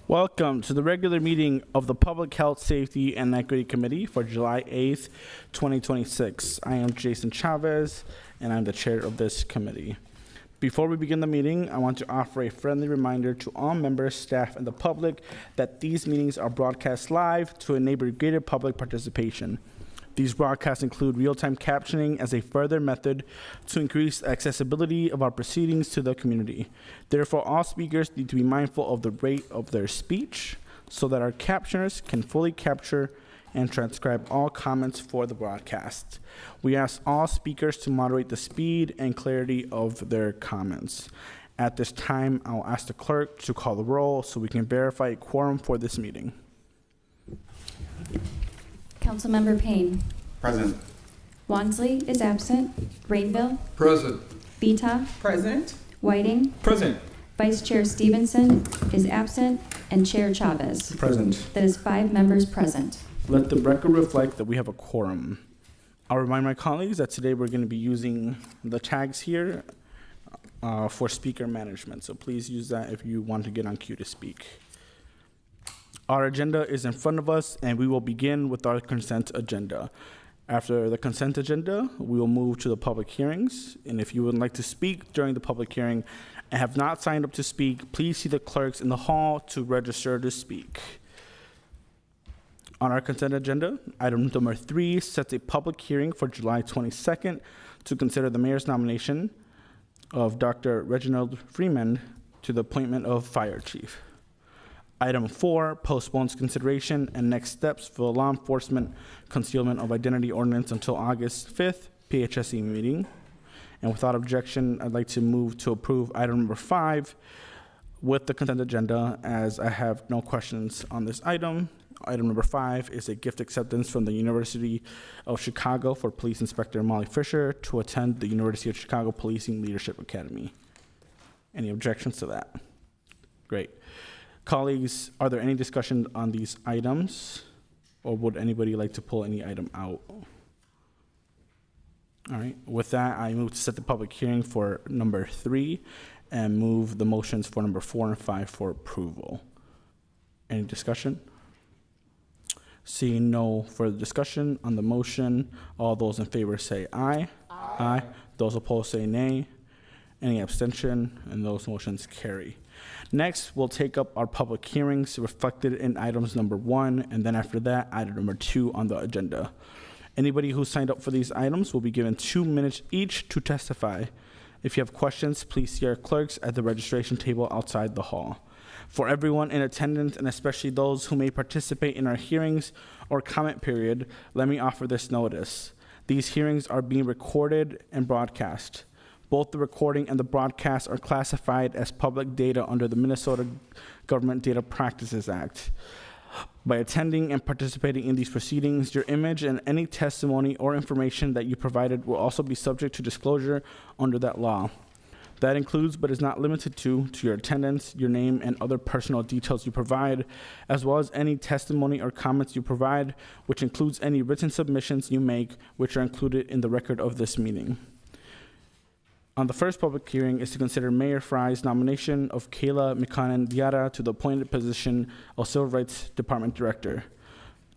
Welcome to the regular meeting of the Public Health, Safety, and Equity Committee for July 8th, 2026. I am Jason Chavez, and I'm the chair of this committee. Before we begin the meeting, I want to offer a friendly reminder to all members, staff, and the public that these meetings are broadcast live to enable greater public participation. These broadcasts include real-time captioning as a further method to increase accessibility of our proceedings to the community. Therefore, all speakers need to be mindful of the rate of their speech so that our captioners can fully capture and transcribe all comments for the broadcast. We ask all speakers to moderate the speed and clarity of their comments. At this time, I'll ask the clerk to call the roll so we can verify a quorum for this meeting. Councilmember Payne. Present. Wansley is absent. Rainville. Present. Vita. Present. Whiting. Present. Vice Chair Stevenson is absent. And Chair Chavez. Present. That is 5 members present. Let the record reflect that we have a quorum. I'll remind my colleagues that today we're going to be using the tags here for speaker management. So please use that if you want to get on cue to speak. Our agenda is in front of us, and we will begin with our consent agenda. After the consent agenda, we will move to the public hearings. And if you would like to speak during the public hearing and have not signed up to speak, please see the clerks in the hall to register to speak. On our consent agenda, item number 3 sets a public hearing for July 22nd to consider the mayor's nomination of Dr. Reginald Freeman to the appointment of fire chief. Item 4 postpones consideration and next steps for the law enforcement concealment of identity ordinance until August 5th PHSE meeting. And without objection, I'd like to move to approve item number 5 with the consent agenda, as I have no questions on this item. Item number 5 is a gift acceptance from the University of Chicago for Police Inspector Molly Fisher to attend the University of Chicago Policing Leadership Academy. Any objections to that? Great. Colleagues, are there any discussion on these items, or would anybody like to pull any item out? All right, with that, I move to set the public hearing for number 3 and move the motions for number 4 and 5 for approval. Any discussion? Seeing no further discussion on the motion, all those in favor say aye. Aye. Those opposed say nay. Any abstention? And those motions carry. Next, we'll take up our public hearings reflected in items number 1, and then after that, item number 2 on the agenda. Anybody who signed up for these items will be given 2 minutes each to testify. If you have questions, please see our clerks at the registration table outside the hall. For everyone in attendance, and especially those who may participate in our hearings or comment period, let me offer this notice. These hearings are being recorded and broadcast. Both the recording and the broadcast are classified as public data under the Minnesota Government Data Practices Act. By attending and participating in these proceedings, your image and any testimony or information that you provided will also be subject to disclosure under that law. That includes, but is not limited to your attendance, your name, and other personal details you provide, as well as any testimony or comments you provide, which includes any written submissions you make, which are included in the record of this meeting. On the first public hearing is to consider Mayor Fry's nomination of Kayla McConnon-Diarra to the appointed position of Civil Rights Department Director.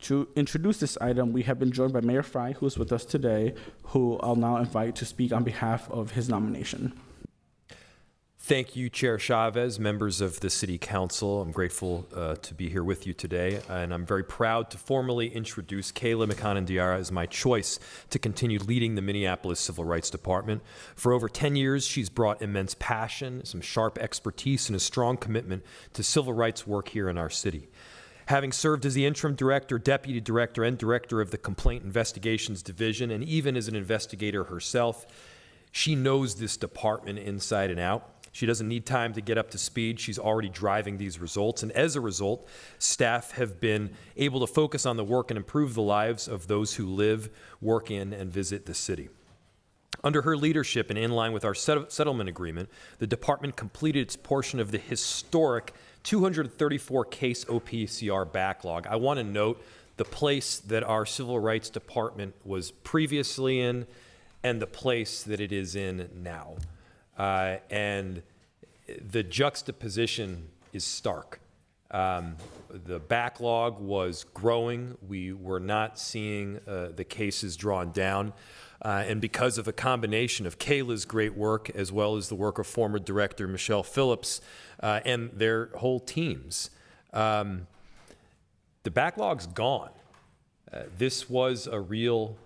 To introduce this item, we have been joined by Mayor Fry, who is with us today, who I'll now invite to speak on behalf of his nomination. Thank you, Chair Chavez, members of the City Council. I'm grateful to be here with you today, and I'm very proud to formally introduce Kayla McConnon-Diarra as my choice to continue leading the Minneapolis Civil Rights Department. For over 10 years, she's brought immense passion, some sharp expertise, and a strong commitment to civil rights work here in our city. Having served as the interim director, deputy director, and director of the Complaint Investigations Division, and even as an investigator herself, she knows this department inside and out. She doesn't need time to get up to speed. She's already driving these results. And as a result, staff have been able to focus on the work and improve the lives of those who live, work in, and visit the city. Under her leadership and in line with our settlement agreement, the department completed its portion of the historic 234 case OPCR backlog. I want to note the place that our Civil Rights Department was previously in and the place that it is in now. And the juxtaposition is stark. The backlog was growing. We were not seeing the cases drawn down. And because of a combination of Kayla's great work as well as the work of former director Michelle Phillips and their whole teams, the backlog's gone. This was a real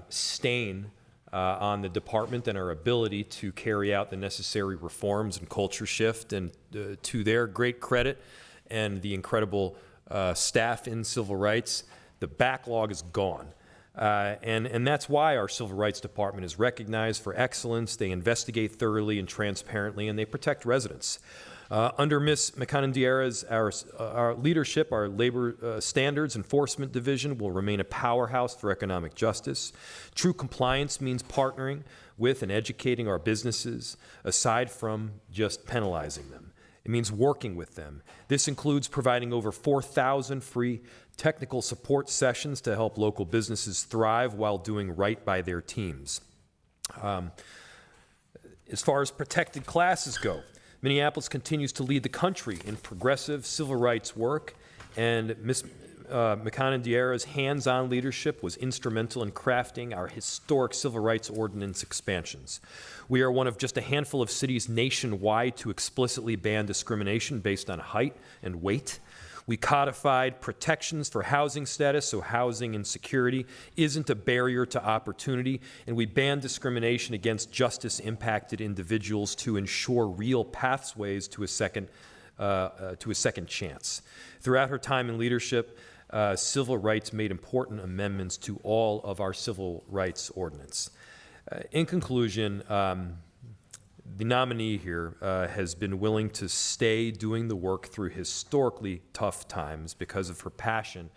stain on the department and our ability to carry out the necessary reforms and culture shift. And to their great credit and the incredible staff in civil rights, the backlog is gone. And that's why our Civil Rights Department is recognized for excellence. They investigate thoroughly and transparently, and they protect residents. Under Ms. McConnell-Diarra's our leadership, our Labor Standards Enforcement Division will remain a powerhouse for economic justice. True compliance means partnering with and educating our businesses, aside from just penalizing them. It means working with them. This includes providing over 4,000 free technical support sessions to help local businesses thrive while doing right by their teams. As far as protected classes go, Minneapolis continues to lead the country in progressive civil rights work, and Ms. McConnell-Diarra's hands-on leadership was instrumental in crafting our historic civil rights ordinance expansions. We are one of just a handful of cities nationwide to explicitly ban discrimination based on height and weight. We codified protections for housing status, so housing insecurity isn't a barrier to opportunity, and we banned discrimination against justice-impacted individuals to ensure real pathways to a second chance. Throughout her time in leadership, civil rights made important amendments to all of our civil rights ordinance. In conclusion, the nominee here has been willing to stay doing the work through historically tough times because of her passion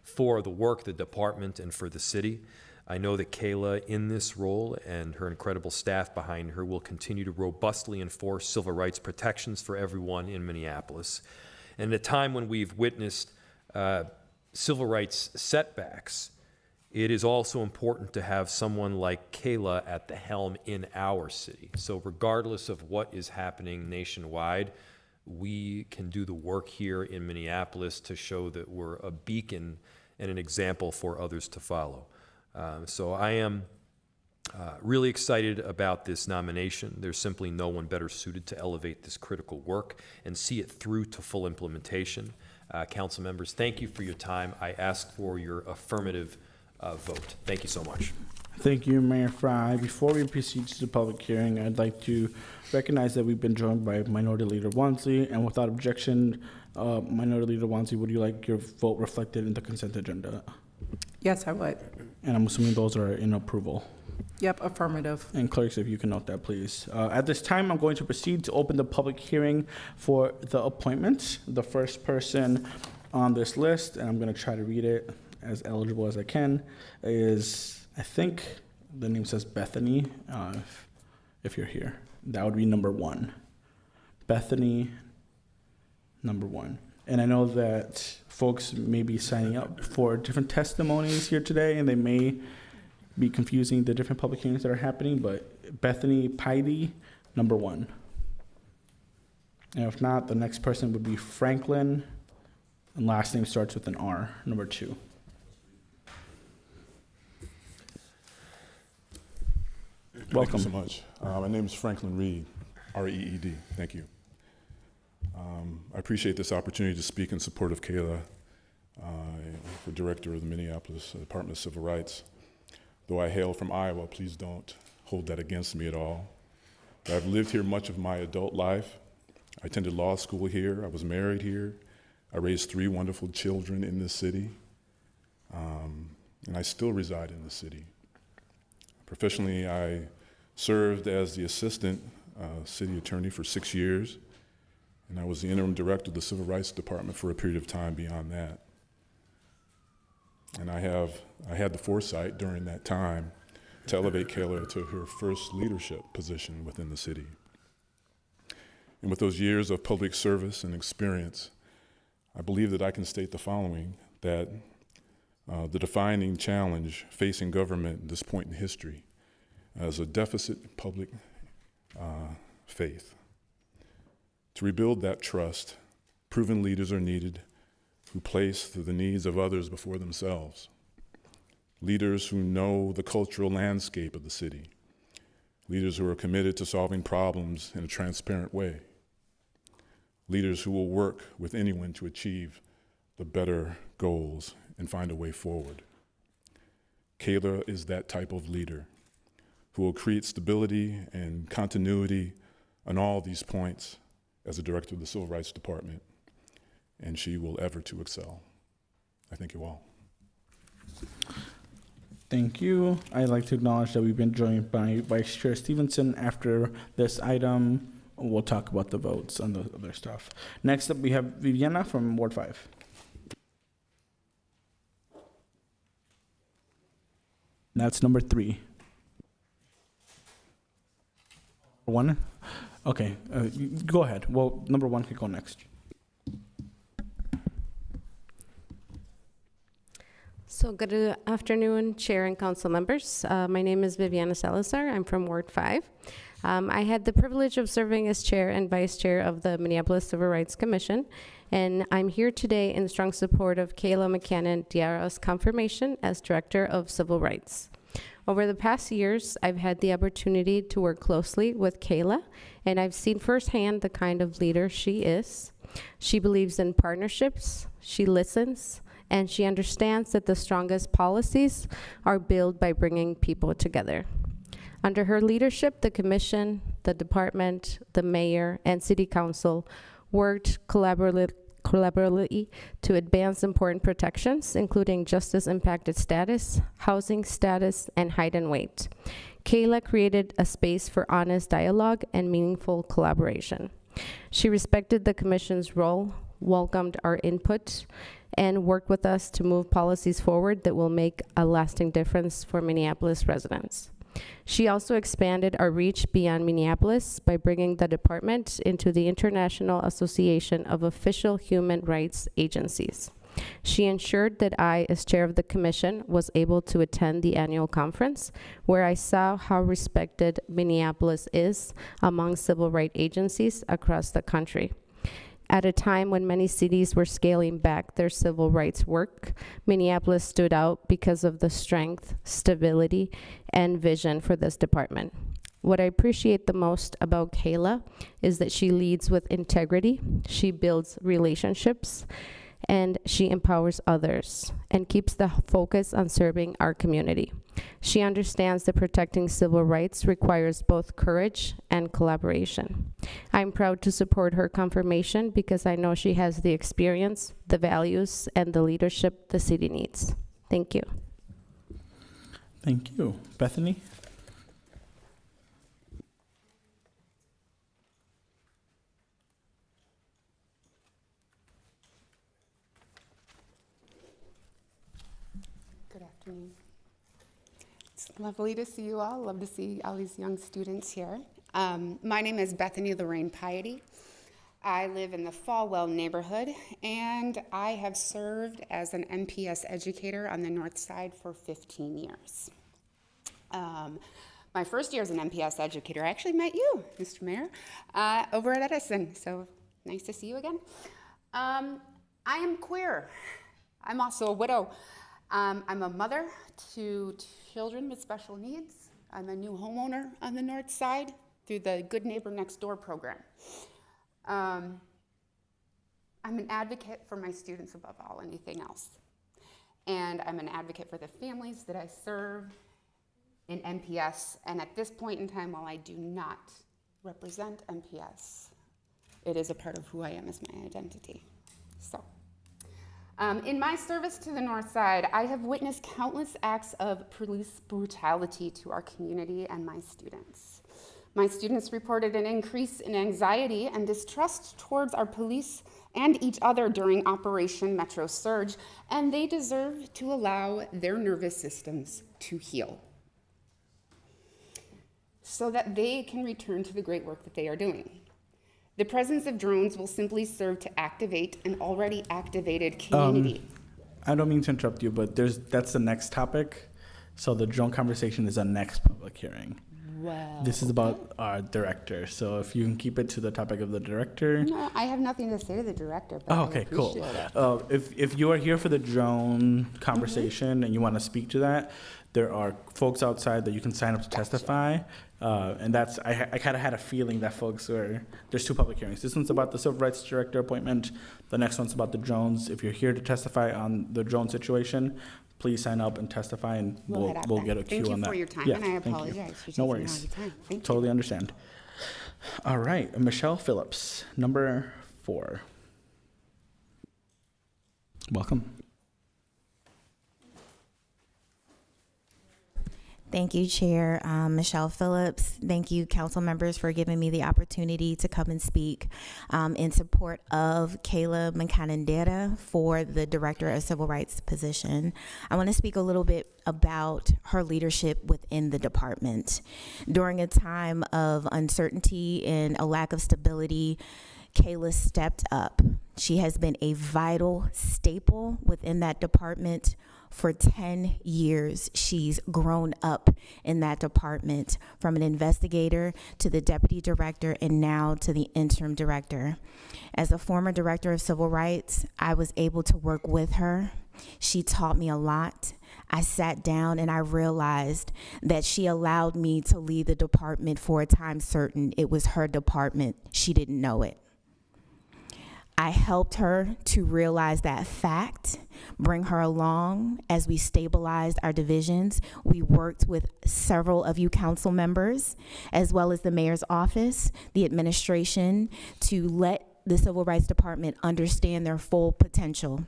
for the work, the department, and for the city. I know that Kayla, in this role, and her incredible staff behind her, will continue to robustly enforce civil rights protections for everyone in Minneapolis. And at a time when we've witnessed civil rights setbacks, it is also important to have someone like Kayla at the helm in our city. So regardless of what is happening nationwide, we can do the work here in Minneapolis to show that we're a beacon and an example for others to follow. So I am really excited about this nomination. There's simply no one better suited to elevate this critical work and see it through to full implementation. Council members, thank you for your time. I ask for your affirmative vote. Thank you so much. Thank you, Mayor Fry. Before we proceed to the public hearing, I'd like to recognize that we've been joined by Minority Leader Wansley, and without objection, Minority Leader Wansley, would you like your vote reflected in the consent agenda? Yes, I would. And I'm assuming those are in approval. Yep, affirmative. And clerks, if you can note that, please. At this time, I'm going to proceed to open the public hearing for the appointments. The first person on this list, and I'm going to try to read it as eligible as I can, is, I think the name says Bethany, if you're here. That would be number 1. Bethany, number 1. And I know that folks may be signing up for different testimonies here today, and they may be confusing the different public hearings that are happening, but Bethany Pidy, number 1. And if not, the next person would be Franklin, and last name starts with an R, number 2. Welcome. Thank you so much. My name is Franklin Reed, R-E-E-D. Thank you. I appreciate this opportunity to speak in support of Kayla for director of the Minneapolis Department of Civil Rights. Though I hail from Iowa, please don't hold that against me at all. But I've lived here much of my adult life. I attended law school here. I was married here. I raised 3 wonderful children in this city. And I still reside in the city. Professionally, I served as the assistant city attorney for 6 years, and I was the interim director of the Civil Rights Department for a period of time beyond that. And I had the foresight during that time to elevate Kayla to her first leadership position within the city. And with those years of public service and experience, I believe that I can state the following, that the defining challenge facing government at this point in history is a deficit in public faith. To rebuild that trust, Proven leaders are needed who place the needs of others before themselves. Leaders who know the cultural landscape of the city. Leaders who are committed to solving problems in a transparent way. Leaders who will work with anyone to achieve the better goals and find a way forward. Kayla is that type of leader who will create stability and continuity on all these points as a director of the Civil Rights Department, and she will ever to excel. I thank you all. Thank you. I'd like to acknowledge that we've been joined by Vice Chair Stevenson. After this item, we'll talk about the votes and the other stuff. Next up, we have Viviana from Ward 5. That's number 3. 1? Okay, go ahead. Well, number 1 can go next. So good afternoon, Chair and Council members. My name is Viviana Salazar. I'm from Ward 5. I had the privilege of serving as Chair and Vice Chair of the Minneapolis Civil Rights Commission, and I'm here today in strong support of Kayla McCannon-Diarra's confirmation as Director of Civil Rights. Over the past years, I've had the opportunity to work closely with Kayla, and I've seen firsthand the kind of leader she is. She believes in partnerships, she listens, and she understands that the strongest policies are built by bringing people together. Under her leadership, the Commission, the Department, the Mayor, and City Council worked collaboratively to advance important protections, including justice-impacted status, housing status, and height and weight. Kayla created a space for honest dialogue and meaningful collaboration. She respected the Commission's role, welcomed our input, and worked with us to move policies forward that will make a lasting difference for Minneapolis residents. She also expanded our reach beyond Minneapolis by bringing the department into the International Association of Official Human Rights Agencies. She ensured that I, as chair of the commission, was able to attend the annual conference, where I saw how respected Minneapolis is among civil rights agencies across the country. At a time when many cities were scaling back their civil rights work, Minneapolis stood out because of the strength, stability, and vision for this department. What I appreciate the most about Kayla is that she leads with integrity, she builds relationships, and she empowers others and keeps the focus on serving our community. She understands that protecting civil rights requires both courage and collaboration. I'm proud to support her confirmation because I know she has the experience, the values, and the leadership the city needs. Thank you. Thank you. Bethany? Good afternoon. It's lovely to see you all. Love to see all these young students here. My name is Bethany Lorraine Piety. I live in the Falwell neighborhood, and I have served as an MPS educator on the north side for 15 years. My first year as an MPS educator, I actually met you, Mr. Mayor, over at Edison, so nice to see you again. I am queer. I'm also a widow. I'm a mother to children with special needs. I'm a new homeowner on the north side through the Good Neighbor Next Door program. I'm an advocate for my students above all anything else. And I'm an advocate for the families that I serve in MPS. And at this point in time, while I do not represent MPS, it is a part of who I am as my identity. So. In my service to the North Side, I have witnessed countless acts of police brutality to our community and my students. My students reported an increase in anxiety and distrust towards our police and each other during Operation Metro Surge, and they deserve to allow their nervous systems to heal so that they can return to the great work that they are doing. The presence of drones will simply serve to activate an already activated community. I don't mean to interrupt you, but that's the next topic. So the drone conversation is our next public hearing. Well, This is about our director, so if you can keep it to the topic of the director. no, I have nothing to say to the director, but Oh, I okay, cool. appreciate it. If you are here for the drone conversation and you want to speak to that, there are folks outside that you can sign up to testify. And that's, I kind of had a feeling that folks were, there's two public hearings. This one's about the civil rights director appointment. The next one's about the drones. If you're here to testify on the drone situation, please sign up and testify, and We'll head out we'll then. get a queue Thank you on that. for your time, Yeah, and I thank you. apologize for No taking all worries. your time. Thank you. Totally understand. All right, Michelle Phillips, number 4. Welcome. Thank you, Chair. Michelle Phillips. Thank you, council members, for giving me the opportunity to come and speak in support of Kayla Mkanandera for the Director of Civil Rights position. I want to speak a little bit about her leadership within the department. During a time of uncertainty and a lack of stability, Kayla stepped up. She has been a vital staple within that department. For 10 years, she's grown up in that department, from an investigator to the deputy director and now to the interim director. As a former director of civil rights, I was able to work with her. She taught me a lot. I sat down and I realized that she allowed me to lead the department for a time certain. It was her department. She didn't know it. I helped her to realize that fact, bring her along as we stabilized our divisions. We worked with several of you council members, as well as the mayor's office, the administration, to let the Civil Rights Department understand their full potential.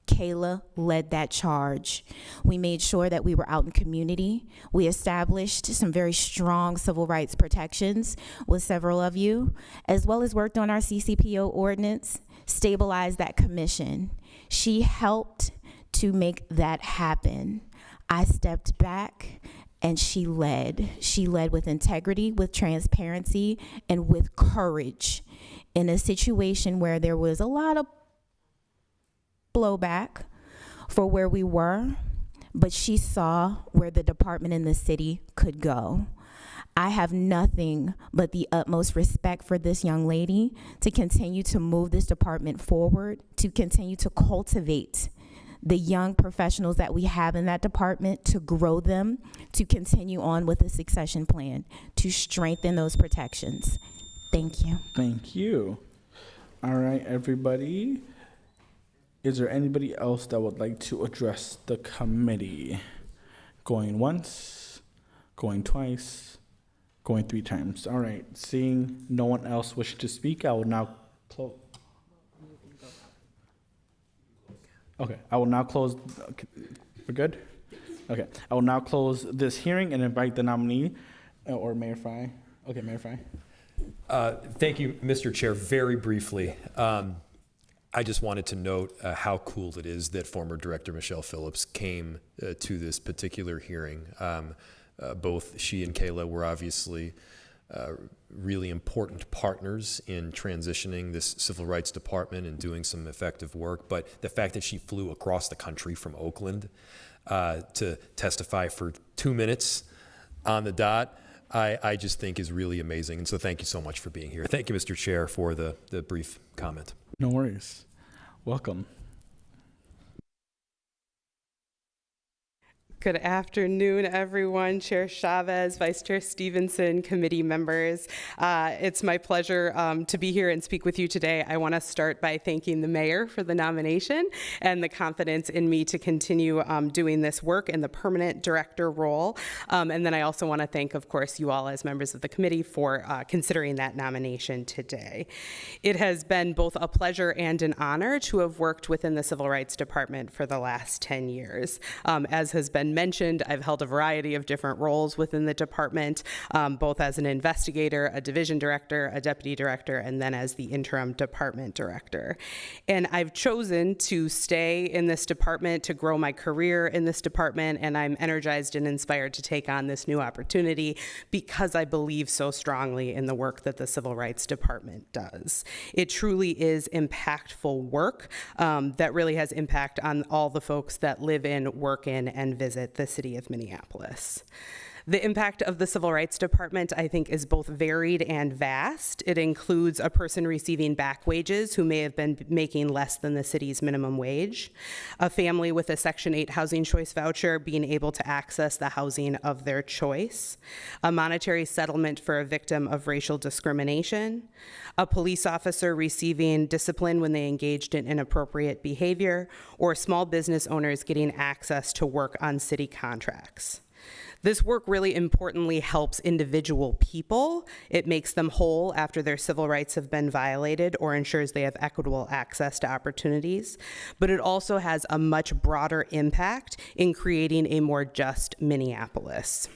Kayla led that charge. We made sure that we were out in community. We established some very strong civil rights protections with several of you, as well as worked on our CCPO ordinance, stabilized that commission. She helped to make that happen. I stepped back and she led. She led with integrity, with transparency, and with courage in a situation where there was a lot of blowback for where we were, but she saw where the department in the city could go. I have nothing but the utmost respect for this young lady to continue to move this department forward, to continue to cultivate the young professionals that we have in that department, to grow them, to continue on with the succession plan, to strengthen those protections. Thank you. Thank you. All right, everybody. Is there anybody else that would like to address the committee? Going once, going twice, going 3 times. All right, seeing no one else wishing to speak, I will now close. Okay, I will now close. We're good? Okay, I will now close this hearing and invite the nominee, or Mayor Fry. Okay, Mayor Fry. Thank you, Mr. Chair. Very briefly, I just wanted to note how cool it is that former Director Michelle Phillips came to this particular hearing. Both she and Kayla were obviously really important partners in transitioning this civil rights department and doing some effective work. But the fact that she flew across the country from Oakland to testify for 2 minutes on the dot, I just think is really amazing. And so thank you so much for being here. Thank you, Mr. Chair, for the brief comment. No worries. Welcome. Good afternoon, everyone. Chair Chavez, Vice Chair Stevenson, committee members. It's my pleasure to be here and speak with you today. I want to start by thanking the mayor for the nomination and the confidence in me to continue doing this work in the permanent director role. And then I also want to thank, of course, you all as members of the committee for considering that nomination today. It has been both a pleasure and an honor to have worked within the Civil Rights Department for the last 10 years. As has been mentioned, I've held a variety of different roles within the department, both as an investigator, a division director, a deputy director, and then as the interim department director. And I've chosen to stay in this department, to grow my career in this department, and I'm energized and inspired to take on this new opportunity because I believe so strongly in the work that the Civil Rights Department does. It truly is impactful work that really has impact on all the folks that live in, work in, and visit the city of Minneapolis. The impact of the Civil Rights Department, I think, is both varied and vast. It includes a person receiving back wages who may have been making less than the city's minimum wage, a family with a Section 8 housing choice voucher being able to access the housing of their choice, a monetary settlement for a victim of racial discrimination, a police officer receiving discipline when they engaged in inappropriate behavior, or small business owners getting access to work on city contracts. This work really importantly helps individual people. It makes them whole after their civil rights have been violated or ensures they have equitable access to opportunities. But it also has a much broader impact in creating a more just Minneapolis.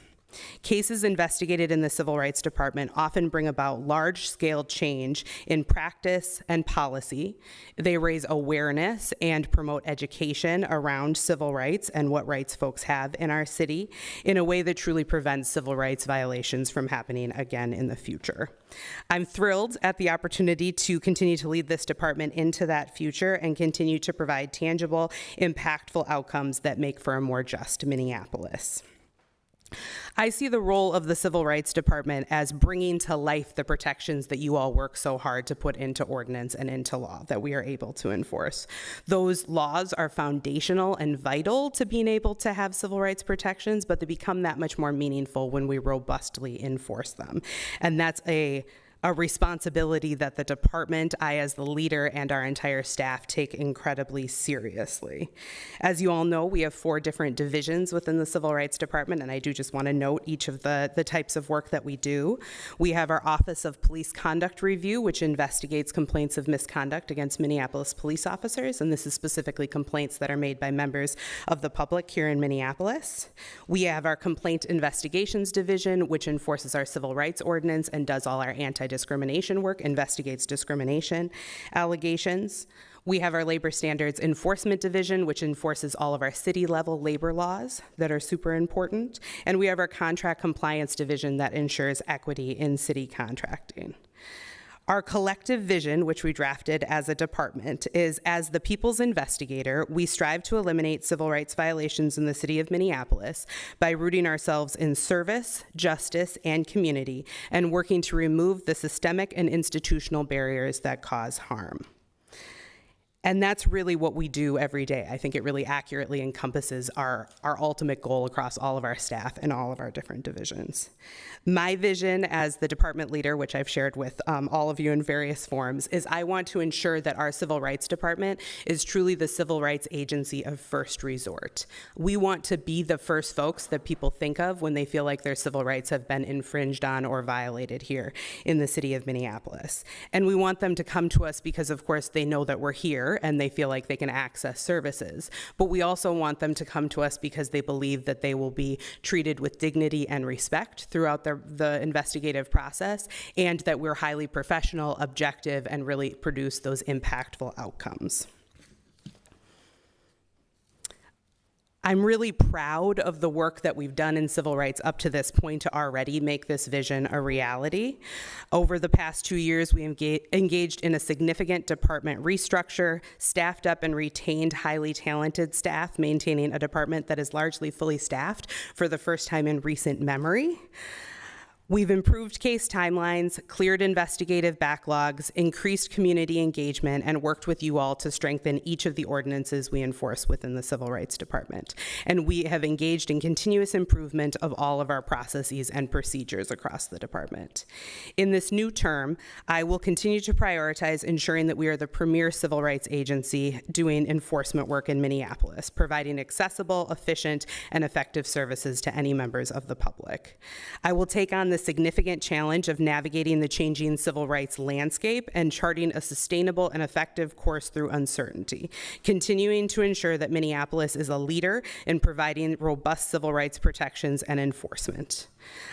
Cases investigated in the Civil Rights Department often bring about large-scale change in practice and policy. They raise awareness and promote education around civil rights and what rights folks have in our city in a way that truly prevents civil rights violations from happening again in the future. I'm thrilled at the opportunity to continue to lead this department into that future and continue to provide tangible, impactful outcomes that make for a more just Minneapolis. I see the role of the Civil Rights Department as bringing to life the protections that you all work so hard to put into ordinance and into law that we are able to enforce. Those laws are foundational and vital to being able to have civil rights protections, but they become that much more meaningful when we robustly enforce them. And that's a responsibility that the department, I as the leader, and our entire staff take incredibly seriously. As you all know, we have 4 different divisions within the Civil Rights Department, and I do just want to note each of the types of work that we do. We have our Office of Police Conduct Review, which investigates complaints of misconduct against Minneapolis police officers, and this is specifically complaints that are made by members of the public here in Minneapolis. We have our Complaint Investigations Division, which enforces our civil rights ordinance and does all our anti-discrimination work, investigates discrimination allegations. We have our Labor Standards Enforcement Division, which enforces all of our city-level labor laws that are super important. And we have our Contract Compliance Division that ensures equity in city contracting. Our collective vision, which we drafted as a department, is as the people's investigator, we strive to eliminate civil rights violations in the city of Minneapolis by rooting ourselves in service, justice, and community, and working to remove the systemic and institutional barriers that cause harm. And that's really what we do every day. I think it really accurately encompasses our ultimate goal across all of our staff and all of our different divisions. My vision as the department leader, which I've shared with all of you in various forms, is I want to ensure that our Civil Rights Department is truly the civil rights agency of first resort. We want to be the first folks that people think of when they feel like their civil rights have been infringed on or violated here in the city of Minneapolis. And we want them to come to us because, of course, they know that we're here and they feel like they can access services. But we also want them to come to us because they believe that they will be treated with dignity and respect throughout the investigative process, and that we're highly professional, objective, and really produce those impactful outcomes. I'm really proud of the work that we've done in civil rights up to this point to already make this vision a reality. Over the past 2 years, we engaged in a significant department restructure, staffed up and retained highly talented staff, maintaining a department that is largely fully staffed for the first time in recent memory. We've improved case timelines, cleared investigative backlogs, increased community engagement, and worked with you all to strengthen each of the ordinances we enforce within the Civil Rights Department. And we have engaged in continuous improvement of all of our processes and procedures across the department. In this new term, I will continue to prioritize ensuring that we are the premier civil rights agency doing enforcement work in Minneapolis, providing accessible, efficient, and effective services to any members of the public. I will take on the significant challenge of navigating the changing civil rights landscape and charting a sustainable and effective course through uncertainty, continuing to ensure that Minneapolis is a leader in providing robust civil rights protections and enforcement.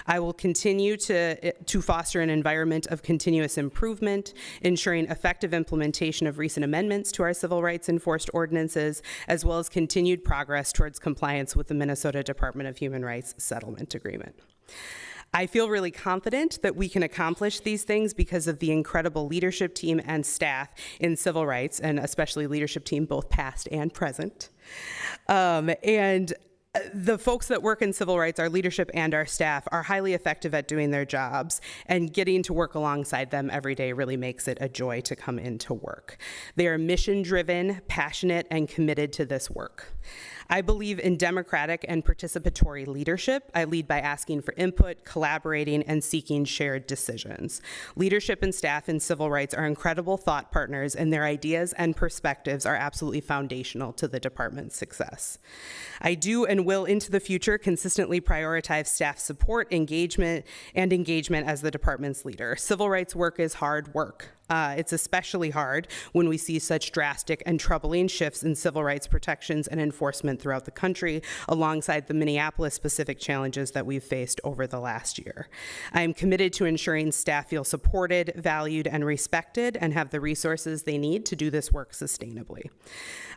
I will continue to foster an environment of continuous improvement, ensuring effective implementation of recent amendments to our civil rights enforced ordinances, as well as continued progress towards compliance with the Minnesota Department of Human Rights Settlement Agreement. I feel really confident that we can accomplish these things because of the incredible leadership team and staff in civil rights, and especially leadership team both past and present. And The folks that work in civil rights, our leadership and our staff, are highly effective at doing their jobs, and getting to work alongside them every day really makes it a joy to come into work. They are mission-driven, passionate, and committed to this work. I believe in democratic and participatory leadership. I lead by asking for input, collaborating, and seeking shared decisions. Leadership and staff in civil rights are incredible thought partners, and their ideas and perspectives are absolutely foundational to the department's success. I do and will into the future consistently prioritize staff support, engagement as the department's leader. Civil rights work is hard work. It's especially hard when we see such drastic and troubling shifts in civil rights protections and enforcement throughout the country, alongside the Minneapolis-specific challenges that we've faced over the last year. I am committed to ensuring staff feel supported, valued, and respected, and have the resources they need to do this work sustainably.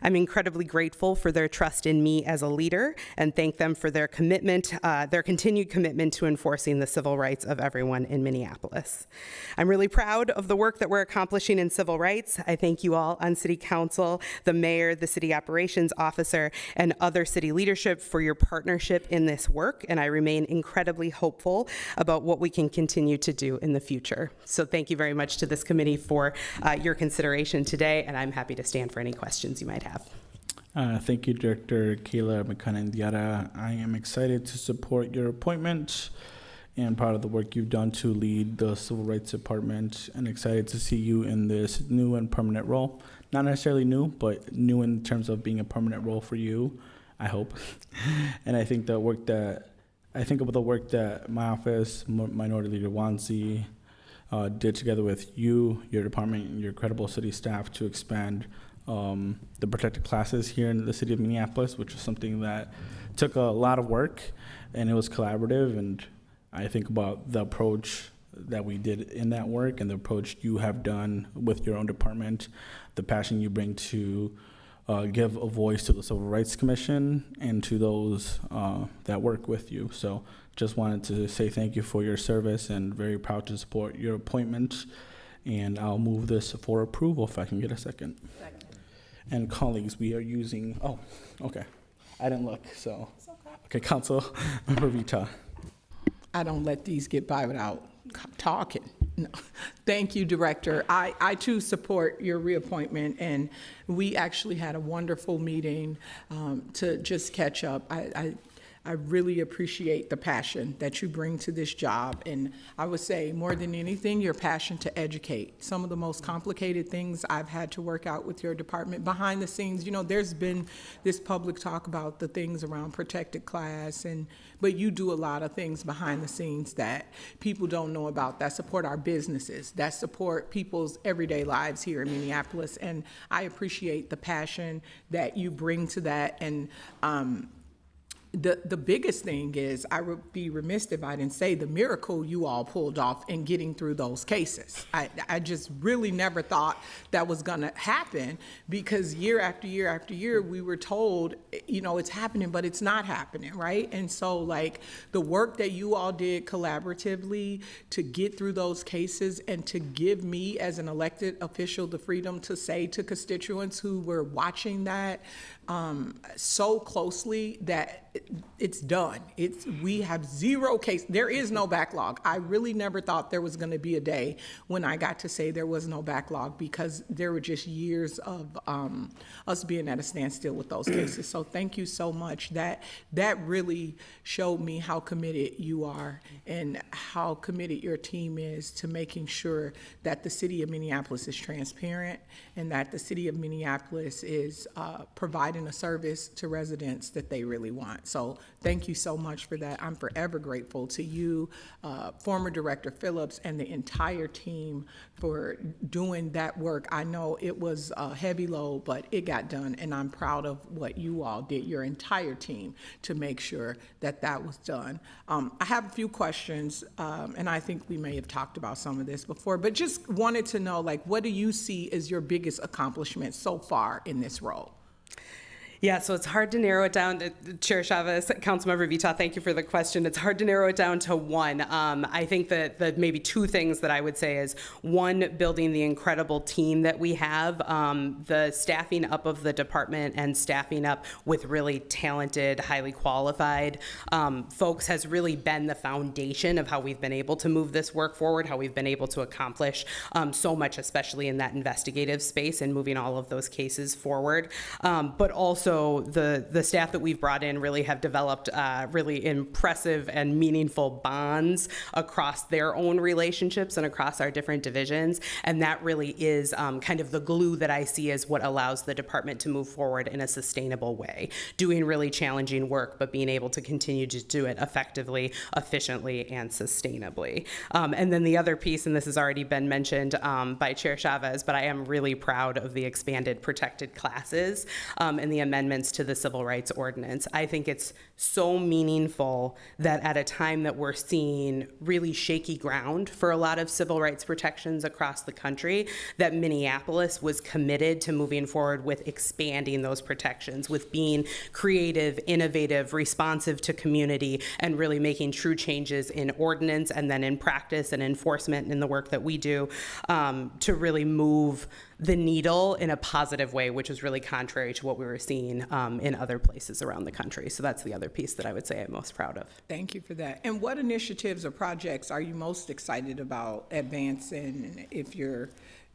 I'm incredibly grateful for their trust in me as a leader, and thank them for their commitment, their continued commitment to enforcing the civil rights of everyone in Minneapolis. I'm really proud of the work that we're accomplishing in civil rights. I thank you all on City Council, the Mayor, the City Operations Officer, and other city leadership for your partnership in this work, and I remain incredibly hopeful about what we can continue to do in the future. So thank you very much to this committee for your consideration today, and I'm happy to stand for any questions you might have. Thank you, Director Kayla McConnell-Diarra. I am excited to support your appointment and proud of the work you've done to lead the Civil Rights Department, and excited to see you in this new and permanent role. Not necessarily new, but new in terms of being a permanent role for you, I hope. And I think about the work that my office, Minority Leader Wanzi, did together with you, your department, and your incredible city staff to expand the protected classes here in the city of Minneapolis, which is something that took a lot of work, and it was collaborative. And I think about the approach that we did in that work and the approach you have done with your own department, the passion you bring to give a voice to the Civil Rights Commission and to those that work with you. So just wanted to say thank you for your service, and very proud to support your appointment. And I'll move this for approval if I can get a second. And colleagues, we are using, oh, okay. I didn't look, so. Okay, Council Member Vita. I don't let these get by without talking. No. Thank you, Director. I too support your reappointment, and we actually had a wonderful meeting to just catch up. I really appreciate the passion that you bring to this job, and I would say more than anything, your passion to educate. Some of the most complicated things I've had to work out with your department behind the scenes. You know, there's been this public talk about the things around protected class, but you do a lot of things behind the scenes that people don't know about, that support our businesses, that support people's everyday lives here in Minneapolis, and I appreciate the passion that you bring to that. And the biggest thing is, I would be remiss if I didn't say the miracle you all pulled off in getting through those cases. I just really never thought that was gonna happen, because year after year after year, we were told, you know, it's happening, but it's not happening, right? And so, like, the work that you all did collaboratively to get through those cases and to give me as an elected official the freedom to say to constituents who were watching that so closely that it's done. We have zero case. There is no backlog. I really never thought there was going to be a day when I got to say there was no backlog, because there were just years of us being at a standstill with those cases. So thank you so much. That really showed me how committed you are and how committed your team is to making sure that the city of Minneapolis is transparent and that the city of Minneapolis is providing a service to residents that they really want. So thank you so much for that. I'm forever grateful to you, former Director Phillips, and the entire team for doing that work. I know it was a heavy load, but it got done, and I'm proud of what you all did, your entire team, to make sure that that was done. I have a few questions, and I think we may have talked about some of this before, but just wanted to know, like, what do you see as your biggest accomplishment so far in this role? Yeah, so it's hard to narrow it down. Chair Chavez, Councilmember Vita, thank you for the question. It's hard to narrow it down to one. I think that maybe two things that I would say is, one, building the incredible team that we have, the staffing up of the department and staffing up with really talented, highly qualified folks has really been the foundation of how we've been able to move this work forward, how we've been able to accomplish so much, especially in that investigative space and moving all of those cases forward. But also the staff that we've brought in really have developed really impressive and meaningful bonds across their own relationships and across our different divisions. And that really is kind of the glue that I see as what allows the department to move forward in a sustainable way, doing really challenging work, but being able to continue to do it effectively, efficiently, and sustainably. And then the other piece, and this has already been mentioned by Chair Chavez, but I am really proud of the expanded protected classes and the amendments to the Civil Rights Ordinance. I think it's so meaningful that at a time that we're seeing really shaky ground for a lot of civil rights protections across the country, that Minneapolis was committed to moving forward with expanding those protections, with being creative, innovative, responsive to community, and really making true changes in ordinance and then in practice and enforcement in the work that we do to really move the needle in a positive way, which is really contrary to what we were seeing in other places around the country. So that's the other piece that I would say I'm most proud of. Thank you for that. And what initiatives or projects are you most excited about advancing if you're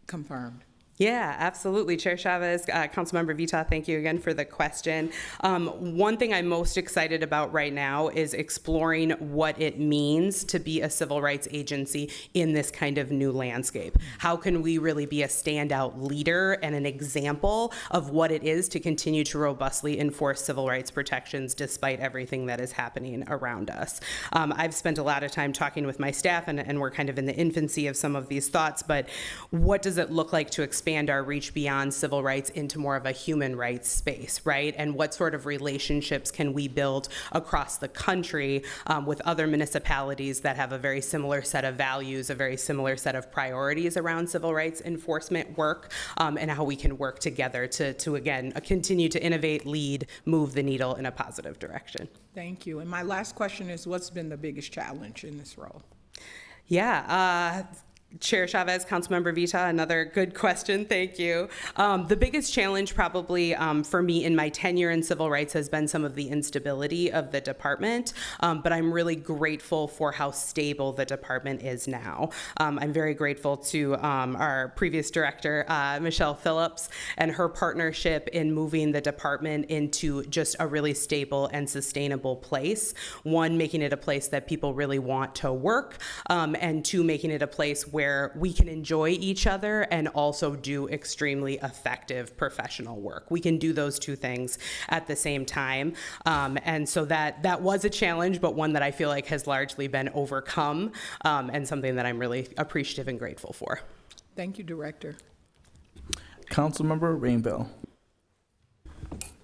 confirmed? Yeah, absolutely. Chair Chavez, Councilmember Vita, thank you again for the question. One thing I'm most excited about right now is exploring what it means to be a civil rights agency in this kind of new landscape. How can we really be a standout leader and an example of what it is to continue to robustly enforce civil rights protections despite everything that is happening around us? I've spent a lot of time talking with my staff, and we're kind of in the infancy of some of these thoughts, but what does it look like to expand our reach beyond civil rights into more of a human rights space, right? And what sort of relationships can we build across the country with other municipalities that have a very similar set of values, a very similar set of priorities around civil rights enforcement work, and how we can work together to again, continue to innovate, lead, move the needle in a positive direction. Thank you. And my last question is, what's been the biggest challenge in this role? Yeah, Chair Chavez, Councilmember Vita, another good question, thank you. The biggest challenge probably for me in my tenure in civil rights has been some of the instability of the department, but I'm really grateful for how stable the department is now. I'm very grateful to our previous director, Michelle Phillips, and her partnership in moving the department into just a really stable and sustainable place. One, making it a place that people really want to work, and two, making it a place where we can enjoy each other and also do extremely effective professional work. We can do those two things at the same time. And so that was a challenge, but one that I feel like has largely been overcome, and something that I'm really appreciative and grateful for. Thank you, Director. Councilmember Rainville.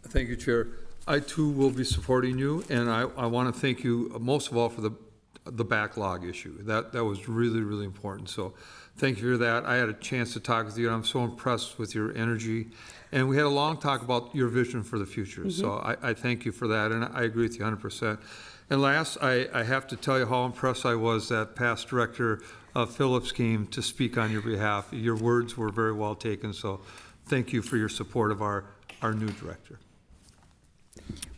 Thank you, Chair. I too will be supporting you, and I want to thank you most of all for the backlog issue. That was really, really important. So thank you for that. I had a chance to talk with you, and I'm so impressed with your energy. And we had a long talk about your vision for the future. Mm-hmm. So I thank you for that, and I agree with you 100%. And last, I have to tell you how impressed I was that past Director Phillips came to speak on your behalf. Your words were very well taken, so thank you for your support of our new director.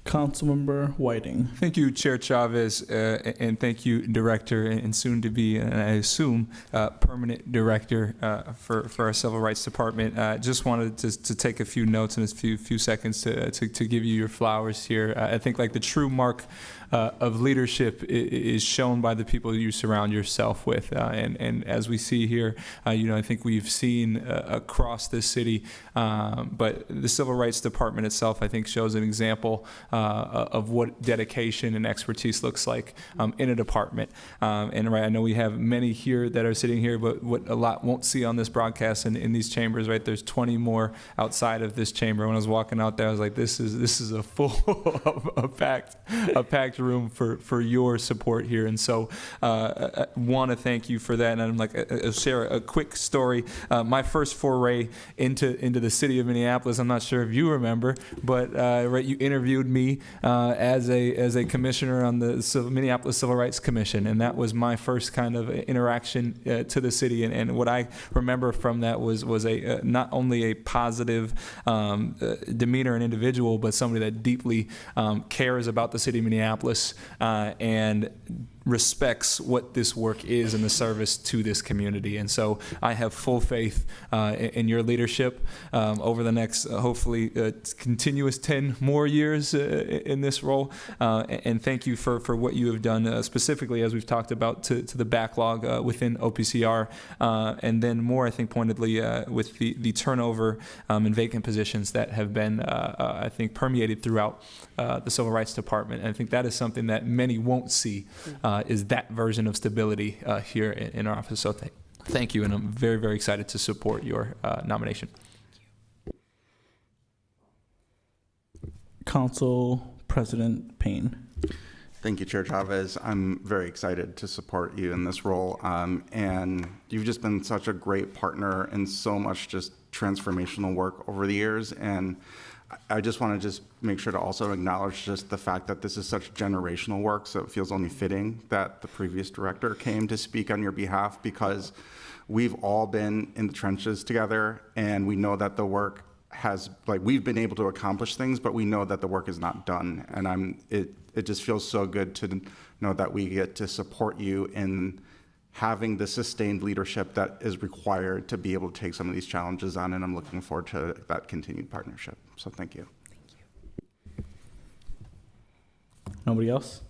Councilmember Whiting. Thank you, Chair Chavez, and thank you, Director, and soon to be, and I assume, permanent Director for our Civil Rights Department. Just wanted to take a few notes in a few seconds to give you your flowers here. I think like the true mark of leadership is shown by the people you surround yourself with, and as we see here, I think we've seen across this city, but the Civil Rights Department itself, I think, shows an example of what dedication and expertise looks like in a department. And right, I know we have many here that are sitting here, but what a lot won't see on this broadcast and in these chambers, right? There's 20 more outside of this chamber. When I was walking out there, I was like, this is a full, a packed room for your support here. And so I want to thank you for that. And I'm like, I'll share a quick story. My first foray into the city of Minneapolis, I'm not sure if you remember, but right, you interviewed me as a commissioner on the Minneapolis Civil Rights Commission, and that was my first kind of interaction to the city. And what I remember from that was a not only a positive demeanor and individual, but somebody that deeply cares about the city of Minneapolis and respects what this work is and the service to this community. And so I have full faith in your leadership over the next, hopefully, continuous 10 more years in this role. And thank you for what you have done, specifically, as we've talked about, to the backlog within OPCR, and then more, I think, pointedly, with the turnover and vacant positions that have been, I think, permeated throughout the Civil Rights Department. And I think that is something that many won't see, is that version of stability here in our office. So thank you, and I'm very, very excited to support your nomination. Council President Payne. Thank you, Chair Chavez. I'm very excited to support you in this role. And you've just been such a great partner in so much just transformational work over the years. And I just want to just make sure to also acknowledge just the fact that this is such generational work, so it feels only fitting that the previous director came to speak on your behalf, because we've all been in the trenches together, and we know that the work has, like, we've been able to accomplish things, but we know that the work is not done. And it just feels so good to know that we get to support you in having the sustained leadership that is required to be able to take some of these challenges on, and I'm looking forward to that continued partnership. So thank you. Nobody else?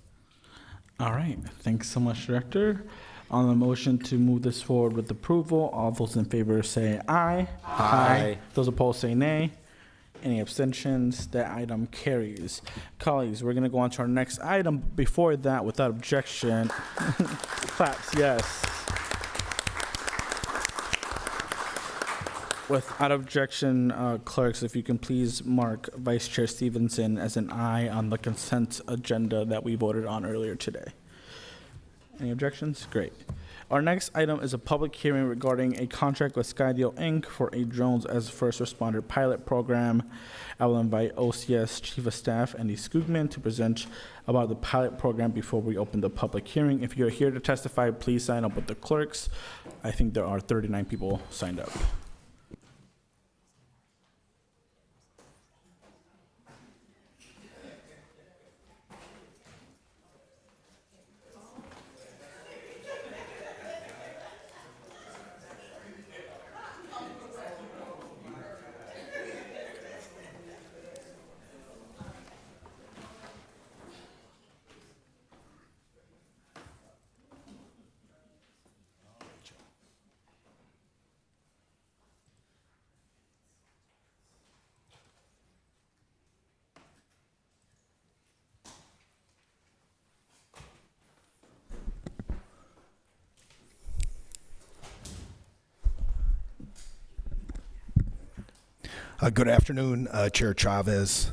All right. Thanks so much, Director. On the motion to move this forward with approval, all those in favor say aye. Aye. Those opposed say nay. Any abstentions? That item carries. Colleagues, we're going to go on to our next item. Before that, without objection, claps, yes. Without objection, clerks, if you can please mark Vice Chair Stevenson as an aye on the consent agenda that we voted on earlier today. Any objections? Great. Our next item is a public hearing regarding a contract with Skydeal Inc. for a Drones as First Responder pilot program. I will invite OCS Chief of Staff Andy Skugman to present about the pilot program before we open the public hearing. If you're here to testify, please sign up with the clerks. I think there are 39 people signed up. Good afternoon, Chair Chavez,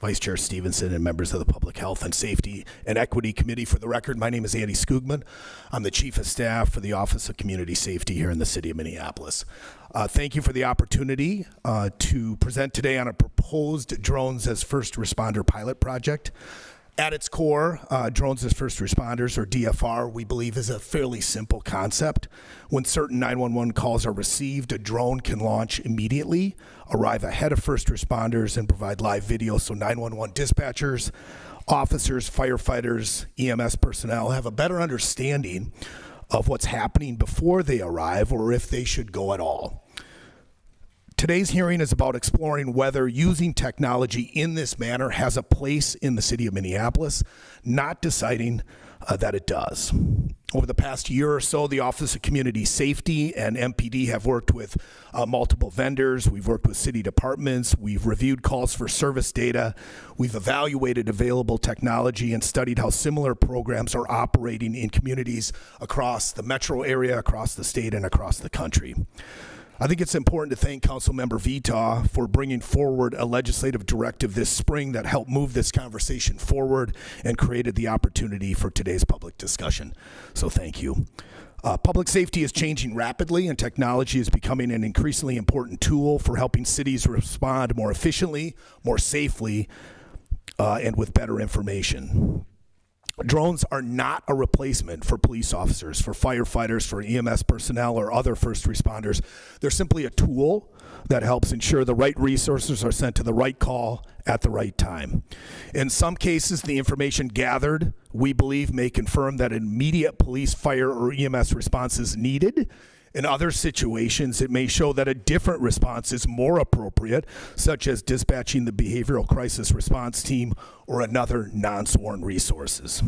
Vice Chair Stevenson, and members of the Public Health and Safety and Equity Committee. For the record, my name is Andy Skugman. I'm the Chief of Staff for the Office of Community Safety here in the city of Minneapolis. Thank you for the opportunity to present today on a proposed Drones as First Responder pilot project. At its core, Drones as First Responders, or DFR, we believe is a fairly simple concept. When certain 911 calls are received, a drone can launch immediately, arrive ahead of first responders, and provide live video so 911 dispatchers, officers, firefighters, EMS personnel have a better understanding of what's happening before they arrive or if they should go at all. Today's hearing is about exploring whether using technology in this manner has a place in the city of Minneapolis, not deciding that it does. Over the past year or so, the Office of Community Safety and MPD have worked with multiple vendors. We've worked with city departments. We've reviewed calls for service data. We've evaluated available technology and studied how similar programs are operating in communities across the metro area, across the state, and across the country. I think it's important to thank Councilmember Vitaw for bringing forward a legislative directive this spring that helped move this conversation forward and created the opportunity for today's public discussion. So thank you. Public safety is changing rapidly, and technology is becoming an increasingly important tool for helping cities respond more efficiently, more safely, and with better information. Drones are not a replacement for police officers, for firefighters, for EMS personnel, or other first responders. They're simply a tool that helps ensure the right resources are sent to the right call at the right time. In some cases, the information gathered, we believe, may confirm that immediate police, fire, or EMS response is needed. In other situations, it may show that a different response is more appropriate, such as dispatching the behavioral crisis response team or another non-sworn resources.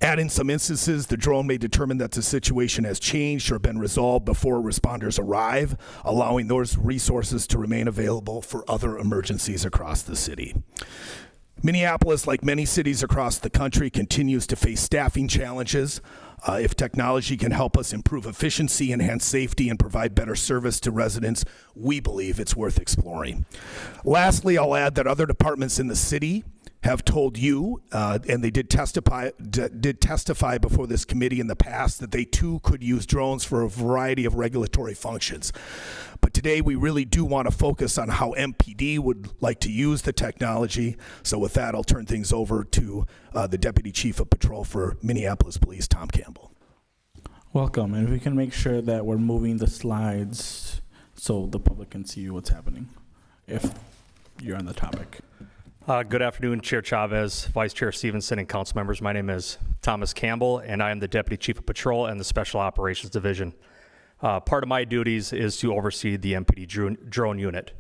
And in some instances, the drone may determine that the situation has changed or been resolved before responders arrive, allowing those resources to remain available for other emergencies across the city. Minneapolis, like many cities across the country, continues to face staffing challenges. If technology can help us improve efficiency, enhance safety, and provide better service to residents, we believe it's worth exploring. Lastly, I'll add that other departments in the city have told you, and they did testify before this committee in the past, that they too could use drones for a variety of regulatory functions. But today we really do want to focus on how MPD would like to use the technology. So with that, I'll turn things over to the Deputy Chief of Patrol for Minneapolis Police, Tom Campbell. Welcome, and if we can make sure that we're moving the slides so the public can see what's happening, if you're on the topic. Good afternoon, Chair Chavez, Vice Chair Stevenson, and council members. My name is Thomas Campbell, and I am the Deputy Chief of Patrol and the Special Operations Division. Part of my duties is to oversee the MPD drone unit.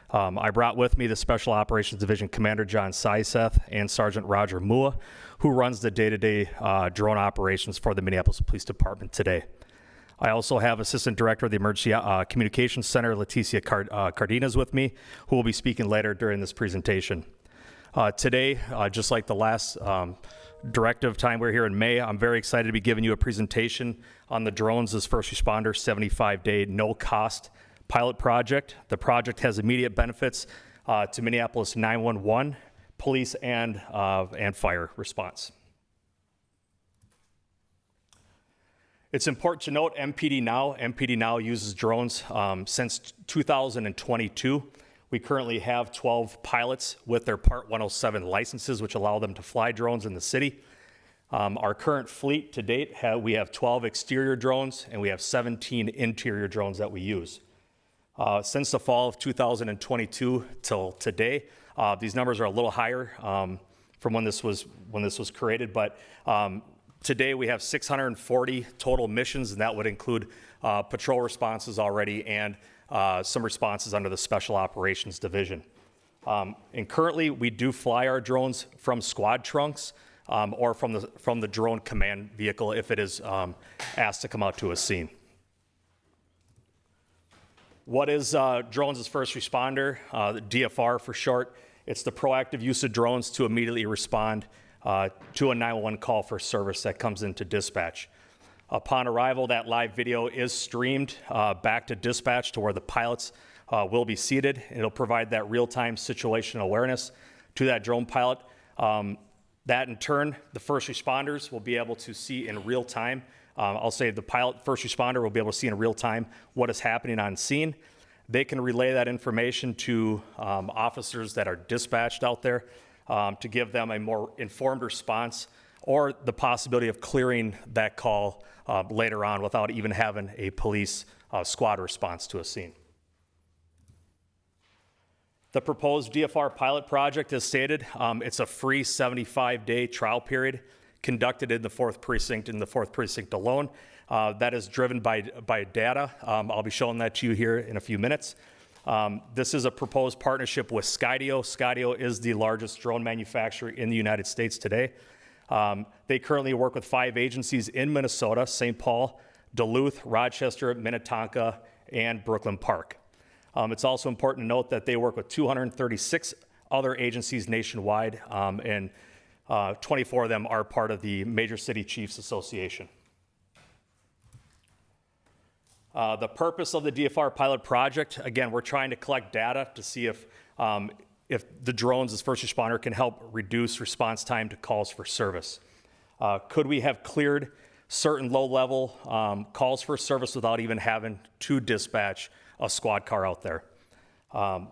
I brought with me the Special Operations Division Commander John Syseth and Sergeant Roger Mua, who runs the day-to-day drone operations for the Minneapolis Police Department today. I also have Assistant Director of the Emergency Communications Center, Leticia Cardenas, with me, who will be speaking later during this presentation. Today, just like the last directive time we were here in May, I'm very excited to be giving you a presentation on the Drones as First Responder 75-day no-cost pilot project. The project has immediate benefits to Minneapolis 911, police, and fire response. It's important to note MPD Now uses drones since 2022. We currently have 12 pilots with their Part 107 licenses, which allow them to fly drones in the city. Our current fleet to date, we have 12 exterior drones, and we have 17 interior drones that we use. Since the fall of 2022 till today, these numbers are a little higher from when this was created, but today we have 640 total missions, and that would include patrol responses already and some responses under the Special Operations Division. And currently, we do fly our drones from squad trunks or from the drone command vehicle if it is asked to come out to a scene. What is Drones as First Responder? DFR for short. It's the proactive use of drones to immediately respond to a 911 call for service that comes into dispatch. Upon arrival, that live video is streamed back to dispatch to where the pilots will be seated. It'll provide that real-time situational awareness to that drone pilot. That in turn, the first responders will be able to see in real time. I'll say the first responder will be able to see in real time what is happening on scene. They can relay that information to officers that are dispatched out there to give them a more informed response or the possibility of clearing that call later on without even having a police squad response to a scene. The proposed DFR pilot project, as stated, it's a free 75-day trial period conducted in the 4th Precinct alone. That is driven by data. I'll be showing that to you here in a few minutes. This is a proposed partnership with Skydio. Skydio is the largest drone manufacturer in the United States today. They currently work with 5 agencies in Minnesota: St. Paul, Duluth, Rochester, Minnetonka, and Brooklyn Park. It's also important to note that they work with 236 other agencies nationwide, and 24 of them are part of the Major City Chiefs Association. The purpose of the DFR pilot project, again, we're trying to collect data to see if the drones as first responder can help reduce response time to calls for service. Could we have cleared certain low-level calls for service without even having to dispatch a squad car out there?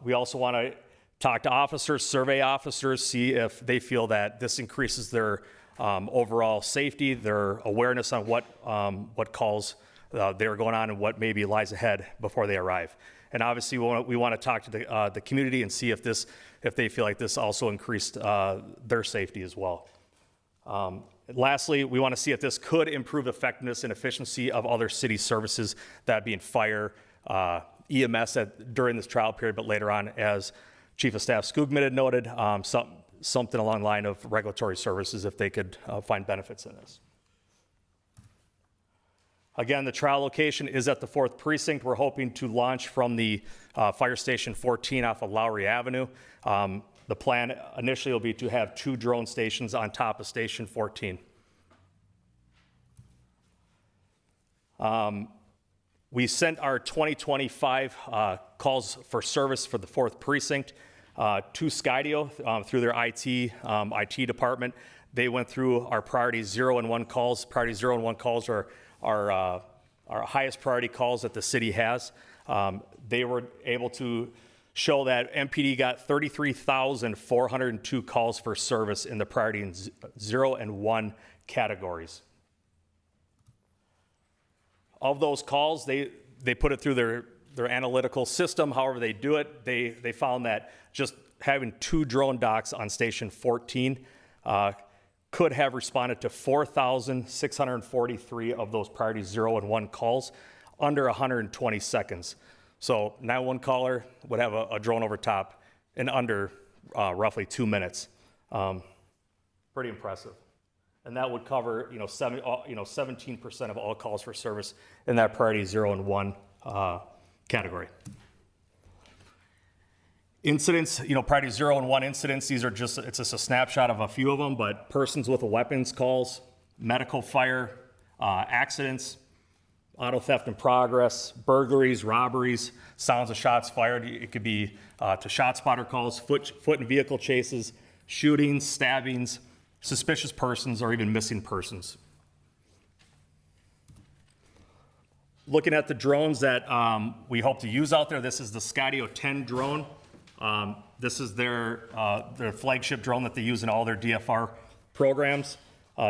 We also want to talk to officers, survey officers, see if they feel that this increases their overall safety, their awareness on what calls they're going on and what maybe lies ahead before they arrive. And obviously, we want to talk to the community and see if they feel like this also increased their safety as well. Lastly, we want to see if this could improve effectiveness and efficiency of other city services, that being fire, EMS during this trial period, but later on, as Chief of Staff Skoogman had noted, something along the line of regulatory services if they could find benefits in this. Again, the trial location is at the 4th Precinct. We're hoping to launch from the Fire Station 14 off of Lowry Avenue. The plan initially will be to have 2 drone stations on top of Station 14. We sent our 2025 calls for service for the 4th Precinct to Skydio through their IT department. They went through our priority 0 and 1 calls. Priority 0 and 1 calls are our highest priority calls that the city has. They were able to show that MPD got 33,402 calls for service in the priority 0 and 1 categories. Of those calls, they put it through their analytical system. However they do it, they found that just having 2 drone docks on Station 14 could have responded to 4,643 of those priority 0 and 1 calls under 120 seconds. So 911 caller would have a drone over top in under roughly 2 minutes. Pretty impressive. And that would cover 17% of all calls for service in that priority 0 and 1 category. Incidents, priority 0 and 1 incidents, it's just a snapshot of a few of them, but persons with weapons calls, medical fire, accidents, auto theft in progress, burglaries, robberies, sounds of shots fired. It could be to shot spotter calls, foot and vehicle chases, shootings, stabbings, suspicious persons, or even missing persons. Looking at the drones that we hope to use out there, this is the Skydio 10 drone. This is their flagship drone that they use in all their DFR programs.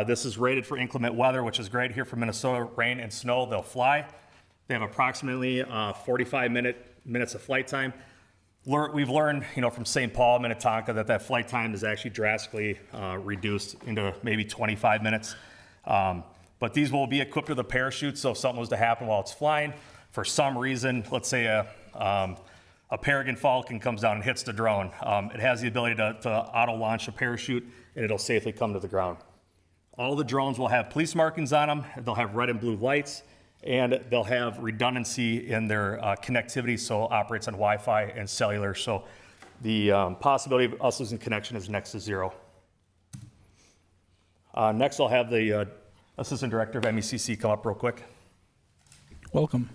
This is rated for inclement weather, which is great here for Minnesota. Rain and snow, they'll fly. They have approximately 45 minutes of flight time. We've learned, from St. Paul, Minnetonka, that flight time is actually drastically reduced into maybe 25 minutes. But these will be equipped with a parachute, so if something was to happen while it's flying, for some reason, let's say a peregrine falcon comes down and hits the drone, it has the ability to auto-launch a parachute, and it'll safely come to the ground. All the drones will have police markings on them. They'll have red and blue lights, and they'll have redundancy in their connectivity, so it operates on Wi-Fi and cellular. So the possibility of us losing connection is next to 0. Next, I'll have the Assistant Director of MECC come up real quick. Welcome.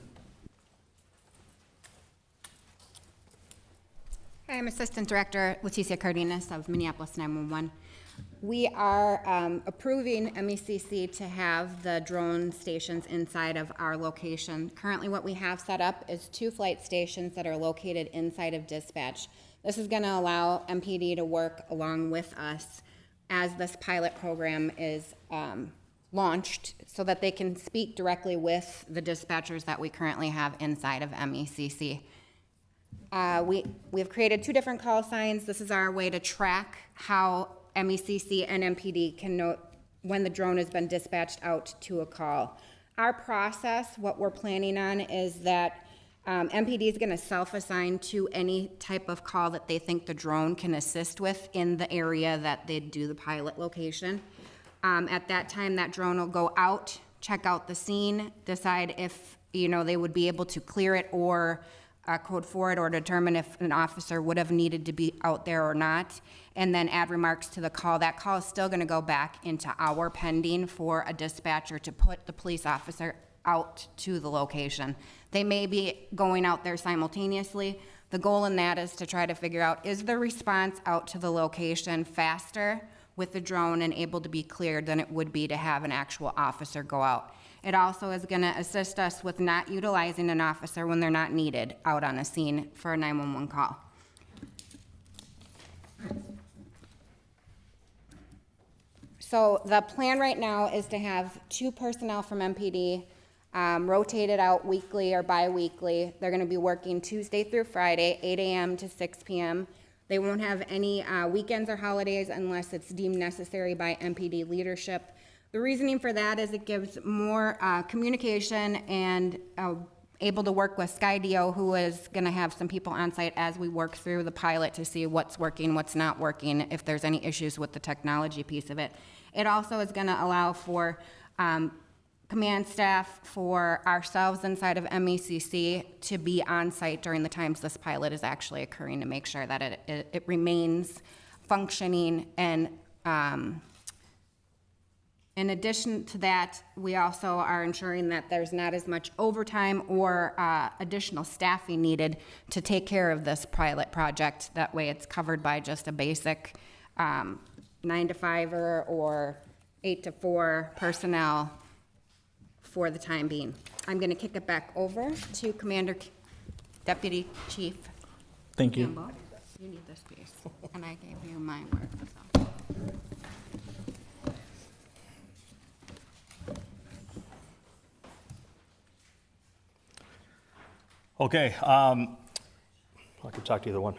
Hi, I'm Assistant Director Leticia Cardenas of Minneapolis 911. We are approving MECC to have the drone stations inside of our location. Currently, what we have set up is 2 flight stations that are located inside of dispatch. This is going to allow MPD to work along with us as this pilot program is launched so that they can speak directly with the dispatchers that we currently have inside of MECC. We've created 2 different call signs. This is our way to track how MECC and MPD can note when the drone has been dispatched out to a call. Our process, what we're planning on is that MPD is going to self-assign to any type of call that they think the drone can assist with in the area that they do the pilot location. At that time, that drone will go out, check out the scene, decide if, they would be able to clear it or code for it, or determine if an officer would have needed to be out there or not, and then add remarks to the call. That call is still gonna go back into our pending for a dispatcher to put the police officer out to the location. They may be going out there simultaneously. The goal in that is to try to figure out, is the response out to the location faster with the drone and able to be cleared than it would be to have an actual officer go out. It also is going to assist us with not utilizing an officer when they're not needed out on a scene for a 911 call. So the plan right now is to have 2 personnel from MPD rotated out weekly or bi-weekly. They're going to be working Tuesday through Friday, 8 a.m. to 6 p.m. They won't have any weekends or holidays unless it's deemed necessary by MPD leadership. The reasoning for that is it gives more communication and able to work with SkyDO, who is going to have some people on site as we work through the pilot to see what's working, what's not working, if there's any issues with the technology piece of it. It also is going to allow for command staff, for ourselves inside of MECC to be on site during the times this pilot is actually occurring to make sure that it remains functioning. And in addition to that, we also are ensuring that there's not as much overtime or additional staffing needed to take care of this pilot project. That way it's covered by just a basic 9-to-5 or 8-to-4 personnel for the time being. I'm going to kick it back over to Deputy Chief Thank you. Campbell. You need this piece, and I gave you my work. So. Okay, I can talk to either one.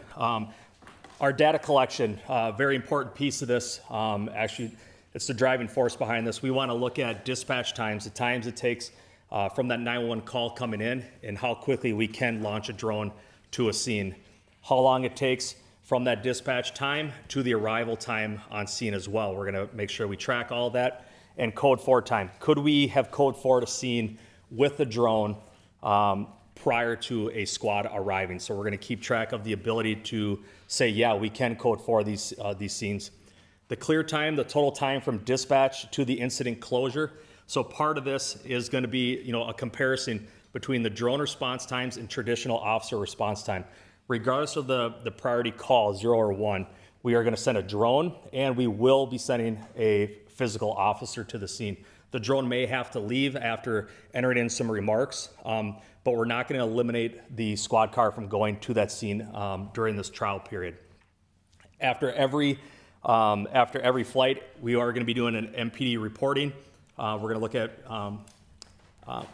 Our data collection, very important piece of this. Actually, it's the driving force behind this. We want to look at dispatch times, the times it takes from that 911 call coming in, and how quickly we can launch a drone to a scene. How long it takes from that dispatch time to the arrival time on scene as well. We're going to make sure we track all that. And code 4 time. Could we have code 4 to scene with the drone prior to a squad arriving? So we're going to keep track of the ability to say, yeah, we can code 4 these scenes. The clear time, the total time from dispatch to the incident closure. So part of this is going to be, a comparison between the drone response times and traditional officer response time. Regardless of the priority call, 0 or 1, we are going to send a drone, and we will be sending a physical officer to the scene. The drone may have to leave after entering in some remarks, but we're not going to eliminate the squad car from going to that scene during this trial period. After every flight, we are going to be doing an MPD reporting. We're going to look at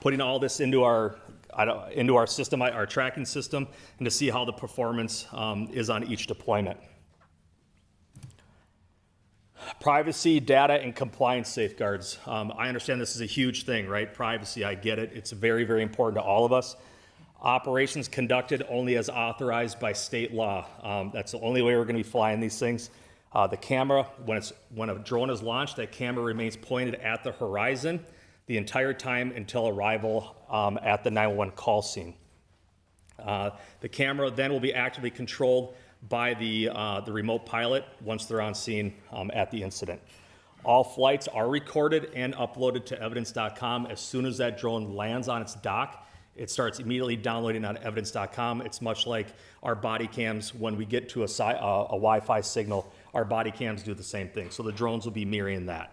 putting all this into our system, our tracking system, and to see how the performance is on each deployment. Privacy, data, and compliance safeguards. I understand this is a huge thing, right? Privacy, I get it. It's very, very important to all of us. Operations conducted only as authorized by state law. That's the only way we're going to be flying these things. The camera, when a drone is launched, that camera remains pointed at the horizon the entire time until arrival at the 911 call scene. The camera then will be actively controlled by the remote pilot once they're on scene at the incident. All flights are recorded and uploaded to evidence.com. As soon as that drone lands on its dock, it starts immediately downloading on evidence.com. It's much like our body cams. When we get to a Wi-Fi signal, our body cams do the same thing. So the drones will be mirroring that.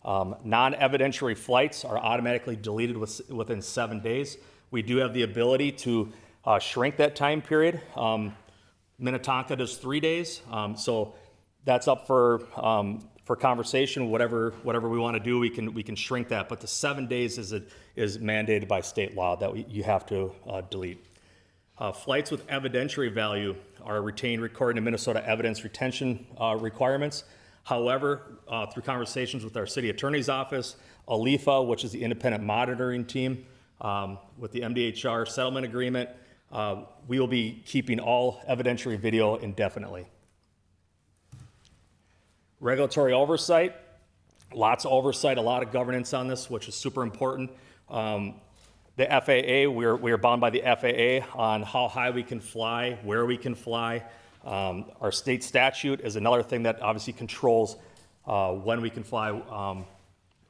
Non-evidentiary flights are automatically deleted within 7 days. We do have the ability to shrink that time period. Minnetonka does 3 days, so that's up for conversation. Whatever we want to do, we can shrink that. But the 7 days is mandated by state law that you have to delete. Flights with evidentiary value are retained according to Minnesota evidence retention requirements. However, through conversations with our city attorney's office, ALIFA, which is the independent monitoring team, with the MDHR settlement agreement, we will be keeping all evidentiary video indefinitely. Regulatory oversight. Lots of oversight, a lot of governance on this, which is super important. The FAA, we are bound by the FAA on how high we can fly, where we can fly. Our state statute is another thing that obviously controls when we can fly,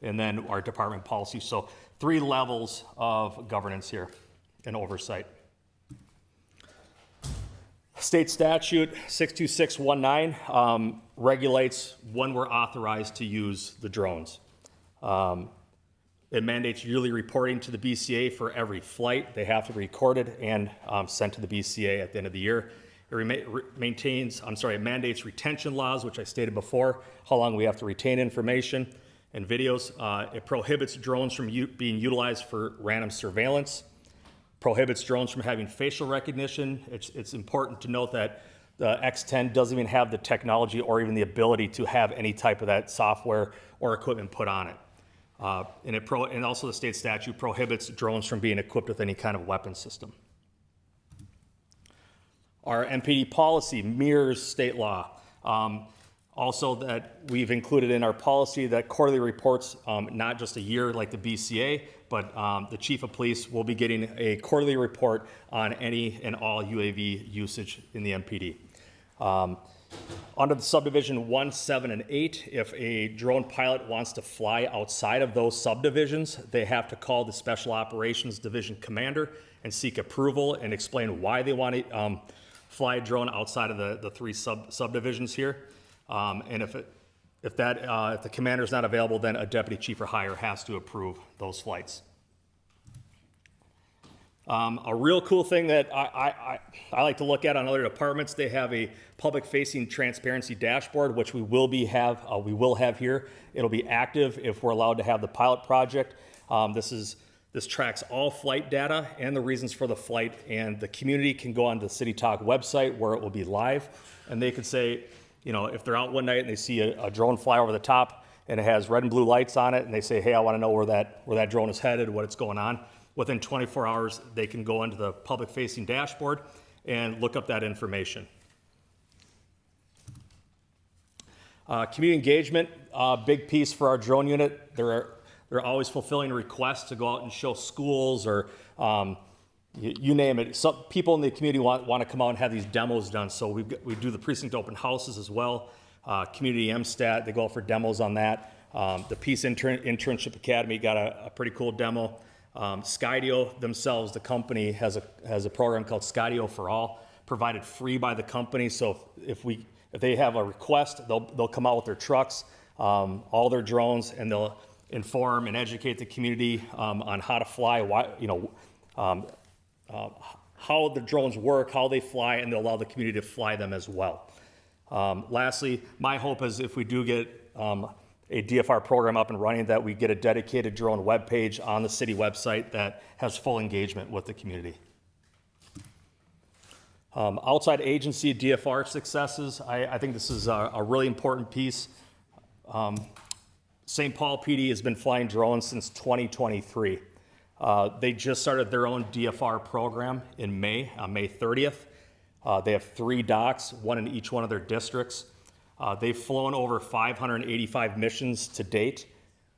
and then our department policy. So 3 levels of governance here and oversight. State statute 62619 regulates when we're authorized to use the drones. It mandates yearly reporting to the BCA for every flight. They have to be recorded and sent to the BCA at the end of the year. It mandates retention laws, which I stated before, how long we have to retain information and videos. It prohibits drones from being utilized for random surveillance, prohibits drones from having facial recognition. It's important to note that the X10 doesn't even have the technology or even the ability to have any type of that software or equipment put on it. And also the state statute prohibits drones from being equipped with any kind of weapon system. Our MPD policy mirrors state law. Also that we've included in our policy that quarterly reports, not just a year like the BCA, but the chief of police will be getting a quarterly report on any and all UAV usage in the MPD. Under the subdivision 1, 7, and 8, if a drone pilot wants to fly outside of those subdivisions, they have to call the Special Operations Division commander and seek approval and explain why they want to fly a drone outside of the 3 subdivisions here. And if the commander is not available, then a deputy chief or higher has to approve those flights. A real cool thing that I like to look at on other departments, they have a public-facing transparency dashboard, which we will have here. It'll be active if we're allowed to have the pilot project. This tracks all flight data and the reasons for the flight, and the community can go on the City Talk website where it will be live, and they can say, you know, if they're out one night and they see a drone fly over the top and it has red and blue lights on it, and they say, hey, I want to know where that drone is headed, what's going on. Within 24 hours, they can go into the public-facing dashboard and look up that information. Community engagement, big piece for our drone unit. They're always fulfilling requests to go out and show schools or you name it. Some people in the community want to come out and have these demos done. So we do the precinct open houses as well. Community MSTAT, they go out for demos on that. The Peace Internship Academy got a pretty cool demo. Skydio themselves, the company, has a program called Skydio for All, provided free by the company. So if they have a request, they'll come out with their trucks, all their drones, and they'll inform and educate the community on how to fly, how the drones work, how they fly, and they'll allow the community to fly them as well. Lastly, my hope is if we do get a DFR program up and running, that we get a dedicated drone webpage on the city website that has full engagement with the community. Outside agency DFR successes, I think this is a really important piece. St. Paul PD has been flying drones since 2023. They just started their own DFR program in May, on May 30th. They have 3 docks, 1 in each one of their districts. They've flown over 585 missions to date.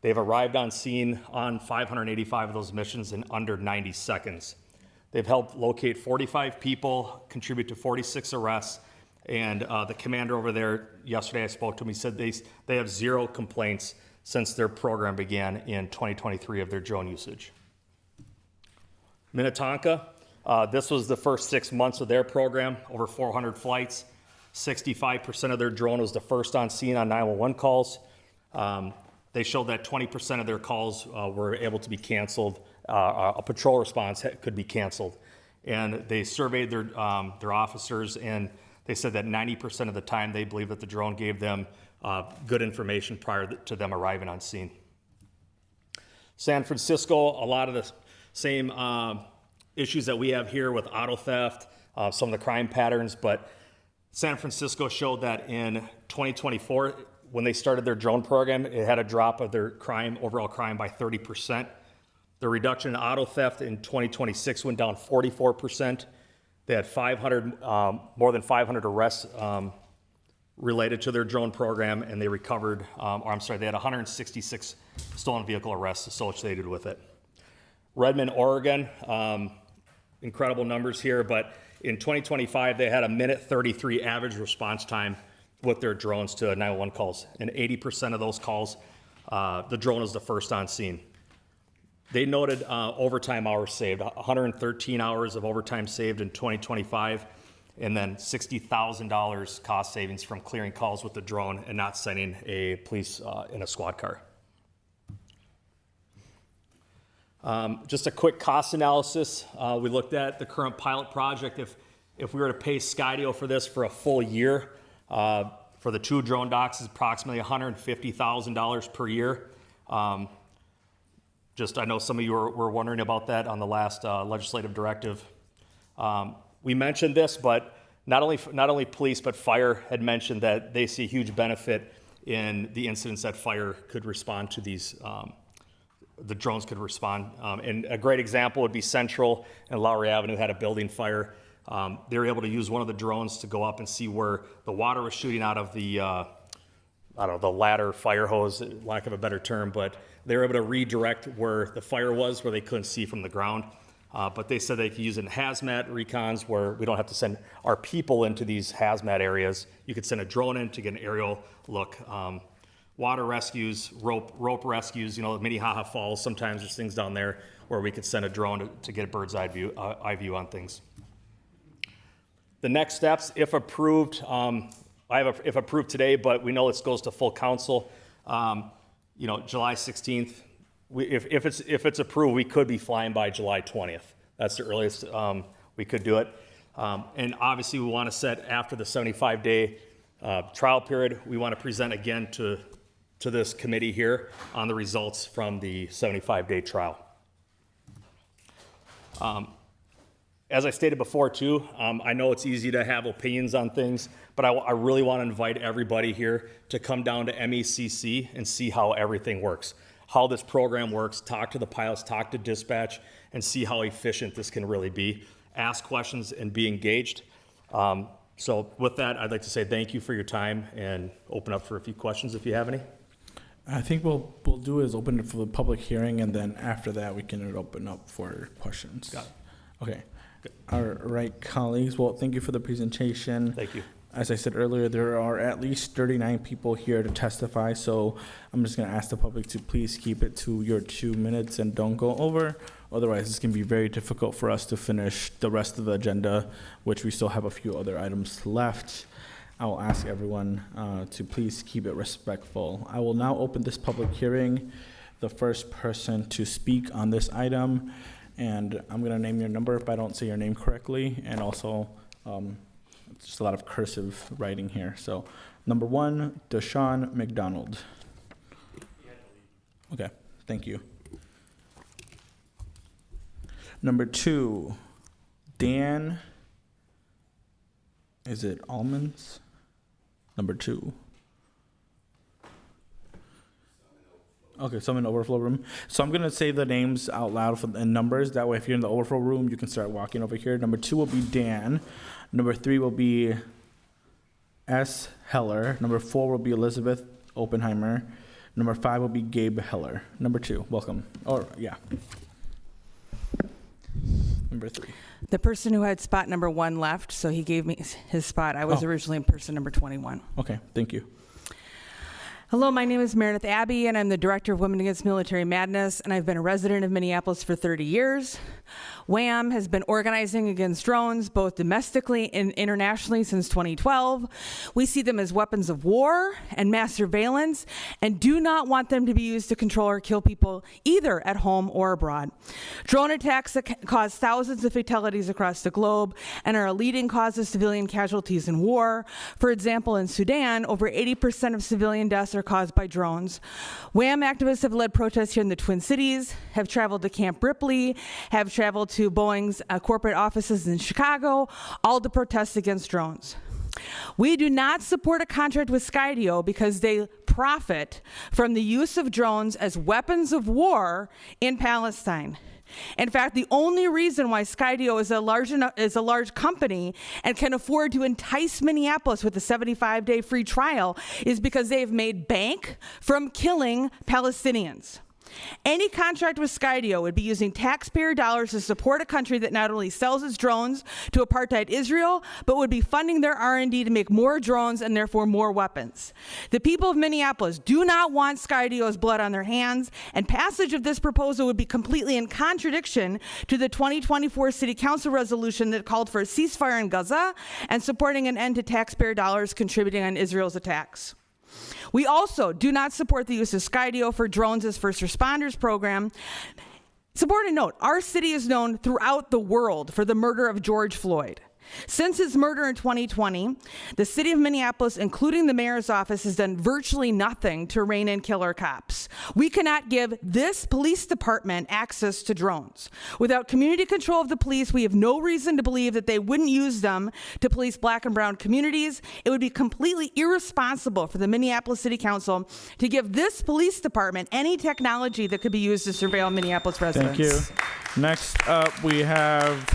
They've arrived on scene on 585 of those missions in under 90 seconds. They've helped locate 45 people, contribute to 46 arrests, and the commander over there, yesterday I spoke to him, he said they have 0 complaints since their program began in 2023 of their drone usage. Minnetonka, this was the first 6 months of their program, over 400 flights. 65% of their drone was the first on scene on 911 calls. They showed that 20% of their calls were able to be canceled. A patrol response could be canceled. And they surveyed their officers, and they said that 90% of the time they believe that the drone gave them good information prior to them arriving on scene. San Francisco, a lot of the same issues that we have here with auto theft, some of the crime patterns, but San Francisco showed that in 2024, when they started their drone program, it had a drop of their overall crime by 30%. The reduction in auto theft in 2026 went down 44%. They had more than 500 arrests related to their drone program, and they recovered, they had 166 stolen vehicle arrests associated with it. Redmond, Oregon, incredible numbers here, but in 2025, they had a minute 33 average response time with their drones to 911 calls, and 80% of those calls, the drone is the first on scene. They noted overtime hours saved, 113 hours of overtime saved in 2025, and then $60,000 cost savings from clearing calls with the drone and not sending a police in a squad car. Just a quick cost analysis. We looked at the current pilot project. If we were to pay Skydio for this for a full year, for the 2 drone docks, is approximately $150,000 per year. I know some of you were wondering about that on the last legislative directive. We mentioned this, but not only police but fire had mentioned that they see a huge benefit in the incidents that fire could respond to these. The drones could respond. And a great example would be Central and Lowry Avenue had a building fire. They were able to use one of the drones to go up and see where the water was shooting out of the, the ladder fire hose, lack of a better term, but they were able to redirect where the fire was, where they couldn't see from the ground. But they said they could use it in hazmat recons where we don't have to send our people into these hazmat areas. You could send a drone in to get an aerial look. Water rescues, rope rescues, Minnehaha Falls, sometimes there's things down there where we could send a drone to get a bird's eye view on things. The next steps, if approved, if approved today, but we know this goes to full council, July 16th. If it's approved, we could be flying by July 20th. That's the earliest we could do it. And obviously, we want to set after the 75-day trial period. We want to present again to this committee here on the results from the 75-day trial. As I stated before too, I know it's easy to have opinions on things, but I really want to invite everybody here to come down to MECC and see how everything works, how this program works, talk to the pilots, talk to dispatch, and see how efficient this can really be. Ask questions and be engaged. So with that, I'd like to say thank you for your time and open up for a few questions if you have any. I think what we'll do is open it for the public hearing, and then after that, we can open up for questions. Got it. Okay. All right, colleagues. Well, thank you for the presentation. Thank you. As I said earlier, there are at least 39 people here to testify, so I'm just going to ask the public to please keep it to your 2 minutes and don't go over. Otherwise, it's going to be very difficult for us to finish the rest of the agenda, which we still have a few other items left. I will ask everyone to please keep it respectful. I will now open this public hearing. The first person to speak on this item, and I'm going to name your number if I don't say your name correctly, and also it's just a lot of cursive writing here. So, number 1, Deshaun McDonald. Okay, thank you. Number 2, Dan, is it Almonds? Number 2. Okay, so I'm in the overflow room. So I'm going to say the names out loud in numbers. That way, if you're in the overflow room, you can start walking over here. Number 2 will be Dan. Number 3 will be S. Heller. Number 4 will be Elizabeth Oppenheimer. Number 5 will be Gabe Heller. Number 2, welcome. Number 3. The person who had spot number 1 left, so he gave me his spot. I was originally in person number 21. Okay, thank you. Hello, my name is Meredith Abbey, and I'm the Director of Women Against Military Madness, and I've been a resident of Minneapolis for 30 years. WHAM has been organizing against drones both domestically and internationally since 2012. We see them as weapons of war and mass surveillance and do not want them to be used to control or kill people either at home or abroad. Drone attacks that cause thousands of fatalities across the globe and are a leading cause of civilian casualties in war. For example, in Sudan, over 80% of civilian deaths are caused by drones. WHAM activists have led protests here in the Twin Cities, have traveled to Camp Ripley, have traveled to Boeing's corporate offices in Chicago, all to protest against drones. We do not support a contract with Skydio because they profit from the use of drones as weapons of war in Palestine. In fact, the only reason why Skydio is a large company and can afford to entice Minneapolis with a 75-day free trial is because they've made bank from killing Palestinians. Any contract with Skydio would be using taxpayer dollars to support a country that not only sells its drones to apartheid Israel, but would be funding their R&D to make more drones and therefore more weapons. The people of Minneapolis do not want Skydio's blood on their hands, and passage of this proposal would be completely in contradiction to the 2024 City Council resolution that called for a ceasefire in Gaza and supporting an end to taxpayer dollars contributing on Israel's attacks. We also do not support the use of Skydio for drones as first responders program. It's important to note, our city is known throughout the world for the murder of George Floyd. Since his murder in 2020, the city of Minneapolis, including the mayor's office, has done virtually nothing to rein in killer cops. We cannot give this police department access to drones. Without community control of the police, we have no reason to believe that they wouldn't use them to police black and brown communities. It would be completely irresponsible for the Minneapolis City Council to give this police department any technology that could be used to surveil Minneapolis residents. Thank you. Next up, we have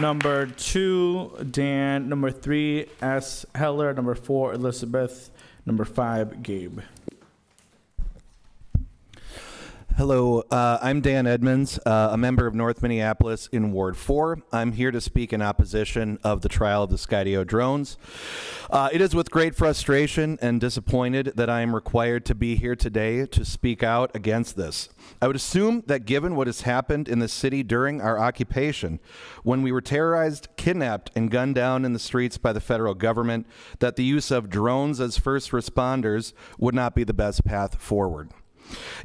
number 2, Dan. Number 3, S. Heller. Number 4, Elizabeth. Number 5, Gabe. Hello, I'm Dan Edmonds, a member of North Minneapolis in Ward 4. I'm here to speak in opposition of the trial of the Skydio drones. It is with great frustration and disappointed that I am required to be here today to speak out against this. I would assume that given what has happened in the city during our occupation, when we were terrorized, kidnapped, and gunned down in the streets by the federal government, that the use of drones as first responders would not be the best path forward.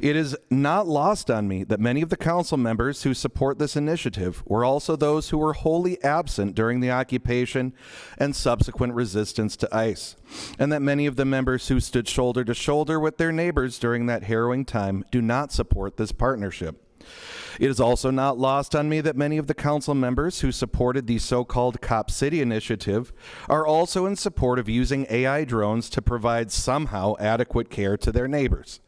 It is not lost on me that many of the council members who support this initiative were also those who were wholly absent during the occupation and subsequent resistance to ICE, and that many of the members who stood shoulder to shoulder with their neighbors during that harrowing time do not support this partnership. It is also not lost on me that many of the council members who supported the so-called Cop City initiative are also in support of using AI drones to provide somehow adequate care to their neighbors.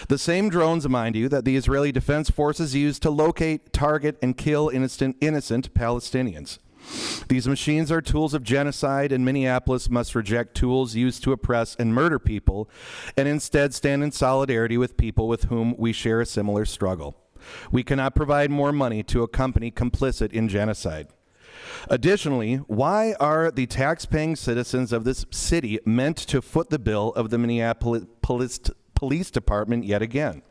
The same drones, mind you, that the Israeli Defense Forces used to locate, target, and kill innocent Palestinians. These machines are tools of genocide, and Minneapolis must reject tools used to oppress and murder people, and instead stand in solidarity with people with whom we share a similar struggle. We cannot provide more money to a company complicit in genocide. Additionally, why are the tax-paying citizens of this city meant to foot the bill of the Minneapolis Police Department yet again?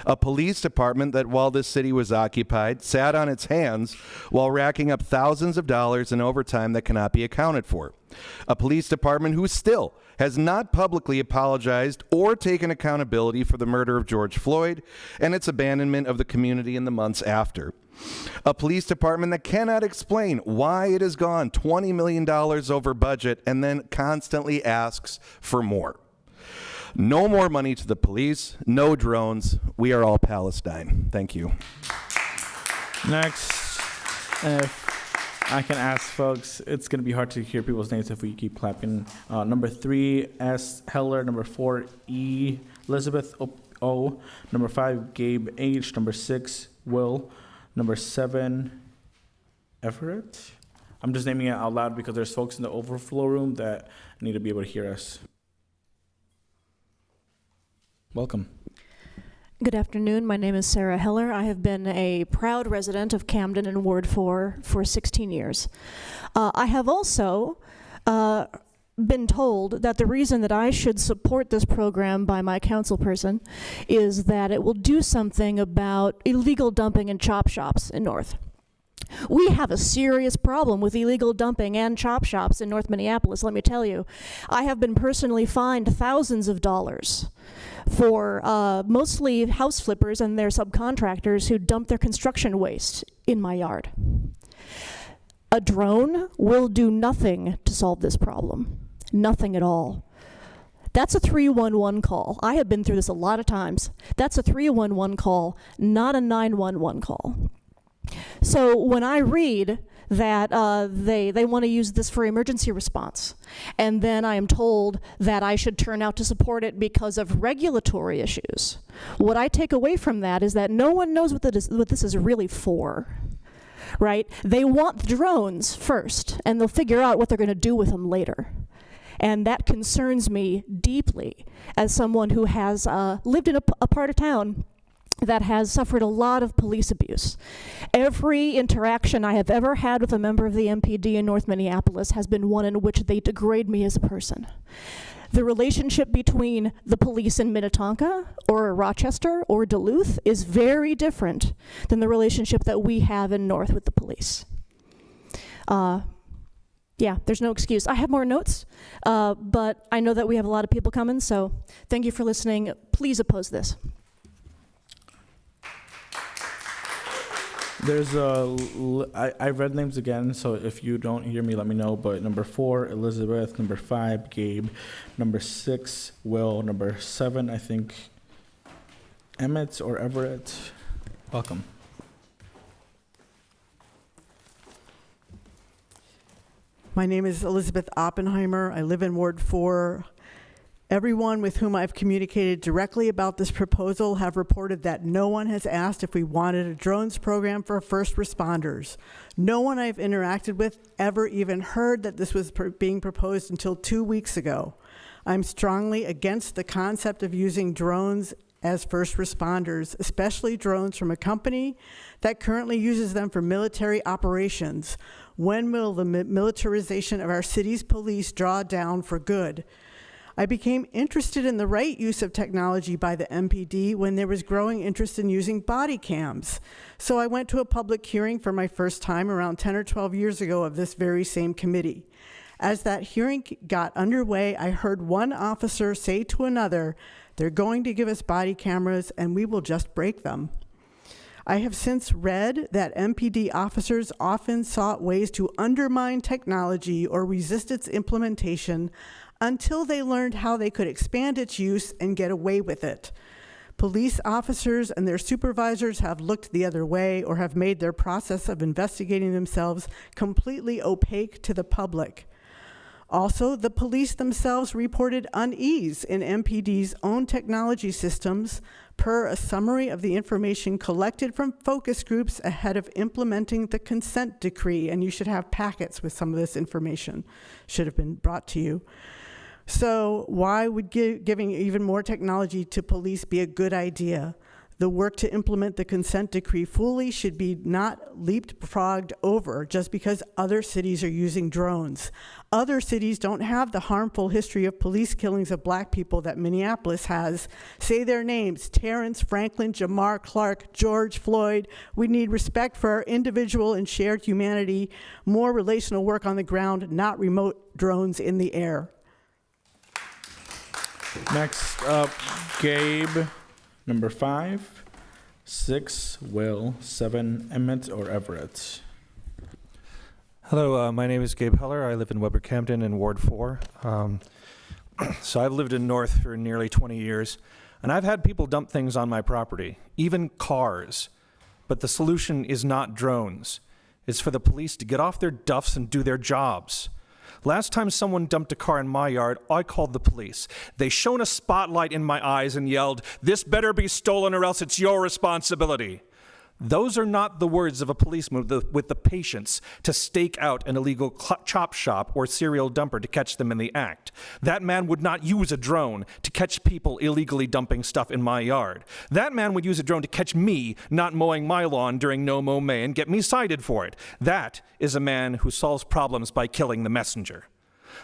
A police department that, while this city was occupied, sat on its hands while racking up thousands of dollars in overtime that cannot be accounted for. A police department who still has not publicly apologized or taken accountability for the murder of George Floyd and its abandonment of the community in the months after. A police department that cannot explain why it has gone $20 million over budget and then constantly asks for more. No more money to the police, no drones. We are all Palestine. Thank you. Next, if I can ask folks, it's going to be hard to hear people's names if we keep clapping. Number 3, S. Heller. Number 4, E. Elizabeth O. Number 5, Gabe H. Number 6, Will. Number 7, Everett. I'm just naming it out loud because there's folks in the overflow room that need to be able to hear us. Welcome. Good afternoon. My name is Sarah Heller. I have been a proud resident of Camden and Ward 4 for 16 years. I have also been told that the reason that I should support this program by my councilperson is that it will do something about illegal dumping in chop shops in North. We have a serious problem with illegal dumping and chop shops in North Minneapolis, let me tell you. I have been personally fined thousands of dollars for mostly house flippers and their subcontractors who dump their construction waste in my yard. A drone will do nothing to solve this problem. Nothing at all. That's a 311 call. I have been through this a lot of times. That's a 311 call, not a 911 call. So when I read that they want to use this for emergency response. And then I am told that I should turn out to support it because of regulatory issues. What I take away from that is that no one knows what this is really for, right? They want the drones first, and they'll figure out what they're going to do with them later. And that concerns me deeply as someone who has lived in a part of town that has suffered a lot of police abuse. Every interaction I have ever had with a member of the MPD in North Minneapolis has been one in which they degrade me as a person. The relationship between the police in Minnetonka or Rochester or Duluth is very different than the relationship that we have in North with the police. Yeah, there's no excuse. I have more notes, but I know that we have a lot of people coming, so thank you for listening. Please oppose this. There's I read names again, so if you don't hear me, let me know. But number 4, Elizabeth. Number 5, Gabe. Number 6, Will. Number 7, I think, Emmett or Everett. Welcome. My name is Elizabeth Oppenheimer. I live in Ward 4. Everyone with whom I've communicated directly about this proposal have reported that no one has asked if we wanted a drones program for first responders. No one I've interacted with ever even heard that this was being proposed until 2 weeks ago. I'm strongly against the concept of using drones as first responders, especially drones from a company that currently uses them for military operations. When will the militarization of our city's police draw down for good? I became interested in the right use of technology by the MPD when there was growing interest in using body cams. So I went to a public hearing for my first time around 10 or 12 years ago of this very same committee. As that hearing got underway, I heard one officer say to another, "They're going to give us body cameras and we will just break them." I have since read that MPD officers often sought ways to undermine technology or resist its implementation until they learned how they could expand its use and get away with it. Police officers and their supervisors have looked the other way or have made their process of investigating themselves completely opaque to the public. Also, the police themselves reported unease in MPD's own technology systems per a summary of the information collected from focus groups ahead of implementing the consent decree. And you should have packets with some of this information, should have been brought to you. So why would giving even more technology to police be a good idea? The work to implement the consent decree fully should be not leapfrogged over just because other cities are using drones. Other cities don't have the harmful history of police killings of black people that Minneapolis has. Say their names: Terrence, Franklin, Jamar, Clark, George Floyd. We need respect for our individual and shared humanity, more relational work on the ground, not remote drones in the air. Next up, Gabe. Number 5, 6, Will. 7, Emmett or Everett. Hello, my name is Gabe Heller. I live in Weber Camden in Ward 4. So I've lived in North for nearly 20 years, and I've had people dump things on my property, even cars. But the solution is not drones. It's for the police to get off their duffs and do their jobs. Last time someone dumped a car in my yard, I called the police. They shone a spotlight in my eyes and yelled, "This better be stolen or else it's your responsibility." Those are not the words of a policeman with the patience to stake out an illegal chop shop or serial dumper to catch them in the act. That man would not use a drone to catch people illegally dumping stuff in my yard. That man would use a drone to catch me not mowing my lawn during No Mow May and get me cited for it. That is a man who solves problems by killing the messenger.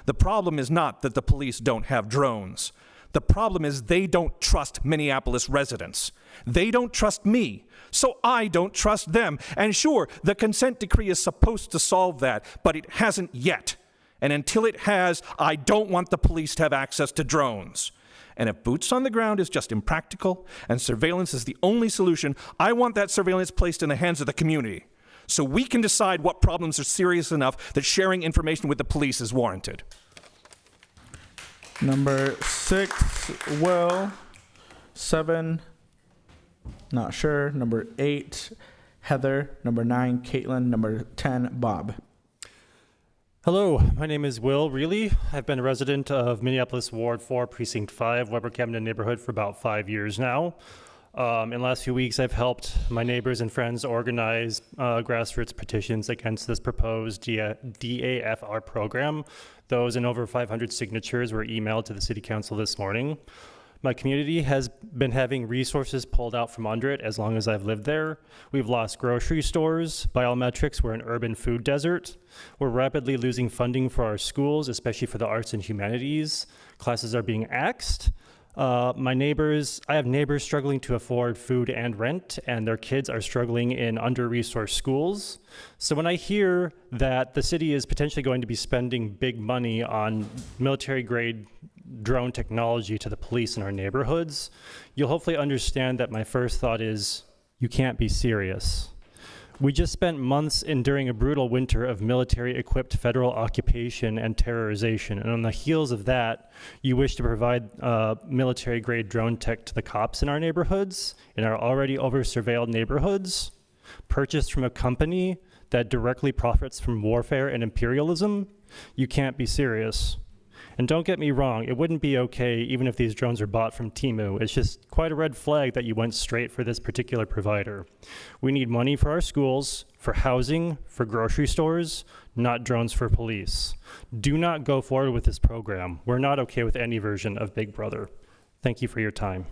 The problem is not that the police don't have drones. The problem is they don't trust Minneapolis residents. They don't trust me, so I don't trust them. And sure, the consent decree is supposed to solve that, but it hasn't yet. And until it has, I don't want the police to have access to drones. And if boots on the ground is just impractical and surveillance is the only solution, I want that surveillance placed in the hands of the community, so we can decide what problems are serious enough that sharing information with the police is warranted. Number 6, Will. 7, not sure. Number 8, Heather. Number 9, Caitlin. Number 10, Bob. Hello, my name is Will Reilly. I've been a resident of Minneapolis Ward 4, Precinct 5, Weber Camden neighborhood for about 5 years now. In the last few weeks, I've helped my neighbors and friends organize grassroots petitions against this proposed DAFR program. Those and over 500 signatures were emailed to the City Council this morning. My community has been having resources pulled out from under it as long as I've lived there. We've lost grocery stores. By all metrics, we're an urban food desert. We're rapidly losing funding for our schools, especially for the arts and humanities. Classes are being axed. I have neighbors struggling to afford food and rent, and their kids are struggling in under-resourced schools. So when I hear that the city is potentially going to be spending big money on military-grade drone technology to the police in our neighborhoods, you'll hopefully understand that my first thought is, you can't be serious. We just spent months enduring a brutal winter of military-equipped federal occupation and terrorization, and on the heels of that, you wish to provide military-grade drone tech to the cops in our neighborhoods, in our already over-surveilled neighborhoods, purchased from a company that directly profits from warfare and imperialism. You can't be serious. And don't get me wrong, it wouldn't be okay even if these drones are bought from Temu. It's just quite a red flag that you went straight for this particular provider. We need money for our schools, for housing, for grocery stores, not drones for police. Do not go forward with this program. We're not okay with any version of Big Brother. Thank you for your time.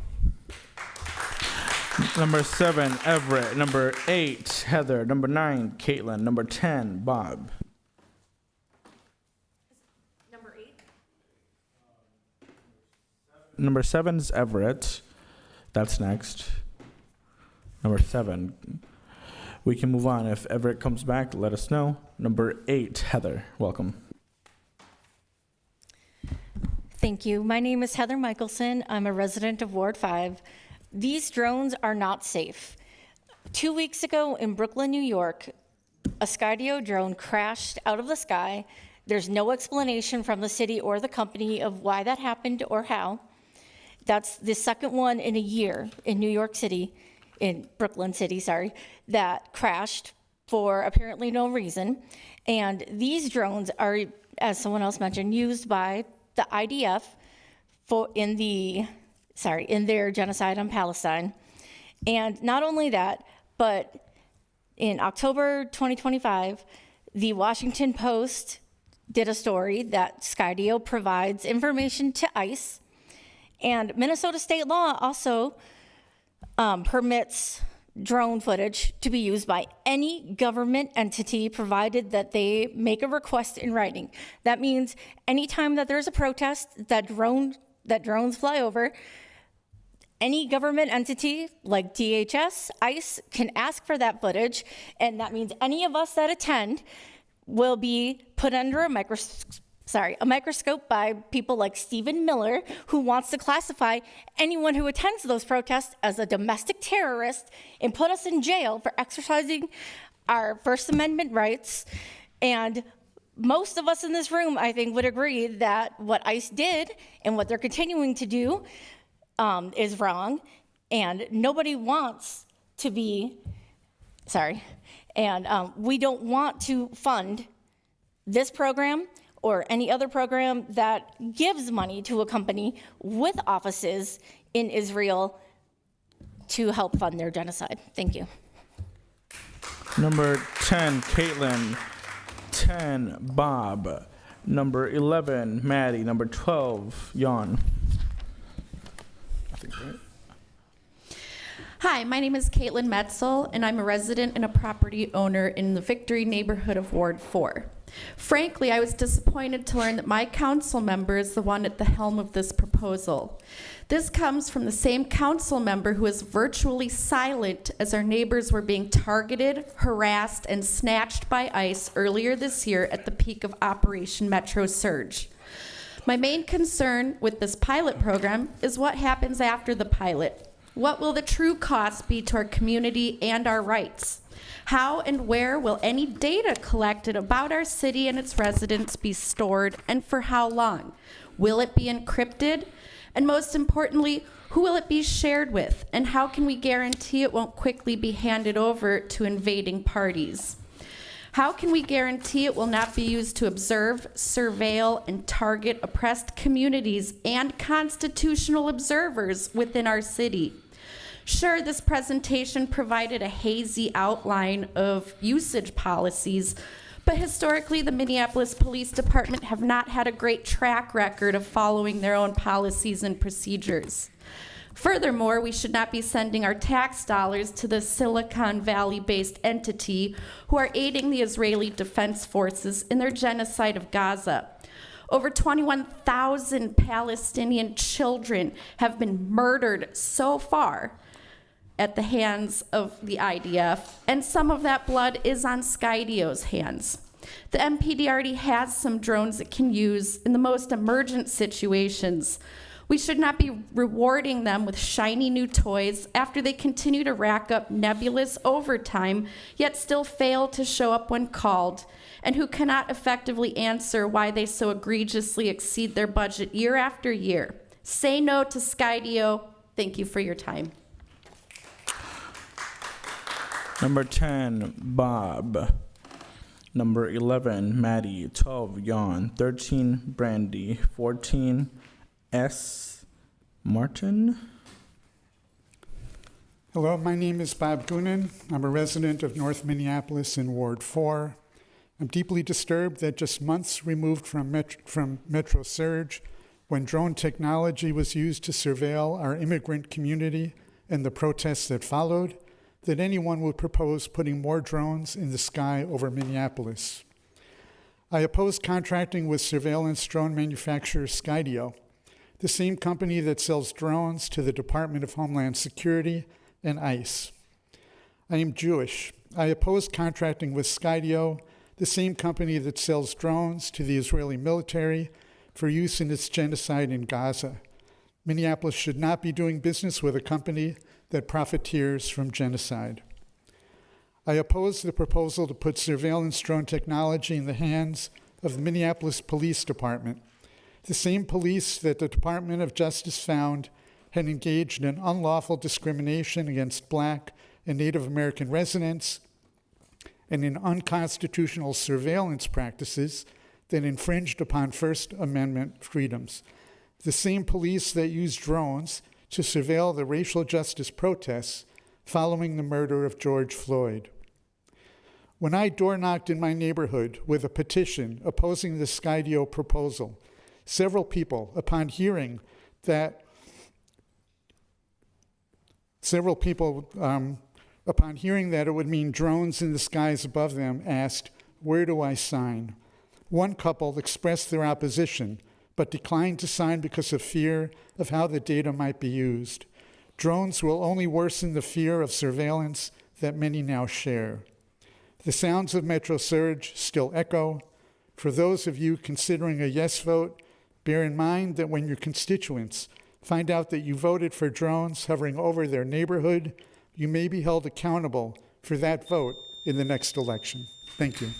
Number 7, Everett. Number 8, Heather. Number 9, Caitlin. Number 10, Bob. Number 7 is Everett. That's next. Number 7. We can move on. If Everett comes back, let us know. Number 8, Heather. Welcome. Thank you. My name is Heather Michelson. I'm a resident of Ward 5. These drones are not safe. 2 weeks ago in Brooklyn, New York, a Skydio drone crashed out of the sky. There's no explanation from the city or the company of why that happened or how. That's the second one in a year in New York City, in Brooklyn City, sorry, that crashed for apparently no reason. And these drones are, as someone else mentioned, used by the IDF in their genocide on Palestine. And not only that, but in October 2025, the Washington Post did a story that Skydio provides information to ICE. And Minnesota state law also permits drone footage to be used by any government entity provided that they make a request in writing. That means anytime that there's a protest that drones fly over, any government entity like DHS, ICE can ask for that footage, and that means any of us that attend will be put under a microscope by people like Stephen Miller, who wants to classify anyone who attends those protests as a domestic terrorist and put us in jail for exercising our First Amendment rights. And most of us in this room, I think, would agree that what ICE did and what they're continuing to do is wrong, and nobody wants to be, we don't want to fund this program or any other program that gives money to a company with offices in Israel to help fund their genocide. Thank you. Number 10, Caitlin. 10, Bob. Number 11, Maddie. Number 12, Jan. I think, right? Hi, my name is Caitlin Metzel, and I'm a resident and a property owner in the Victory neighborhood of Ward 4. Frankly, I was disappointed to learn that my council member is the one at the helm of this proposal. This comes from the same council member who was virtually silent as our neighbors were being targeted, harassed, and snatched by ICE earlier this year at the peak of Operation Metro Surge. My main concern with this pilot program is what happens after the pilot. What will the true cost be to our community and our rights? How and where will any data collected about our city and its residents be stored, and for how long? Will it be encrypted? And most importantly, who will it be shared with? And how can we guarantee it won't quickly be handed over to invading parties? How can we guarantee it will not be used to observe, surveil, and target oppressed communities and constitutional observers within our city? Sure, this presentation provided a hazy outline of usage policies, but historically, the Minneapolis Police Department have not had a great track record of following their own policies and procedures. Furthermore, we should not be sending our tax dollars to the Silicon Valley-based entity who are aiding the Israeli Defense Forces in their genocide of Gaza. Over 21,000 Palestinian children have been murdered so far at the hands of the IDF, and some of that blood is on Skydio's hands. The MPD already has some drones it can use in the most emergent situations. We should not be rewarding them with shiny new toys after they continue to rack up nebulous overtime, yet still fail to show up when called, and who cannot effectively answer why they so egregiously exceed their budget year after year. Say no to Skydio. Thank you for your time. Number 10, Bob. Number 11, Maddie. 12, Jan. 13, Brandy. 14, S. Martin. Hello, my name is Bob Goonan. I'm a resident of North Minneapolis in Ward 4. I'm deeply disturbed that just months removed from Metro Surge, when drone technology was used to surveil our immigrant community and the protests that followed, that anyone would propose putting more drones in the sky over Minneapolis. I oppose contracting with surveillance drone manufacturer Skydio, the same company that sells drones to the Department of Homeland Security and ICE. I am Jewish. I oppose contracting with Skydio, the same company that sells drones to the Israeli military for use in its genocide in Gaza. Minneapolis should not be doing business with a company that profiteers from genocide. I oppose the proposal to put surveillance drone technology in the hands of the Minneapolis Police Department, the same police that the Department of Justice found had engaged in unlawful discrimination against Black and Native American residents and in unconstitutional surveillance practices that infringed upon First Amendment freedoms. The same police that used drones to surveil the racial justice protests following the murder of George Floyd. When I door knocked in my neighborhood with a petition opposing the Skydio proposal, several people, upon hearing that it would mean drones in the skies above them, asked, "Where do I sign?" One couple expressed their opposition, but declined to sign because of fear of how the data might be used. Drones will only worsen the fear of surveillance that many now share. The sounds of Metro Surge still echo. For those of you considering a yes vote, bear in mind that when your constituents find out that you voted for drones hovering over their neighborhood, you may be held accountable for that vote in the next election. Thank you.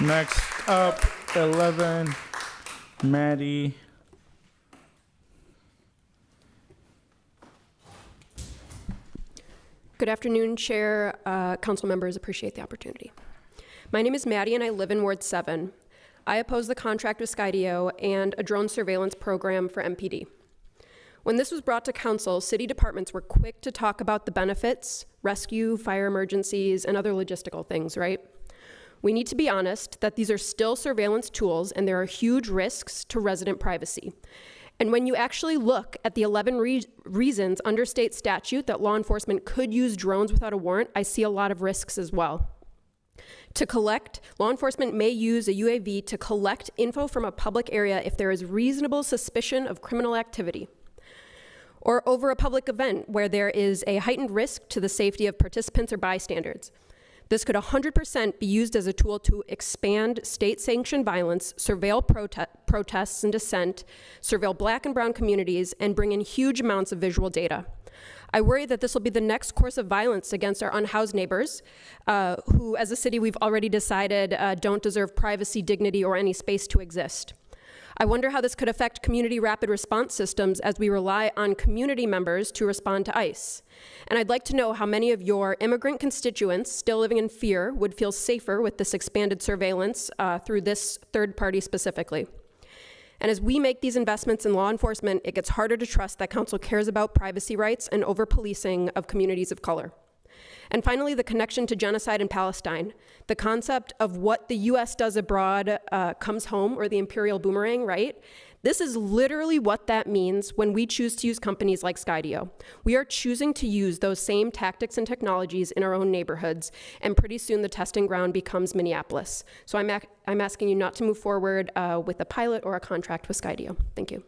Next up, 11, Maddie. Good afternoon, Chair, council members. Appreciate the opportunity. My name is Maddie and I live in Ward 7. I oppose the contract with Skydio and a drone surveillance program for MPD. When this was brought to council, city departments were quick to talk about the benefits, rescue, fire emergencies, and other logistical things, right? We need to be honest that these are still surveillance tools and there are huge risks to resident privacy. And when you actually look at the 11 reasons under state statute that law enforcement could use drones without a warrant, I see a lot of risks as well. To collect, law enforcement may use a UAV to collect info from a public area if there is reasonable suspicion of criminal activity, or over a public event where there is a heightened risk to the safety of participants or bystanders. This could 100% be used as a tool to expand state-sanctioned violence, surveil protests and dissent, surveil Black and brown communities, and bring in huge amounts of visual data. I worry that this will be the next course of violence against our unhoused neighbors, who, as a city, we've already decided don't deserve privacy, dignity, or any space to exist. I wonder how this could affect community rapid response systems as we rely on community members to respond to ICE. And I'd like to know how many of your immigrant constituents still living in fear would feel safer with this expanded surveillance through this third party specifically. And as we make these investments in law enforcement, it gets harder to trust that council cares about privacy rights and over-policing of communities of color. And finally, the connection to genocide in Palestine. The concept of what the US does abroad comes home, or the imperial boomerang, right? This is literally what that means when we choose to use companies like Skydio. We are choosing to use those same tactics and technologies in our own neighborhoods, and pretty soon the testing ground becomes Minneapolis. So I'm asking you not to move forward with a pilot or a contract with Skydio. Thank you.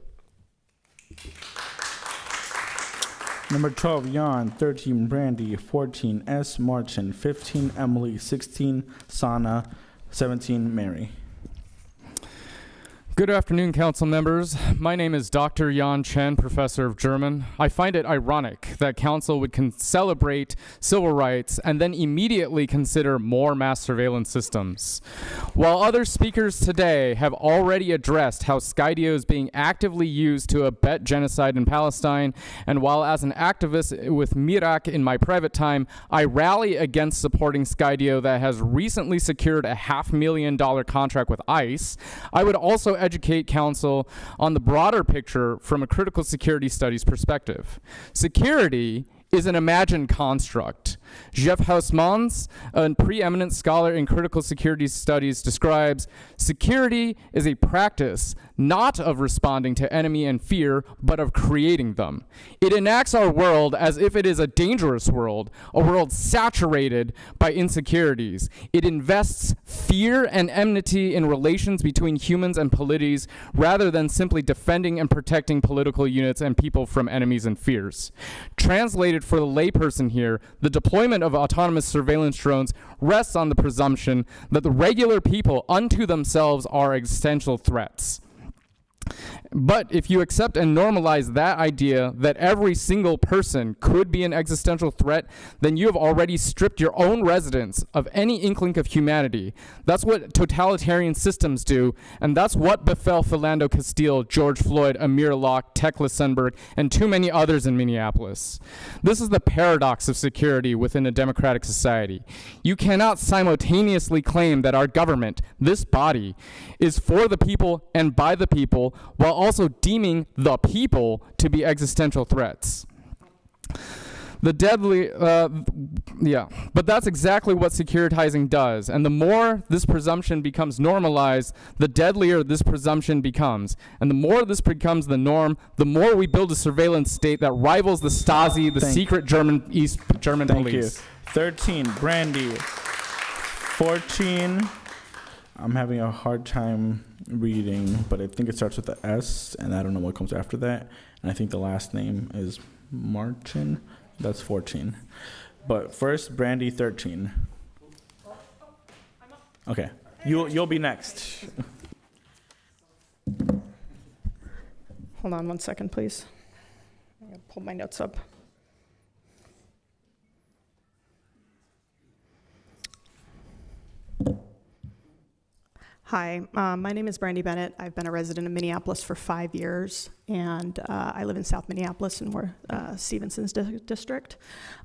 Number 12, Jan. 13, Brandy. 14, S. Martin. 15, Emily. 16, Sana. 17, Mary. Good afternoon, council members. My name is Dr. Jan Chen, professor of German. I find it ironic that council would celebrate civil rights and then immediately consider more mass surveillance systems. While other speakers today have already addressed how Skydio is being actively used to abet genocide in Palestine, and while as an activist with Mirak in my private time, I rally against supporting Skydio that has recently secured a $500,000 contract with ICE, I would also educate council on the broader picture from a critical security studies perspective. Security is an imagined construct. Jeff Hausmans, a preeminent scholar in critical security studies, describes security is a practice not of responding to enemy and fear, but of creating them. It enacts our world as if it is a dangerous world, a world saturated by insecurities. It invests fear and enmity in relations between humans and polities, rather than simply defending and protecting political units and people from enemies and fears. Translated for the layperson here, the deployment of autonomous surveillance drones rests on the presumption that the regular people unto themselves are existential threats. But if you accept and normalize that idea that every single person could be an existential threat, then you have already stripped your own residents of any inkling of humanity. That's what totalitarian systems do, and that's what befell Philando Castile, George Floyd, Amir Locke, Tekla Sundberg, and too many others in Minneapolis. This is the paradox of security within a democratic society. You cannot simultaneously claim that our government, this body, is for the people and by the people, while also deeming the people to be existential threats. But that's exactly what securitizing does. And the more this presumption becomes normalized, the deadlier this presumption becomes. And the more this becomes the norm, the more we build a surveillance state that rivals the Stasi, the secret German East German police. Thank you. 13, Brandy. 14, I'm having a hard time reading, but I think it starts with the S, and I don't know what comes after that. And I think the last name is Martin. That's 14. But first, Brandy, 13. Okay, you'll be next. Hold on 1 second, please. I'm gonna pull my notes up. Hi, my name is Brandy Bennett. I've been a resident of Minneapolis for 5 years, and I live in South Minneapolis in Stevenson's district.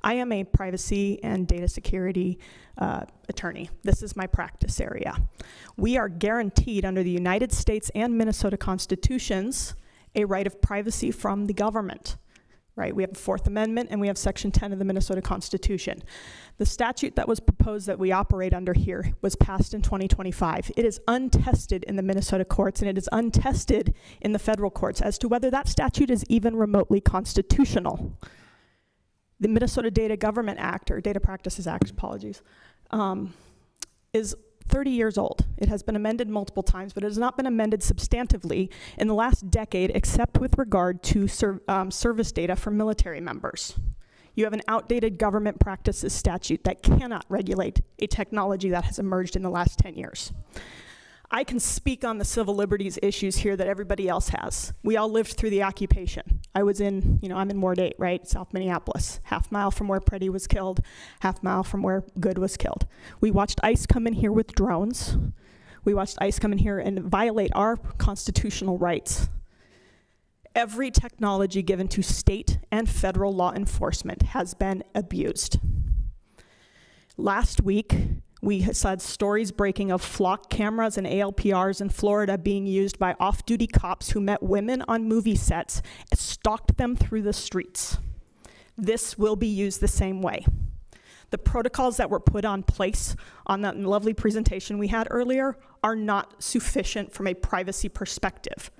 I am a privacy and data security attorney. This is my practice area. We are guaranteed under the United States and Minnesota constitutions a right of privacy from the government. Right, we have the Fourth Amendment and we have Section 10 of the Minnesota Constitution. The statute that was proposed that we operate under here was passed in 2025. It is untested in the Minnesota courts and it is untested in the federal courts as to whether that statute is even remotely constitutional. The Minnesota Data Government Act, or Data Practices Act, apologies, is 30 years old. It has been amended multiple times, but it has not been amended substantively in the last decade, except with regard to service data for military members. You have an outdated government practices statute that cannot regulate a technology that has emerged in the last 10 years. I can speak on the civil liberties issues here that everybody else has. We all lived through the occupation. I'm in Ward 8, right? South Minneapolis, half-mile from where Preddy was killed, half-mile from where Good was killed. We watched ICE come in here with drones. We watched ICE come in here and violate our constitutional rights. Every technology given to state and federal law enforcement has been abused. Last week, we had stories breaking of flock cameras and ALPRs in Florida being used by off-duty cops who met women on movie sets and stalked them through the streets. This will be used the same way. The protocols that were put on place on that lovely presentation we had earlier are not sufficient from a privacy perspective.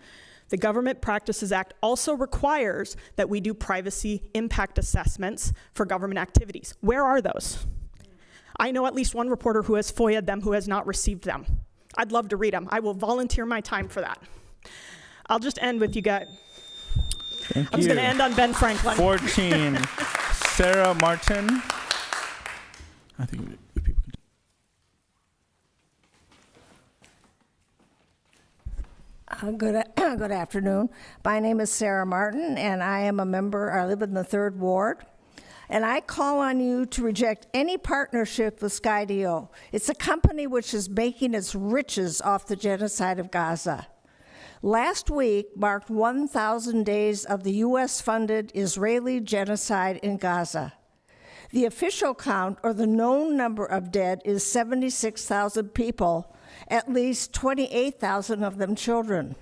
The Government Practices Act also requires that we do privacy impact assessments for government activities. Where are those? I know at least one reporter who has FOIA'd them who has not received them. I'd love to read them. I will volunteer my time for that. I'll just end with you guys. Thank I'm just going to end on Ben Franklin. 14, Sarah Martin. I think if people can. Good afternoon. My name is Sarah Martin, and I am a member. I live in the 3rd Ward. And I call on you to reject any partnership with Skydio. It's a company which is making its riches off the genocide of Gaza. Last week marked 1,000 days of the US-funded Israeli genocide in Gaza. The official count, or the known number of dead, is 76,000 people, at least 28,000 of them children.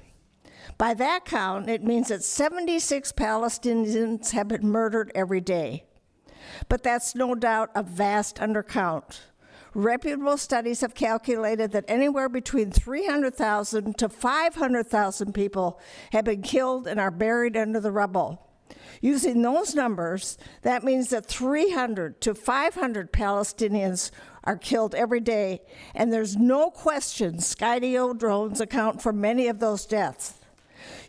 By that count, it means that 76 Palestinians have been murdered every day. But that's no doubt a vast undercount. Reputable studies have calculated that anywhere between 300,000 to 500,000 people have been killed and are buried under the rubble. Using those numbers, that means that 300 to 500 Palestinians are killed every day, and there's no question Skydio drones account for many of those deaths.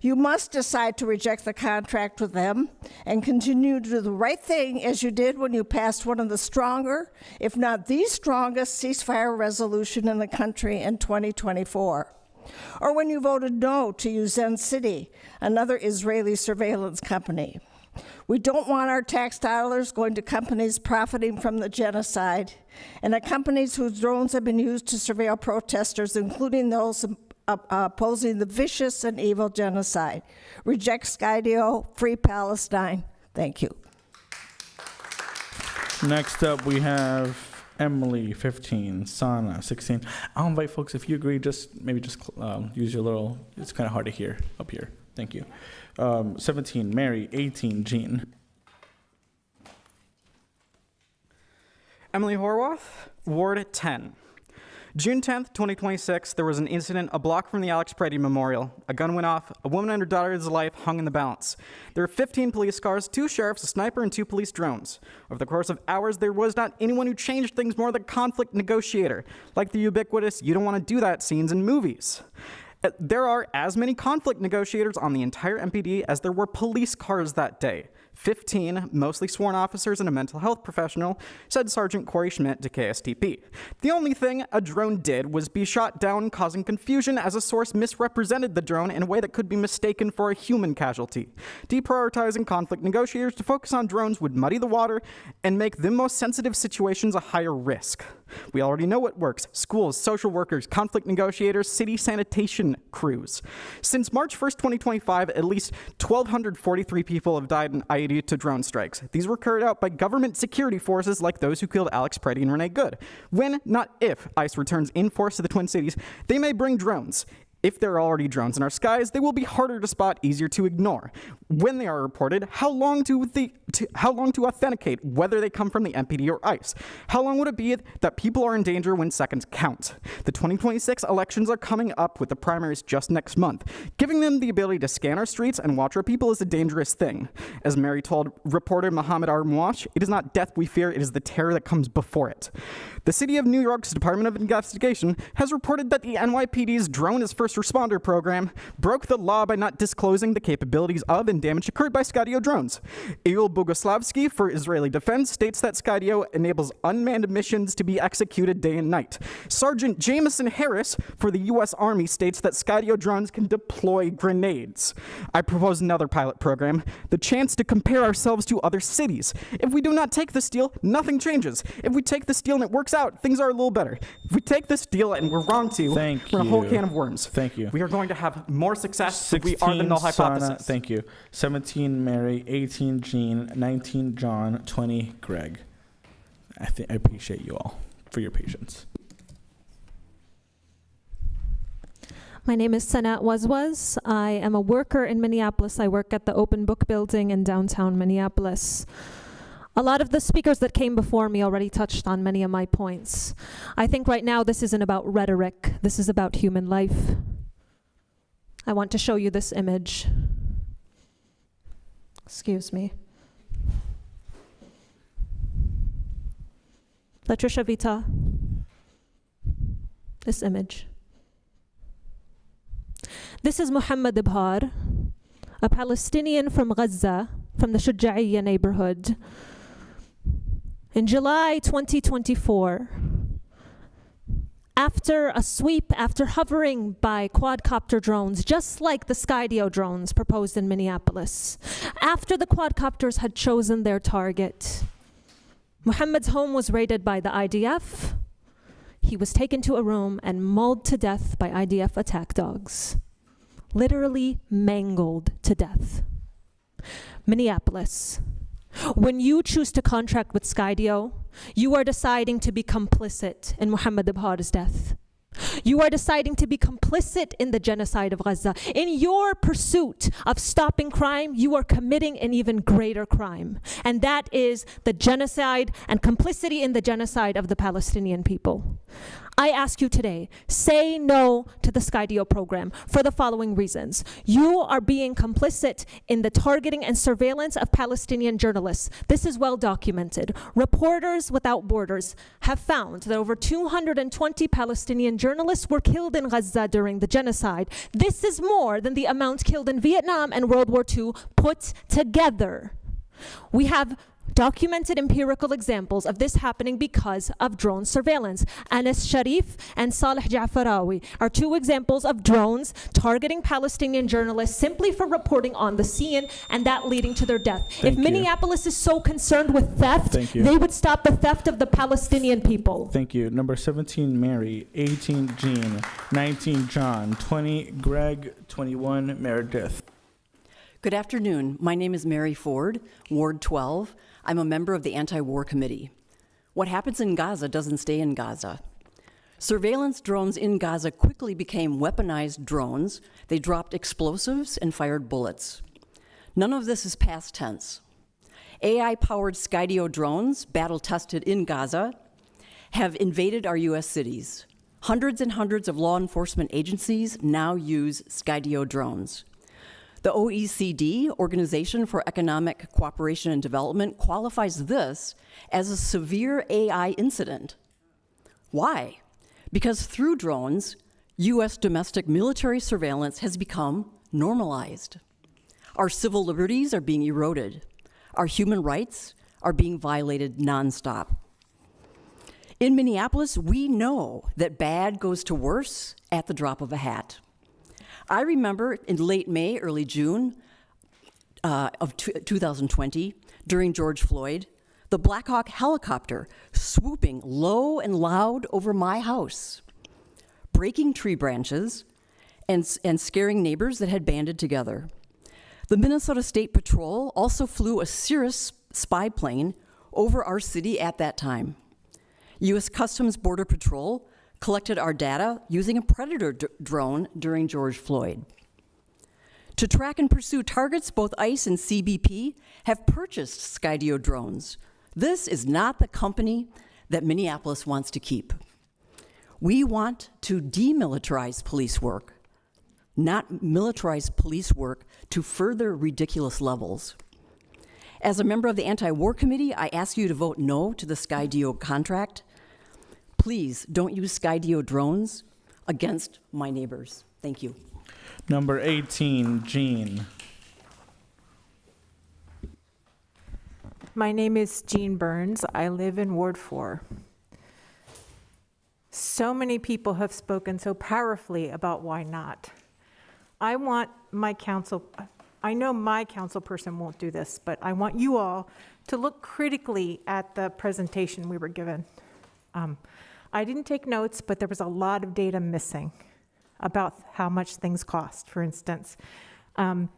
You must decide to reject the contract with them and continue to do the right thing as you did when you passed one of the stronger, if not the strongest, ceasefire resolution in the country in 2024. Or when you voted no to use Zen City, another Israeli surveillance company. We don't want our tax dollars going to companies profiting from the genocide, and to companies whose drones have been used to surveil protesters, including those opposing the vicious and evil genocide. Reject Skydio, free Palestine. Thank you. Next up, we have Emily, 15, Sana, 16. I'll invite folks, if you agree, maybe use your little, it's kind of hard to hear up here. Thank you. 17, Mary, 18, Jean. Emily Horwath, Ward 10. June 10th, 2026, there was an incident a block from the Alex Preddy Memorial. A gun went off. A woman and her daughter's life hung in the balance. There were 15 police cars, 2 sheriffs, a sniper, and 2 police drones. Over the course of hours, there was not anyone who changed things more than conflict negotiator, like the ubiquitous "you don't want to do that" scenes in movies. There are as many conflict negotiators on the entire MPD as there were police cars that day. 15, mostly sworn officers and a mental health professional, said Sergeant Corey Schmidt to KSTP. The only thing a drone did was be shot down, causing confusion as a source misrepresented the drone in a way that could be mistaken for a human casualty. Deprioritizing conflict negotiators to focus on drones would muddy the water and make the most sensitive situations a higher risk. We already know what works: schools, social workers, conflict negotiators, city sanitation crews. Since March 1st, 2025, at least 1,243 people have died in IED to drone strikes. These were carried out by government security forces like those who killed Alex Preddy and Renee Good. When, not if, ICE returns in force to the Twin Cities, they may bring drones. If there are already drones in our skies, they will be harder to spot, easier to ignore. When they are reported, how long to authenticate whether they come from the MPD or ICE? How long would it be that people are in danger when seconds count? The 2026 elections are coming up, with the primaries just next month. Giving them the ability to scan our streets and watch our people is a dangerous thing. As Mary told reporter Mohammed Armwash, it is not death we fear, it is the terror that comes before it. The City of New York's Department of Investigation has reported that the NYPD's drone is first First Responder Program broke the law by not disclosing the capabilities of and damage occurred by Skydio drones. Igor Boguslavsky for Israeli Defense states that Skydio enables unmanned missions to be executed day and night. Sergeant Jameson Harris for the U.S. Army states that Skydio drones can deploy grenades. I propose another pilot program, the chance to compare ourselves to other cities. If we do not take this deal, nothing changes. If we take this deal and it works out, things are a little better. If we take this deal and we're wrong to, we're a whole can of worms. Thank you. We are going to have more success if we 16 are the null hypothesis. Sana, thank you. 17 Mary, 18 Jean, 19 John, 20 Greg. I appreciate you all for your patience. My name is Sanat Wazwaz. I am a worker in Minneapolis. I work at the Open Book Building in downtown Minneapolis. A lot of the speakers that came before me already touched on many of my points. I think right now this isn't about rhetoric. This is about human life. I want to show you this image. Excuse me. Latricia Vita. This image. This is Muhammad Ibhar, a Palestinian from Gaza, from the Shuja'iyya neighborhood. In July 2024, after a sweep, after hovering by quadcopter drones, just like the Skydio drones proposed in Minneapolis, after the quadcopters had chosen their target, Muhammad's home was raided by the IDF. He was taken to a room and mauled to death by IDF attack dogs. Literally mangled to death. Minneapolis. When you choose to contract with Skydio, you are deciding to be complicit in Muhammad Ibhar's death. You are deciding to be complicit in the genocide of Gaza. In your pursuit of stopping crime, you are committing an even greater crime. And that is the genocide and complicity in the genocide of the Palestinian people. I ask you today, say no to the Skydio program for the following reasons. You are being complicit in the targeting and surveillance of Palestinian journalists. This is well documented. Reporters Without Borders have found that over 220 Palestinian journalists were killed in Gaza during the genocide. This is more than the amount killed in Vietnam and World War II put together. We have documented empirical examples of this happening because of drone surveillance. Anas Sharif and Saleh Jafarawi are two examples of drones targeting Palestinian journalists simply for reporting on the scene and that leading to their death. If Minneapolis is so concerned with theft, they would stop the theft of the Palestinian people. Thank you. Number 17, Mary. 18, Jean. 19, John. 20, Greg. 21, Meredith. Good afternoon. My name is Mary Ford, Ward 12. I'm a member of the Anti-War Committee. What happens in Gaza doesn't stay in Gaza. Surveillance drones in Gaza quickly became weaponized drones. They dropped explosives and fired bullets. None of this is past tense. AI-powered Skydio drones, battle-tested in Gaza, have invaded our U.S. cities. Hundreds and hundreds of law enforcement agencies now use Skydio drones. The OECD, Organization for Economic Cooperation and Development, qualifies this as a severe AI incident. Why? Because through drones, U.S. domestic military surveillance has become normalized. Our civil liberties are being eroded. Our human rights are being violated nonstop. In Minneapolis, we know that bad goes to worse at the drop of a hat. I remember in late May, early June of 2020, during George Floyd, the Black Hawk helicopter swooping low and loud over my house, breaking tree branches and scaring neighbors that had banded together. The Minnesota State Patrol also flew a Cirrus spy plane over our city at that time. U.S. Customs Border Patrol collected our data using a Predator drone during George Floyd. To track and pursue targets, both ICE and CBP have purchased Skydio drones. This is not the company that Minneapolis wants to keep. We want to demilitarize police work, not militarize police work to further ridiculous levels. As a member of the Anti-War Committee, I ask you to vote no to the Skydio contract. Please don't use Skydio drones against my neighbors. Thank you. Number 18, Jean. My name is Jean Burns. I live in Ward 4. So many people have spoken so powerfully about why not. I want my council, I know my council person won't do this, but I want you all to look critically at the presentation we were given. I didn't take notes, but there was a lot of data missing about how much things cost. For instance,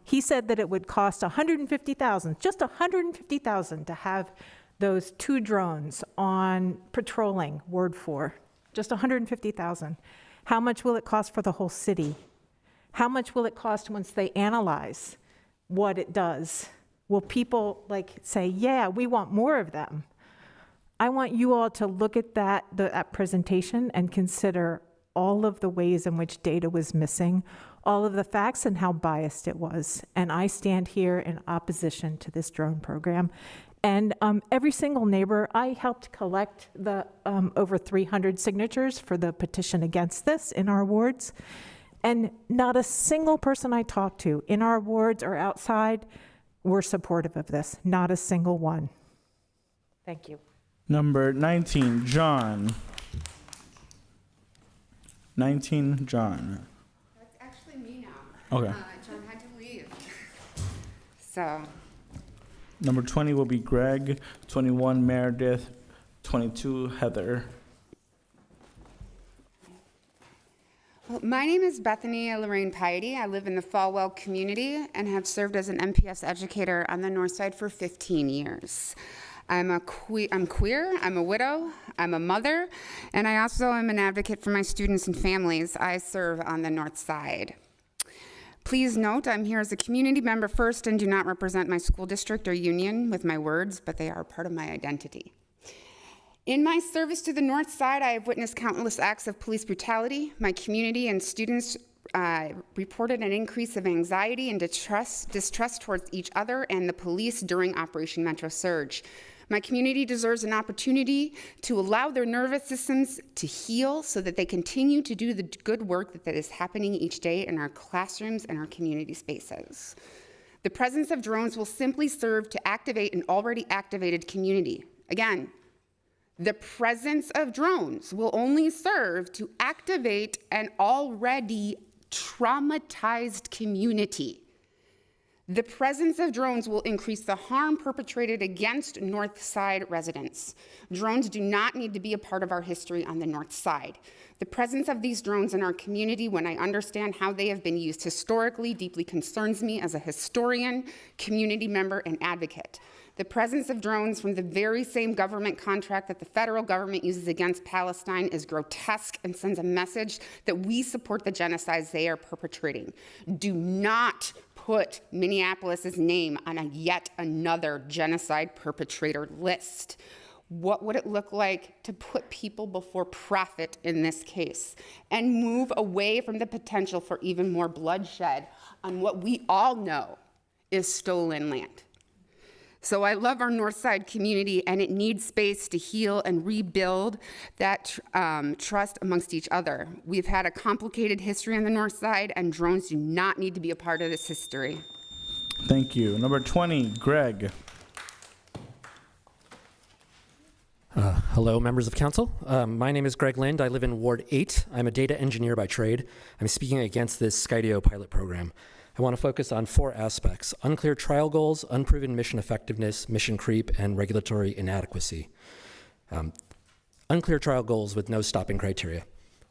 he said that it would cost $150,000, just $150,000 to have those 2 drones on patrolling Ward 4, just $150,000. How much will it cost for the whole city? How much will it cost once they analyze what it does? Will people say, yeah, we want more of them? I want you all to look at that presentation and consider all of the ways in which data was missing, all of the facts and how biased it was. And I stand here in opposition to this drone program. And every single neighbor, I helped collect the over 300 signatures for the petition against this in our wards. And not a single person I talked to in our wards or outside were supportive of this. Not a single one. Thank you. Number 19, John. 19, John. That's actually me now. Okay. John had to leave. So. Number 20 will be Greg. 21, Meredith. 22, Heather. Well, my name is Bethany Lorraine Piety. I live in the Falwell community and have served as an MPS educator on the North Side for 15 years. I'm queer, I'm a widow, I'm a mother, and I also am an advocate for my students and families. I serve on the North Side. Please note, I'm here as a community member first and do not represent my school district or union with my words, but they are part of my identity. In my service to the North Side, I have witnessed countless acts of police brutality. My community and students reported an increase of anxiety and distrust towards each other and the police during Operation Metro Surge. My community deserves an opportunity to allow their nervous systems to heal so that they continue to do the good work that is happening each day in our classrooms and our community spaces. The presence of drones will simply serve to activate an already activated community. Again, the presence of drones will only serve to activate an already traumatized community. The presence of drones will increase the harm perpetrated against North Side residents. Drones do not need to be a part of our history on the North Side. The presence of these drones in our community, when I understand how they have been used historically, deeply concerns me as a historian, community member, and advocate. The presence of drones from the very same government contract that the federal government uses against Palestine is grotesque and sends a message that we support the genocides they are perpetrating. Do not put Minneapolis's name on yet another genocide perpetrator list. What would it look like to put people before profit in this case and move away from the potential for even more bloodshed on what we all know is stolen land? So I love our North Side community, and it needs space to heal and rebuild that trust amongst each other. We've had a complicated history on the North Side, and drones do not need to be a part of this history. Thank you. Number 20, Greg. Hello, members of council. My name is Greg Lind. I live in Ward 8. I'm a data engineer by trade. I'm speaking against this Skydio pilot program. I want to focus on 4 aspects: unclear trial goals, unproven mission effectiveness, mission creep, and regulatory inadequacy. Unclear trial goals with no stopping criteria.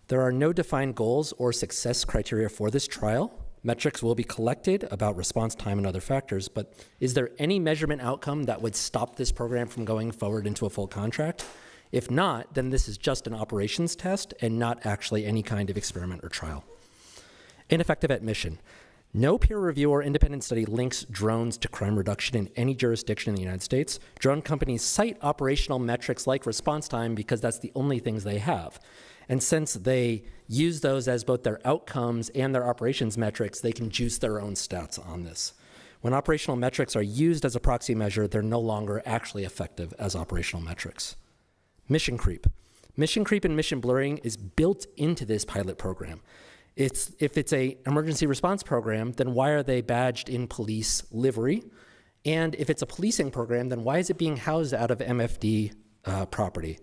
There are no defined goals or success criteria for this trial. Metrics will be collected about response time and other factors, but is there any measurement outcome that would stop this program from going forward into a full contract? If not, then this is just an operations test and not actually any kind of experiment or trial. Ineffective at mission. No peer review or independent study links drones to crime reduction in any jurisdiction in the United States. Drone companies cite operational metrics like response time because that's the only things they have. And since they use those as both their outcomes and their operations metrics, they can juice their own stats on this. When operational metrics are used as a proxy measure, they're no longer actually effective as operational metrics. Mission creep. Mission creep and mission blurring is built into this pilot program. If it's a emergency response program, then why are they badged in police livery? And if it's a policing program, then why is it being housed out of MFD property?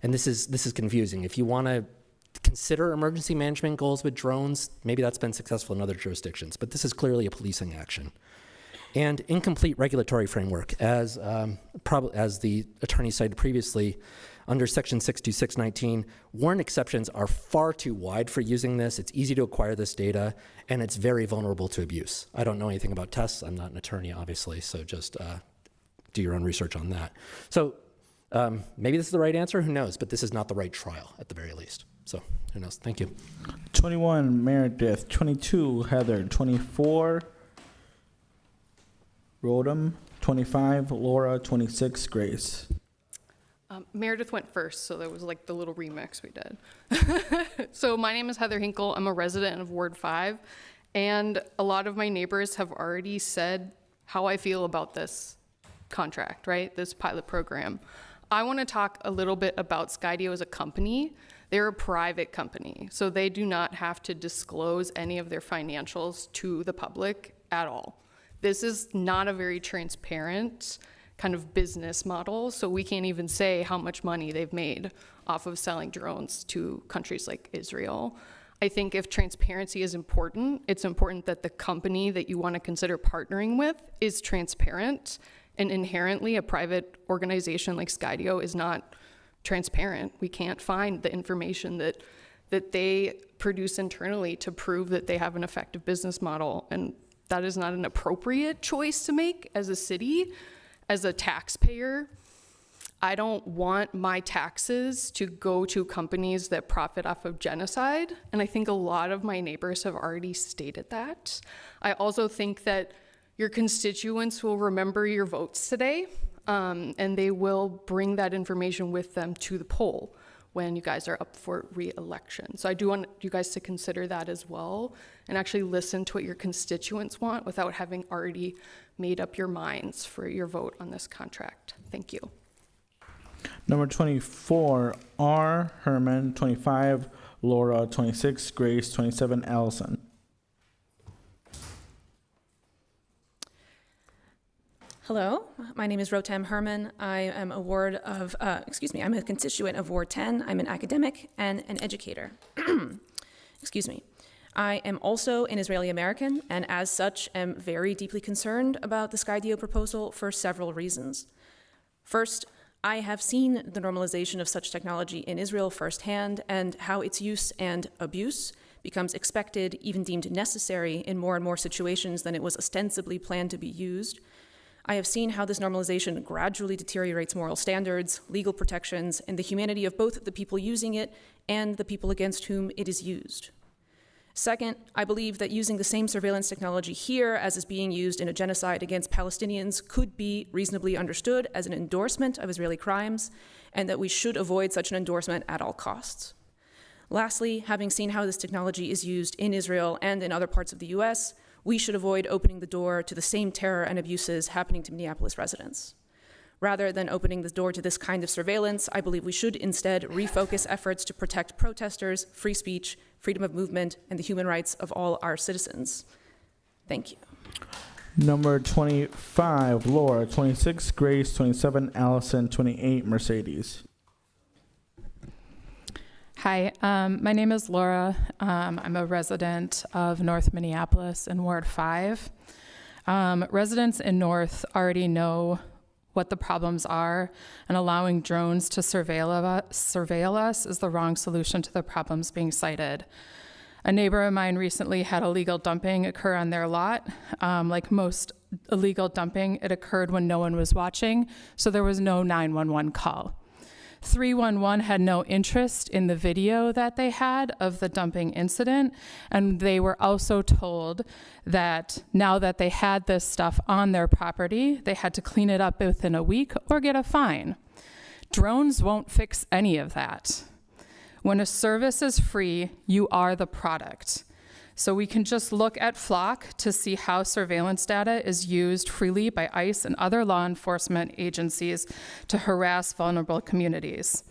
And this is confusing. If you want to consider emergency management goals with drones, maybe that's been successful in other jurisdictions, but this is clearly a policing action. And incomplete regulatory framework, as the attorney cited previously, under Section 62619, warrant exceptions are far too wide for using this. It's easy to acquire this data, and it's very vulnerable to abuse. I don't know anything about tests. I'm not an attorney, obviously, so just do your own research on that. So maybe this is the right answer, who knows, but this is not the right trial at the very least. So who knows? Thank you. 21, Meredith. 22, Heather. 24, Rodham. 25, Laura. 26, Grace. Meredith went first, so that was like the little remix we did. So my name is Heather Hinkle. I'm a resident of Ward 5, and a lot of my neighbors have already said how I feel about this contract, right? This pilot program. I want to talk a little bit about Skydio as a company. They're a private company, so they do not have to disclose any of their financials to the public at all. This is not a very transparent kind of business model, so we can't even say how much money they've made off of selling drones to countries like Israel. I think if transparency is important, it's important that the company that you want to consider partnering with is transparent, and inherently a private organization like Skydio is not transparent. We can't find the information that they produce internally to prove that they have an effective business model, and that is not an appropriate choice to make as a city. As a taxpayer, I don't want my taxes to go to companies that profit off of genocide, and I think a lot of my neighbors have already stated that. I also think that your constituents will remember your votes today, and they will bring that information with them to the poll when you guys are up for re-election. So I do want you guys to consider that as well, and actually listen to what your constituents want without having already made up your minds for your vote on this contract. Thank you. Number 24, R. Herman. 25, Laura. 26, Grace. 27, Allison. Hello, my name is Rotem Herman. I am a I'm a constituent of Ward 10. I'm an academic and an educator. Excuse me. I am also an Israeli American, and as such am very deeply concerned about the Skydio proposal for several reasons. First, I have seen the normalization of such technology in Israel firsthand, and how its use and abuse becomes expected, even deemed necessary, in more and more situations than it was ostensibly planned to be used. I have seen how this normalization gradually deteriorates moral standards, legal protections, and the humanity of both the people using it and the people against whom it is used. Second, I believe that using the same surveillance technology here as is being used in a genocide against Palestinians could be reasonably understood as an endorsement of Israeli crimes, and that we should avoid such an endorsement at all costs. Lastly, having seen how this technology is used in Israel and in other parts of the US, we should avoid opening the door to the same terror and abuses happening to Minneapolis residents. Rather than opening the door to this kind of surveillance, I believe we should instead refocus efforts to protect protesters, free speech, freedom of movement, and the human rights of all our citizens. Thank you. Number 25, Laura. 26, Grace. 27, Allison. 28, Mercedes. Hi, my name is Laura. I'm a resident of North Minneapolis in Ward 5. Residents in North already know what the problems are, and allowing drones to surveil us is the wrong solution to the problems being cited. A neighbor of mine recently had illegal dumping occur on their lot. Like most illegal dumping, it occurred when no one was watching, so there was no 911 call. 311 had no interest in the video that they had of the dumping incident, and they were also told that now that they had this stuff on their property, they had to clean it up within a week or get a fine. Drones won't fix any of that. When a service is free, you are the product. So we can just look at Flock to see how surveillance data is used freely by ICE and other law enforcement agencies to harass vulnerable communities.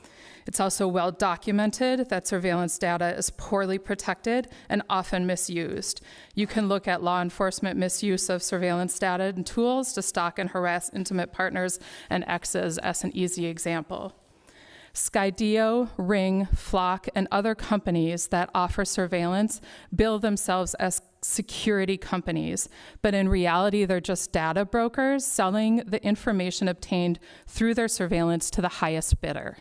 It's also well documented that surveillance data is poorly protected and often misused. You can look at law enforcement misuse of surveillance data and tools to stalk and harass intimate partners and exes as an easy example. Skydio, Ring, Flock, and other companies that offer surveillance bill themselves as security companies, but in reality, they're just data brokers selling the information obtained through their surveillance to the highest bidder.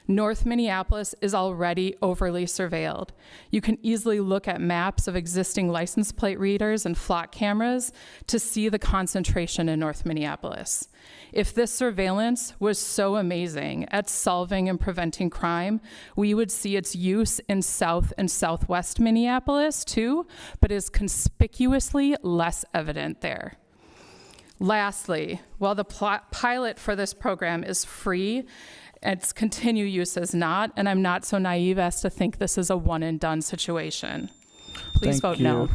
North Minneapolis is already overly surveilled. You can easily look at maps of existing license plate readers and Flock cameras to see the concentration in North Minneapolis. If this surveillance was so amazing at solving and preventing crime, we would see its use in South and Southwest Minneapolis too, but is conspicuously less evident there. Lastly, while the pilot for this program is free, its continued use is not, and I'm not so naive as to think this is a one and done situation. Please vote no.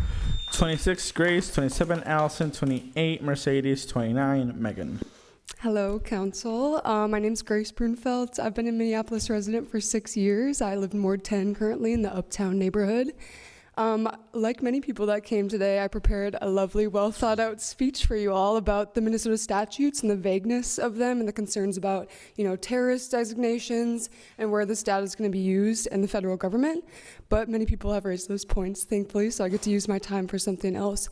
26, Grace. 27, Allison. 28, Mercedes. 29, Megan. Hello, Council. My name's Grace Brunfeld. I've been a Minneapolis resident for 6 years. I live in Ward 10 currently in the Uptown neighborhood. Like many people that came today, I prepared a lovely, well thought out speech for you all about the Minnesota statutes and the vagueness of them and the concerns about, terrorist designations and where this data is going to be used in the federal government. But many people have raised those points, thankfully, so I get to use my time for something else.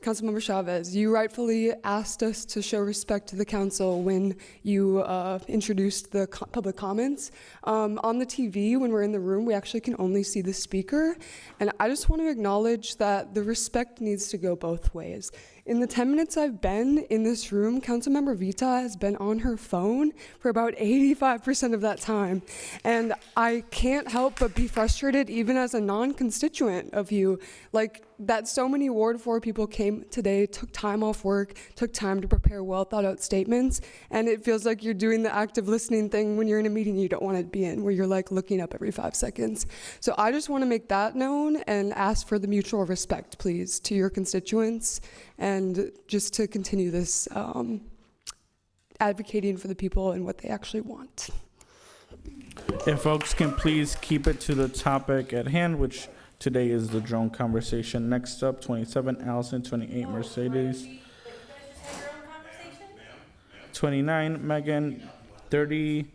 Councilmember Chavez, you rightfully asked us to show respect to the council when you introduced the public comments. On the TV, when we're in the room, we actually can only see the speaker. And I just want to acknowledge that the respect needs to go both ways. In the 10 minutes I've been in this room, Councilmember Vita has been on her phone for about 85% of that time. And I can't help but be frustrated, even as a non-constituent of you, like that so many Ward 4 people came today, took time off work, took time to prepare well thought out statements, and it feels like you're doing the active listening thing when you're in a meeting you don't want to be in, where you're like looking up every 5 seconds. So I just want to make that known and ask for the mutual respect, please, to your constituents, and just to continue this advocating for the people and what they actually want. If folks can please keep it to the topic at hand, which today is the drone conversation. Next up, 27, Allison. 28, Mercedes. 29, Megan. 30,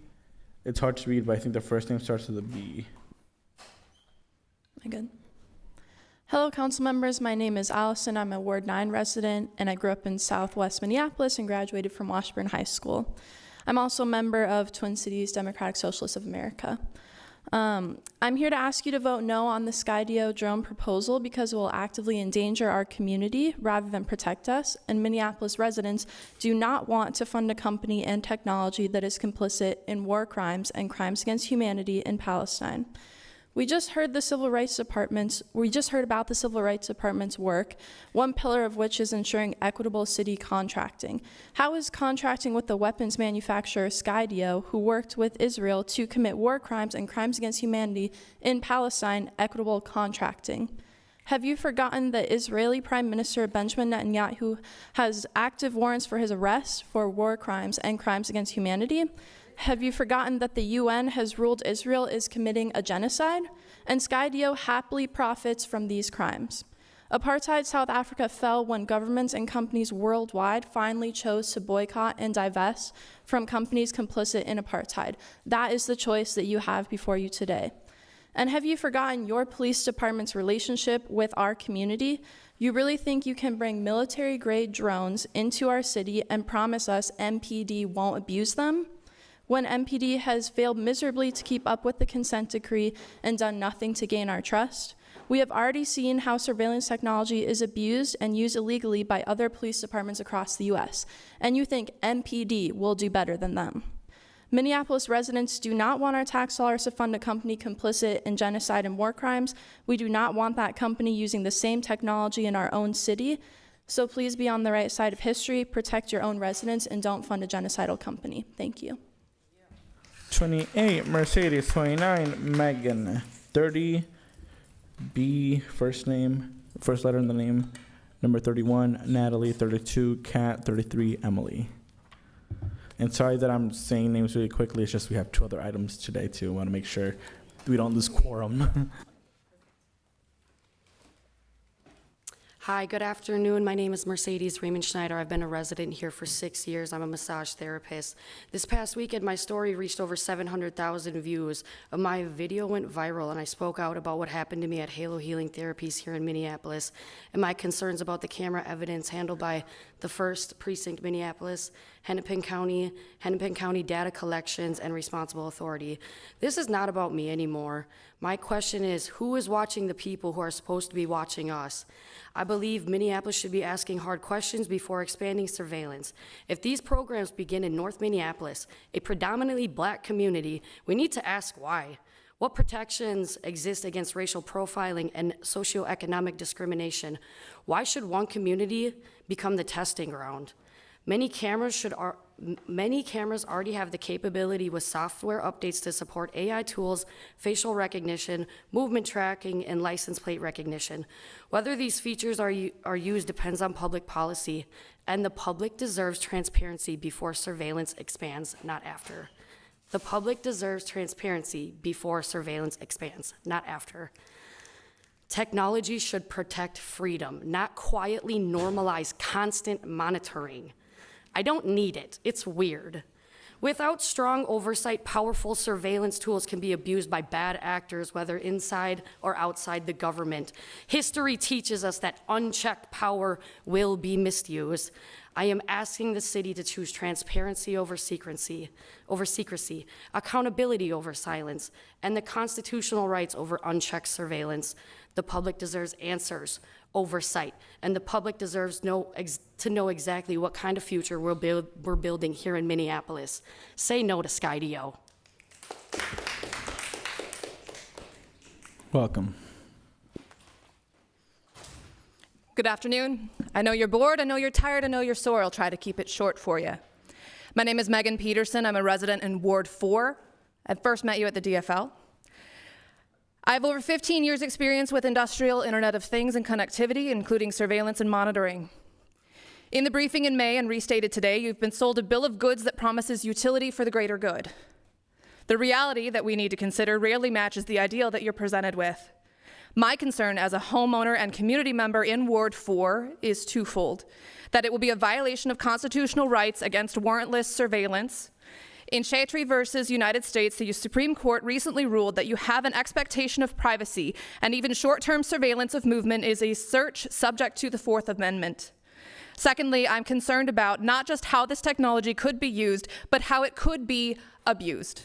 it's hard to read, but I think the first name starts with a B. Am I good? Hello, council members. My name is Allison. I'm a Ward 9 resident, and I grew up in Southwest Minneapolis and graduated from Washburn High School. I'm also a member of Twin Cities Democratic Socialists of America. I'm here to ask you to vote no on the Skydio drone proposal because it will actively endanger our community rather than protect us, and Minneapolis residents do not want to fund a company and technology that is complicit in war crimes and crimes against humanity in Palestine. We just heard about the Civil Rights Department's work, one pillar of which is ensuring equitable city contracting. How is contracting with the weapons manufacturer Skydio, who worked with Israel to commit war crimes and crimes against humanity in Palestine, equitable contracting? Have you forgotten that Israeli Prime Minister Benjamin Netanyahu has active warrants for his arrest for war crimes and crimes against humanity? Have you forgotten that the UN has ruled Israel is committing a genocide? And Skydio happily profits from these crimes. Apartheid South Africa fell when governments and companies worldwide finally chose to boycott and divest from companies complicit in apartheid. That is the choice that you have before you today. And have you forgotten your police department's relationship with our community? You really think you can bring military-grade drones into our city and promise us MPD won't abuse them? When MPD has failed miserably to keep up with the consent decree and done nothing to gain our trust? We have already seen how surveillance technology is abused and used illegally by other police departments across the US, and you think MPD will do better than them. Minneapolis residents do not want our tax dollars to fund a company complicit in genocide and war crimes. We do not want that company using the same technology in our own city. So please be on the right side of history, protect your own residents, and don't fund a genocidal company. Thank you. 28, Mercedes. 29, Megan. 30, B, first letter in the name. Number 31, Natalie. 32, Kat. 33, Emily. And sorry that I'm saying names really quickly. It's just we have 2 other items today, too. I want to make sure we don't lose quorum. Hi, good afternoon. My name is Mercedes Raymond Schneider. I've been a resident here for 6 years. I'm a massage therapist. This past weekend, my story reached over 700,000 views. My video went viral, and I spoke out about what happened to me at Halo Healing Therapies here in Minneapolis and my concerns about the camera evidence handled by the 1st Precinct Minneapolis, Hennepin County Data Collections, and Responsible Authority. This is not about me anymore. My question is, who is watching the people who are supposed to be watching us? I believe Minneapolis should be asking hard questions before expanding surveillance. If these programs begin in North Minneapolis, a predominantly black community, we need to ask why. What protections exist against racial profiling and socioeconomic discrimination? Why should one community become the testing ground? Many cameras already have the capability with software updates to support AI tools, facial recognition, movement tracking, and license plate recognition. Whether these features are used depends on public policy, and the public deserves transparency before surveillance expands, not after. The public deserves transparency before surveillance expands, not after. Technology should protect freedom, not quietly normalize constant monitoring. I don't need it. It's weird. Without strong oversight, powerful surveillance tools can be abused by bad actors, whether inside or outside the government. History teaches us that unchecked power will be misused. I am asking the city to choose transparency over secrecy, accountability over silence, and the constitutional rights over unchecked surveillance. The public deserves answers, oversight, and the public deserves to know exactly what kind of future we're building here in Minneapolis. Say no to Skydio. Welcome. Good afternoon. I know you're bored, I know you're tired, I know you're sore. I'll try to keep it short for you. My name is Megan Peterson. I'm a resident in Ward 4. I first met you at the DFL. I have over 15 years experience with industrial Internet of Things and connectivity, including surveillance and monitoring. In the briefing in May and restated today, you've been sold a bill of goods that promises utility for the greater good. The reality that we need to consider rarely matches the ideal that you're presented with. My concern as a homeowner and community member in Ward 4 is twofold: that it will be a violation of constitutional rights against warrantless surveillance. In Chatry versus United States, the Supreme Court recently ruled that you have an expectation of privacy, and even short-term surveillance of movement is a search subject to the Fourth Amendment. Secondly, I'm concerned about not just how this technology could be used, but how it could be abused.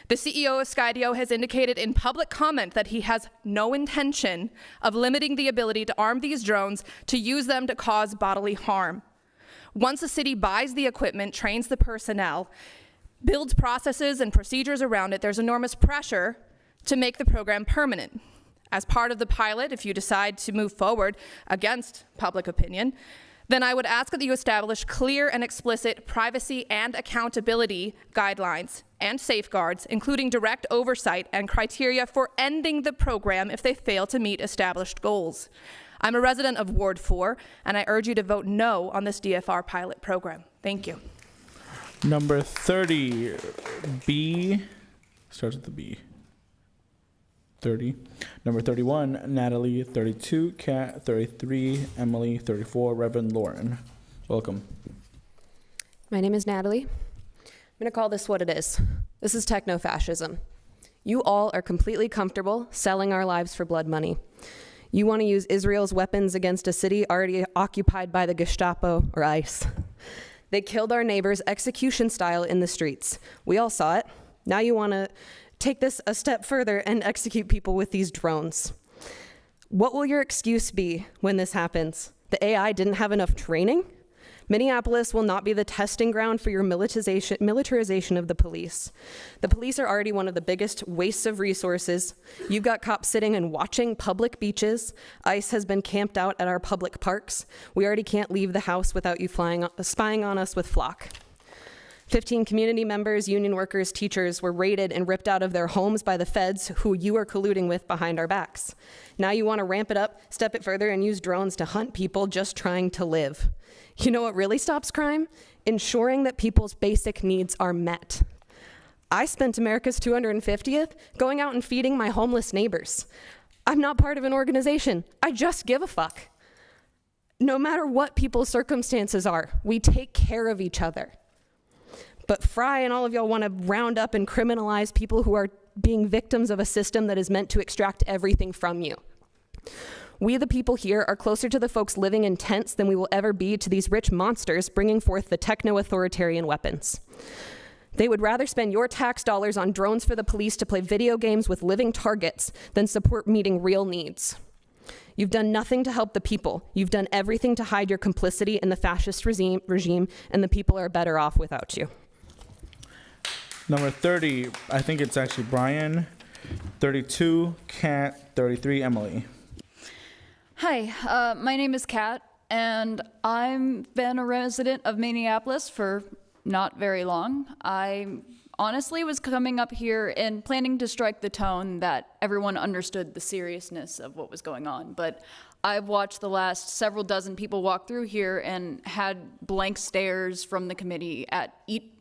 The CEO of Skydio has indicated in public comment that he has no intention of limiting the ability to arm these drones to use them to cause bodily harm. Once a city buys the equipment, trains the personnel, builds processes and procedures around it, there's enormous pressure to make the program permanent. As part of the pilot, if you decide to move forward against public opinion, then I would ask that you establish clear and explicit privacy and accountability guidelines and safeguards, including direct oversight and criteria for ending the program if they fail to meet established goals. I'm a resident of Ward 4, and I urge you to vote no on this DFR pilot program. Thank you. Number 30, B, starts with the B. 30. Number 31, Natalie. 32, Kat. 33, Emily. 34, Reverend Lauren. Welcome. My name is Natalie. I'm going to call this what it is. This is techno-fascism. You all are completely comfortable selling our lives for blood money. You want to use Israel's weapons against a city already occupied by the Gestapo or ICE. They killed our neighbors execution style in the streets. We all saw it. Now you want to take this a step further and execute people with these drones. What will your excuse be when this happens? The AI didn't have enough training? Minneapolis will not be the testing ground for your militarization of the police. The police are already one of the biggest wastes of resources. You've got cops sitting and watching public beaches. ICE has been camped out at our public parks. We already can't leave the house without you spying on us with flock. 15 community members, union workers, teachers were raided and ripped out of their homes by the feds who you are colluding with behind our backs. Now you want to ramp it up, step it further, and use drones to hunt people just trying to live. You know what really stops crime? Ensuring that people's basic needs are met. I spent America's 250th going out and feeding my homeless neighbors. I'm not part of an organization. I just give a fuck. No matter what people's circumstances are, we take care of each other. But Fry and all of y'all want to round up and criminalize people who are being victims of a system that is meant to extract everything from you. We, the people here, are closer to the folks living in tents than we will ever be to these rich monsters bringing forth the techno-authoritarian weapons. They would rather spend your tax dollars on drones for the police to play video games with living targets than support meeting real needs. You've done nothing to help the people. You've done everything to hide your complicity in the fascist regime, and the people are better off without you. Number 30, I think it's actually Brian. 32, Kat. 33, Emily. Hi, my name is Kat, and I've been a resident of Minneapolis for not very long. I honestly was coming up here and planning to strike the tone that everyone understood the seriousness of what was going on, but I've watched the last several dozen people walk through here and had blank stares from the committee at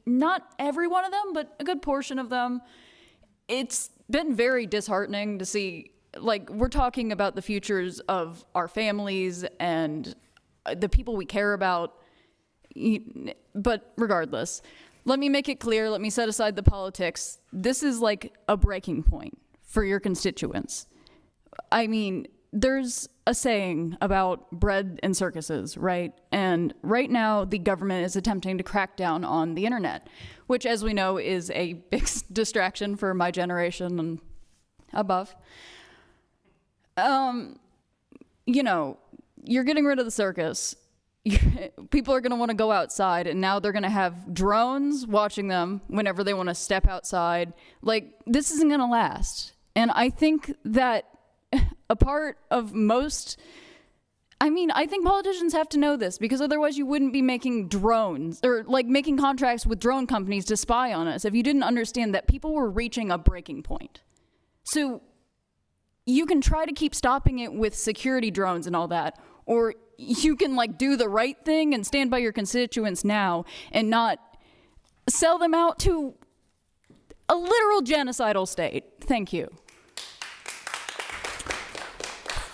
not every one of them, but a good portion of them. It's been very disheartening to see, like, we're talking about the futures of our families and the people we care about, but regardless, let me make it clear, let me set aside the politics. This is like a breaking point for your constituents. I mean, there's a saying about bread and circuses, right? And right now, the government is attempting to crack down on the internet, which, as we know, is a big distraction for my generation and above. You know, you're getting rid of the circus. People are going to want to go outside, and now they're going to have drones watching them whenever they want to step outside. Like, this isn't going to last. And I think that a part of most, I think politicians have to know this, because otherwise you wouldn't be making drones or like making contracts with drone companies to spy on us if you didn't understand that people were reaching a breaking point. So you can try to keep stopping it with security drones and all that, or you can like do the right thing and stand by your constituents now and not sell them out to a literal genocidal state. Thank you.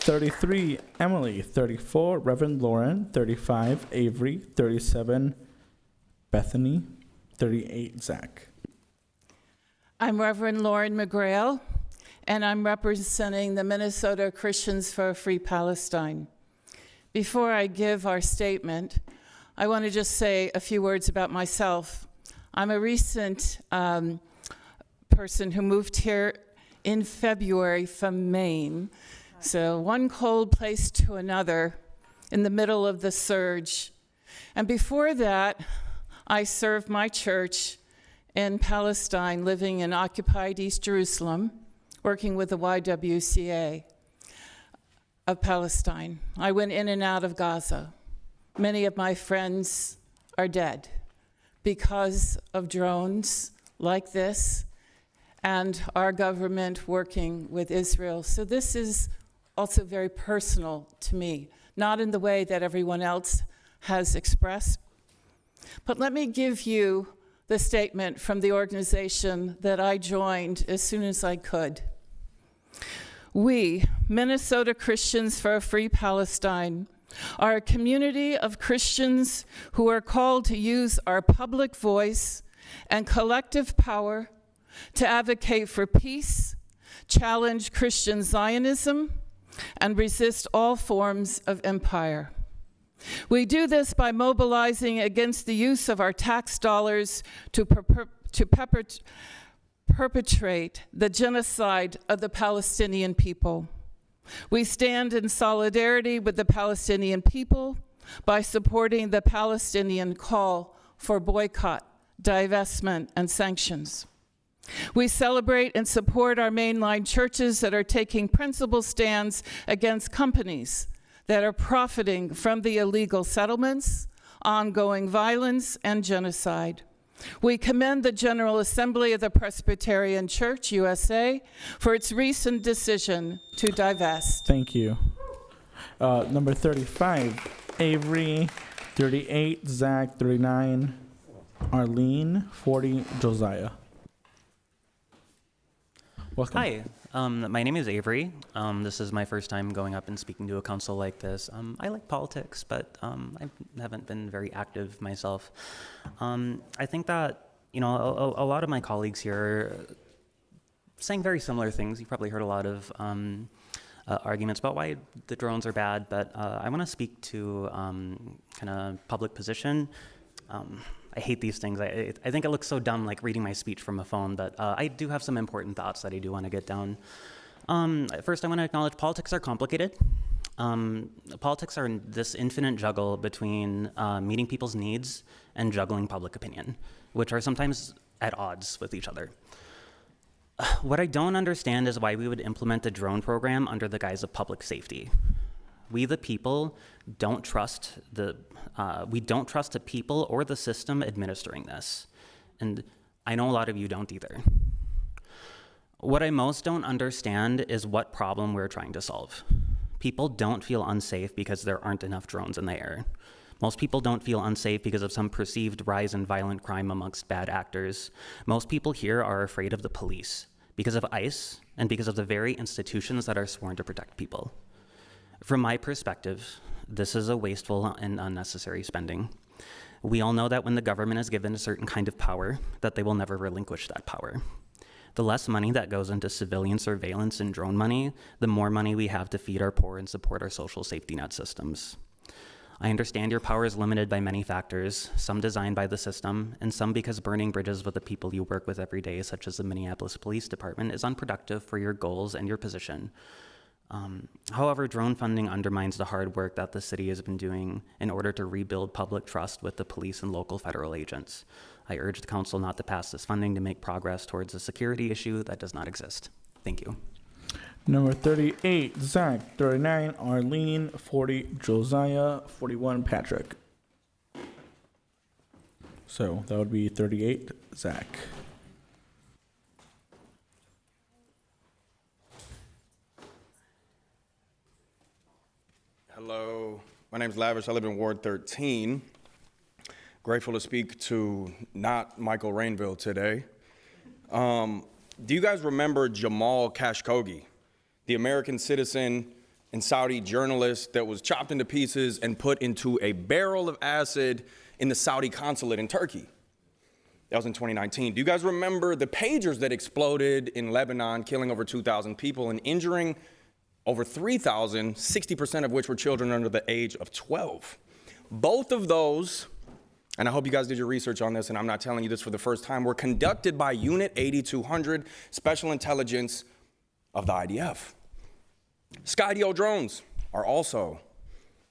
33, Emily. 34, Reverend Lauren. 35, Avery. 37, Bethany. 38, Zach. I'm Reverend Lauren McGrail, and I'm representing the Minnesota Christians for a Free Palestine. Before I give our statement, I want to just say a few words about myself. I'm a recent person who moved here in February from Maine. So one cold place to another in the middle of the surge. And before that, I served my church in Palestine, living in occupied East Jerusalem, working with the YWCA of Palestine. I went in and out of Gaza. Many of my friends are dead because of drones like this and our government working with Israel. So this is also very personal to me, not in the way that everyone else has expressed. But let me give you the statement from the organization that I joined as soon as I could. We, Minnesota Christians for a Free Palestine, are a community of Christians who are called to use our public voice and collective power to advocate for peace, challenge Christian Zionism, and resist all forms of empire. We do this by mobilizing against the use of our tax dollars to perpetrate the genocide of the Palestinian people. We stand in solidarity with the Palestinian people by supporting the Palestinian call for boycott, divestment, and sanctions. We celebrate and support our mainline churches that are taking principled stands against companies that are profiting from the illegal settlements, ongoing violence, and genocide. We commend the General Assembly of the Presbyterian Church, USA, for its recent decision to divest. Thank you. Number 35, Avery. 38, Zach. 39, Arlene. 40, Josiah. Welcome. Hi, my name is Avery. This is my first time going up and speaking to a council like this. I like politics, but I haven't been very active myself. I think that, you know, a lot of my colleagues here are saying very similar things. You've probably heard a lot of arguments about why the drones are bad, but I want to speak to kind of public position. I hate these things. I think it looks so dumb, like reading my speech from a phone, but I do have some important thoughts that I do want to get down. First, I want to acknowledge politics are complicated. Politics are this infinite juggle between meeting people's needs and juggling public opinion, which are sometimes at odds with each other. What I don't understand is why we would implement a drone program under the guise of public safety. We, the people, don't trust the people or the system administering this. And I know a lot of you don't either. What I most don't understand is what problem we're trying to solve. People don't feel unsafe because there aren't enough drones in the air. Most people don't feel unsafe because of some perceived rise in violent crime amongst bad actors. Most people here are afraid of the police because of ICE and because of the very institutions that are sworn to protect people. From my perspective, this is a wasteful and unnecessary spending. We all know that when the government is given a certain kind of power, that they will never relinquish that power. The less money that goes into civilian surveillance and drone money, the more money we have to feed our poor and support our social safety net systems. I understand your power is limited by many factors, some designed by the system, and some because burning bridges with the people you work with every day, such as the Minneapolis Police Department, is unproductive for your goals and your position. However, drone funding undermines the hard work that the city has been doing in order to rebuild public trust with the police and local federal agents. I urge the council not to pass this funding to make progress towards a security issue that does not exist. Thank you. Number 38, Zach. 39, Arlene. 40, Josiah. 41, Patrick. So that would be 38, Zach. Hello, my name is Lavish. I live in Ward 13. Grateful to speak to not Michael Rainville today. Do you guys remember Jamal Khashoggi, the American citizen and Saudi journalist that was chopped into pieces and put into a barrel of acid in the Saudi consulate in Turkey? That was in 2019. Do you guys remember the pagers that exploded in Lebanon, killing over 2,000 people and injuring over 3,000, 60% of which were children under the age of 12. Both of those, and I hope you guys did your research on this, and I'm not telling you this for the first time, were conducted by Unit 8200, Special Intelligence of the IDF. Skydio drones are also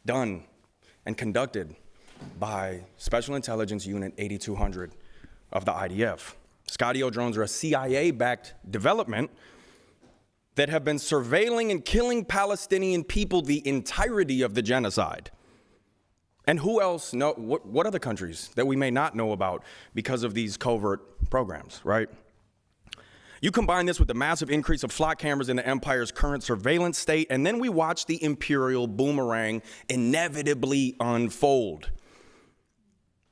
done and conducted by Special Intelligence Unit 8200 of the IDF. Skydio drones are a CIA-backed development that have been surveilling and killing Palestinian people the entirety of the genocide. And who else know, what other countries that we may not know about because of these covert programs, right? You combine this with the massive increase of flock cameras in the empire's current surveillance state, and then we watch the imperial boomerang inevitably unfold.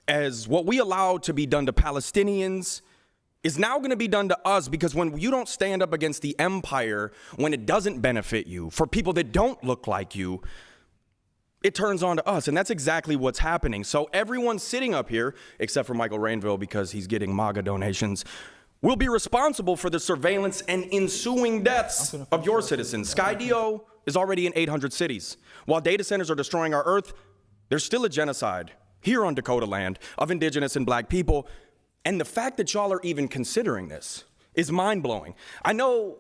As what we allow to be done to Palestinians is now going to be done to us, because when you don't stand up against the empire, when it doesn't benefit you, for people that don't look like you, it turns on to us, and that's exactly what's happening. So everyone sitting up here, except for Michael Rainville because he's getting MAGA donations, will be responsible for the surveillance and ensuing deaths of your citizens. Skydio is already in 800 cities. While data centers are destroying our earth, there's still a genocide here on Dakota land of indigenous and black people. And the fact that y'all are even considering this is mind-blowing. I know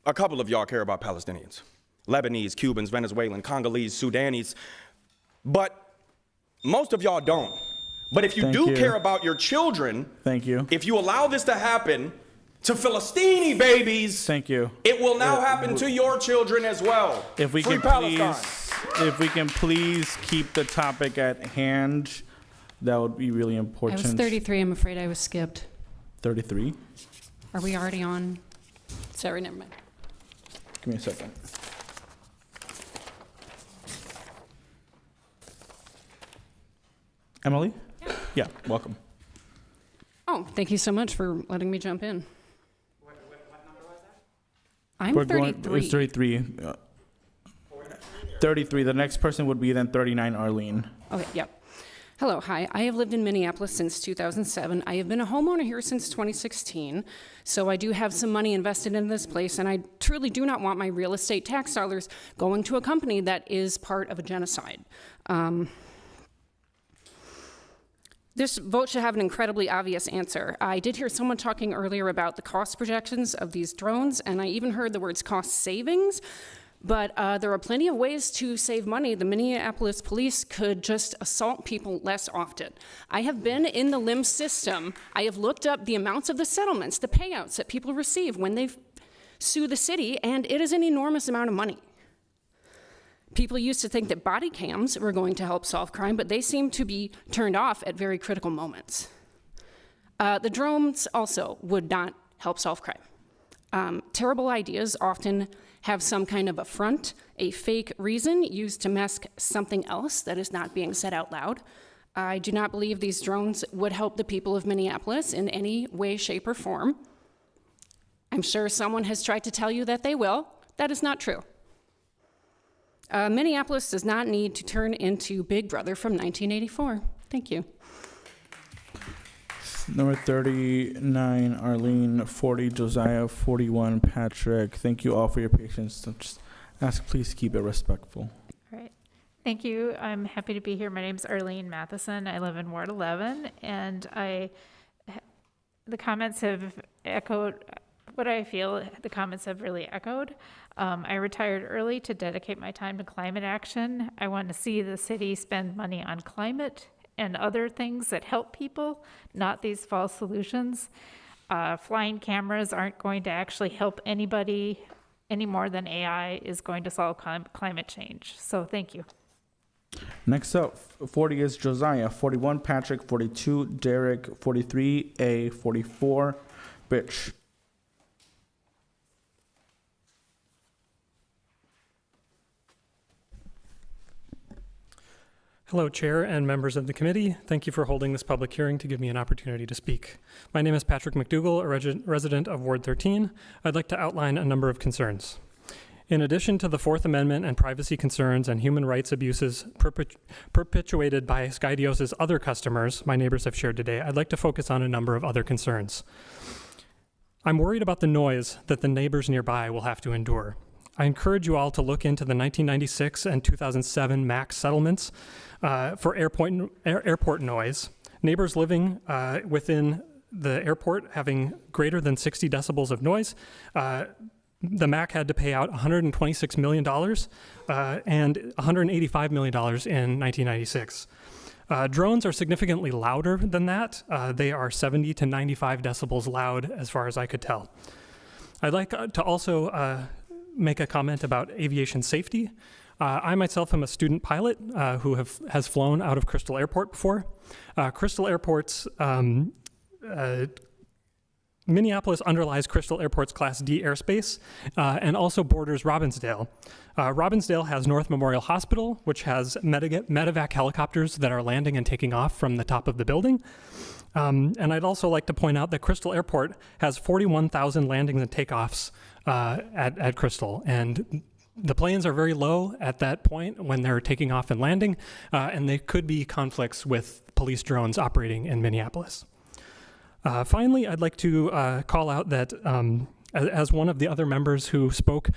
a couple of y'all care about Palestinians, Lebanese, Cubans, Venezuelan, Congolese, Sudanese, but most of y'all don't. But if you care about your children, if you allow this to happen to Philistini babies, it will now happen to your children as well. If we Free can Palestine. if we can please keep the topic at hand. That would be really I important. was 33. I'm afraid I was skipped. 33? Are we already on? Sorry, never mind. Give me a second. Emily? Yeah, welcome. Oh, thank you so much for letting me jump in. What number was that? I'm We're 33. It's 33. 33. The next person would be then 39, Arlene. Okay, yep. Hello, hi. I have lived in Minneapolis since 2007. I have been a homeowner here since 2016, so I do have some money invested in this place, and I truly do not want my real estate tax dollars going to a company that is part of a genocide. This vote should have an incredibly obvious answer. I did hear someone talking earlier about the cost projections of these drones, and I even heard the words cost savings. But there are plenty of ways to save money. The Minneapolis police could just assault people less often. I have been in the LIM system. I have looked up the amounts of the settlements, the payouts that people receive when they sue the city, and it is an enormous amount of money. People used to think that body cams were going to help solve crime, but they seem to be turned off at very critical moments. The drones also would not help solve crime. Terrible ideas often have some kind of a front, a fake reason used to mask something else that is not being said out loud. I do not believe these drones would help the people of Minneapolis in any way, shape, or form. I'm sure someone has tried to tell you that they will. That is not true. Minneapolis does not need to turn into Big Brother from 1984. Thank you. Number 39, Arlene. 40, Josiah. 41, Patrick. Thank you all for your patience. So just ask, please keep it respectful. All right. Thank you. I'm happy to be here. My name's Arlene Matheson. I live in Ward 11, and the comments have echoed what I feel the comments have really echoed. I retired early to dedicate my time to climate action. I want to see the city spend money on climate and other things that help people, not these false solutions. Flying cameras aren't going to actually help anybody any more than AI is going to solve climate change. So thank you. Next up, 40 is Josiah. 41, Patrick. 42, Derek. 43, A. 44, Bitch. Hello, Chair and members of the committee. Thank you for holding this public hearing to give me an opportunity to speak. My name is Patrick McDougall, a resident of Ward 13. I'd like to outline a number of concerns. In addition to the Fourth Amendment and privacy concerns and human rights abuses perpetuated by Skydios' other customers my neighbors have shared today, I'd like to focus on a number of other concerns. I'm worried about the noise that the neighbors nearby will have to endure. I encourage you all to look into the 1996 and 2007 MAX settlements for airport noise. Neighbors living within the airport having greater than 60 decibels of noise, the MAC had to pay out $126 million and $185 million in 1996. Drones are significantly louder than that. They are 70 to 95 decibels loud as far as I could tell. I'd like to also make a comment about aviation safety. I myself am a student pilot who has flown out of Crystal Airport before. Crystal Airport's Minneapolis underlies Crystal Airport's Class D airspace and also borders Robbinsdale. Robbinsdale has North Memorial Hospital, which has medevac helicopters that are landing and taking off from the top of the building. And I'd also like to point out that Crystal Airport has 41,000 landings and takeoffs at Crystal. And the planes are very low at that point when they're taking off and landing, and they could be conflicts with police drones operating in Minneapolis. Finally, I'd like to call out that as one of the other members who spoke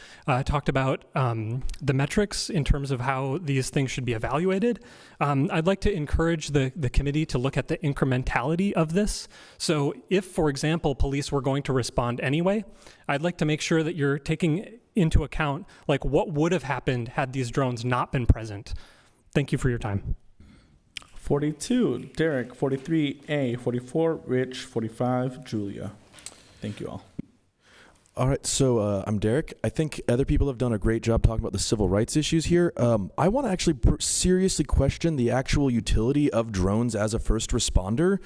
talked about the metrics in terms of how these things should be evaluated, I'd like to encourage the committee to look at the incrementality of this. So if, for example, police were going to respond anyway, I'd like to make sure that you're taking into account like what would have happened had these drones not been present. Thank you for your time. 42, Derek. 43, A. 44, Rich. 45, Julia. Thank you all. All right, so I'm Derek. I think other people have done a great job talking about the civil rights issues here. I want to actually seriously question the actual utility of drones as a first responder.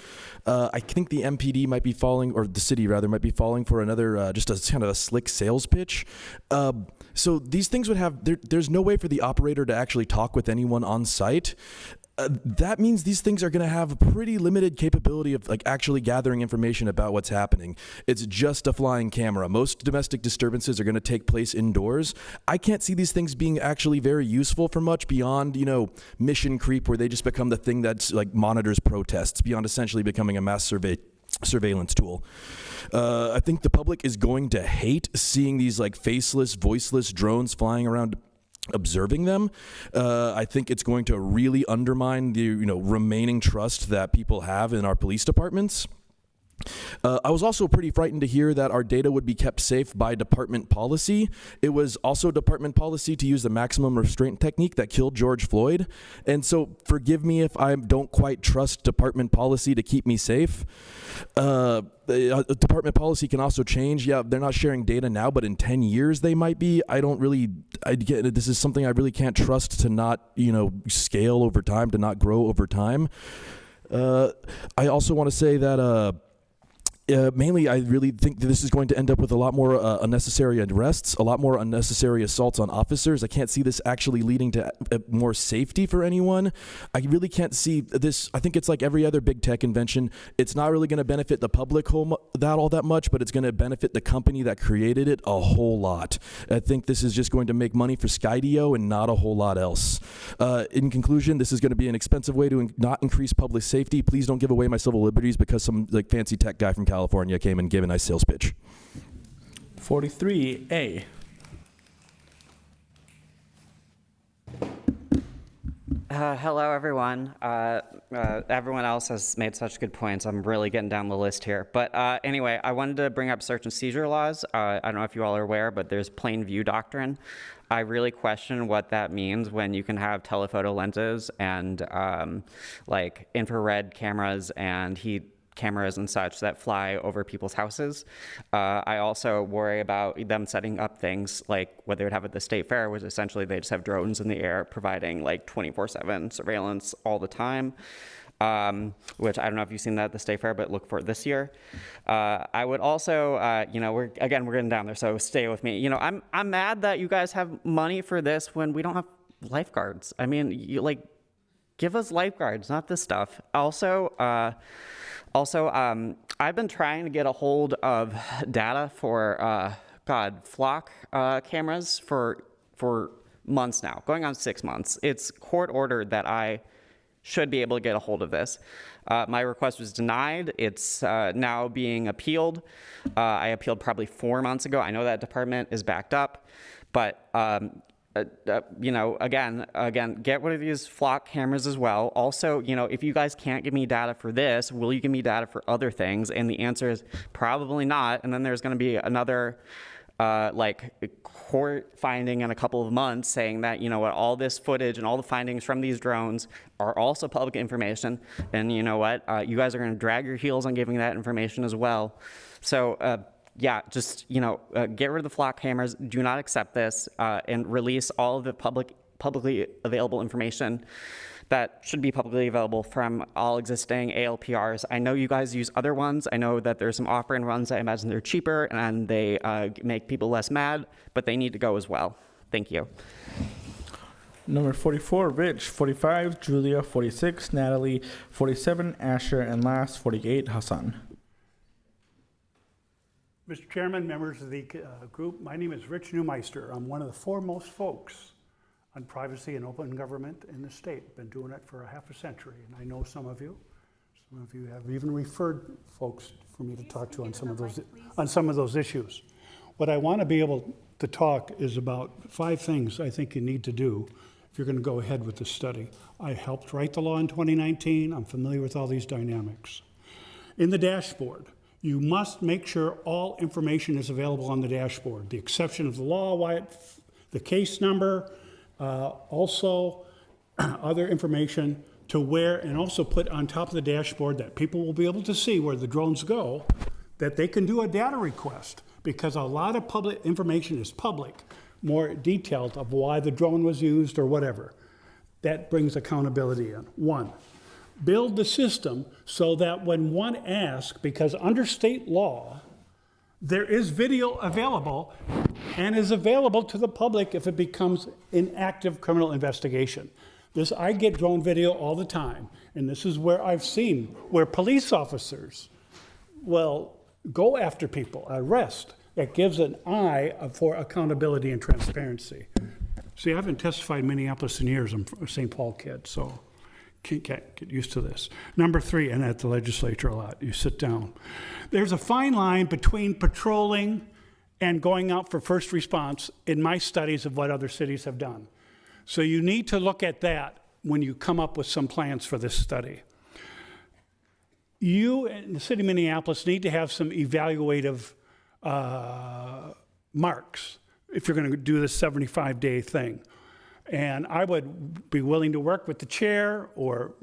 I think the MPD might be falling, or the city rather, might be falling for another, just a kind of a slick sales pitch. So these things would have, there's no way for the operator to actually talk with anyone on site. That means these things are going to have a pretty limited capability of like actually gathering information about what's happening. It's just a flying camera. Most domestic disturbances are going to take place indoors. I can't see these things being actually very useful for much beyond, you know, mission creep, where they just become the thing that's like monitors protests, beyond essentially becoming a mass surveillance tool. I think the public is going to hate seeing these like faceless, voiceless drones flying around observing them. I think it's going to really undermine the remaining trust that people have in our police departments. I was also pretty frightened to hear that our data would be kept safe by department policy. It was also department policy to use the maximum restraint technique that killed George Floyd. And so forgive me if I don't quite trust department policy to keep me safe. Department policy can also change. Yeah, they're not sharing data now, but in 10 years they might be. This is something I really can't trust to not, scale over time, to not grow over time. I also want to say that mainly, I really think that this is going to end up with a lot more unnecessary arrests, a lot more unnecessary assaults on officers. I can't see this actually leading to more safety for anyone. I really can't see this. I think it's like every other big tech invention. It's not really going to benefit the public all that much, but it's going to benefit the company that created it a whole lot. I think this is just going to make money for Skydio and not a whole lot else. In conclusion, this is going to be an expensive way to not increase public safety. Please don't give away my civil liberties because some like fancy tech guy from California came and gave a nice sales pitch. 43A. Hello, everyone. Everyone else has made such good points. I'm really getting down the list here. But anyway, I wanted to bring up search and seizure laws. I don't know if you all are aware, but there's plain view doctrine. I really question what that means when you can have telephoto lenses and like infrared cameras and heat cameras and such that fly over people's houses. I also worry about them setting up things like what they would have at the state fair, which essentially they just have drones in the air providing like 24/7 surveillance all the time. Which I don't know if you've seen that at the state fair, but look for it this year. I would also, we're getting down there, so stay with me. I'm mad that you guys have money for this when we don't have lifeguards. I mean, give us lifeguards, not this stuff. Also, I've been trying to get a hold of data for, flock cameras for months now, going on 6 months. It's court ordered that I should be able to get a hold of this. My request was denied. It's now being appealed. I appealed probably 4 months ago. I know that department is backed up, but again, get rid of these flock cameras as well. Also, if you guys can't give me data for this, will you give me data for other things? And the answer is probably not. And then there's going to be another court finding in a couple of months saying that, all this footage and all the findings from these drones are also public information. And you know what? You guys are going to drag your heels on giving that information as well. So, get rid of the flock cameras. Do not accept this and release all of the publicly available information that should be publicly available from all existing ALPRs. I know you guys use other ones. I know that there's some off-brand ones. I imagine they're cheaper and they make people less mad, but they need to go as well. Thank you. Number 44, Rich. 45, Julia. 46, Natalie. 47, Asher. And last, 48, Hassan. Mr. Chairman, members of the group, my name is Rich Neumeister. I'm one of the foremost folks on privacy and open government in the state. Been doing it for a half a century, and I know some of you. Some of you have even referred folks for me to talk to on some of those issues. What I want to be able to talk is about 5 things I think you need to do if you're going to go ahead with this study. I helped write the law in 2019. I'm familiar with all these dynamics. In the dashboard, you must make sure all information is available on the dashboard. The exception of the law, the case number, also other information to where, and also put on top of the dashboard that people will be able to see where the drones go, that they can do a data request. because a lot of public information is public, more detailed of why the drone was used or whatever. That brings accountability in. One, build the system so that when one asks, because under state law, there is video available and is available to the public if it becomes an active criminal investigation. I get drone video all the time, and this is where I've seen where police officers will go after people, arrest. That gives an eye for accountability and transparency. See, I haven't testified in Minneapolis in years. I'm a St. Paul kid, so can't get used to this. Number 3, and at the legislature a lot, you sit down. There's a fine line between patrolling and going out for first response in my studies of what other cities have done. So you need to look at that when you come up with some plans for this study. You in the city of Minneapolis need to have some evaluative marks if you're going to do this 75-day thing. And I would be willing to work with the chair or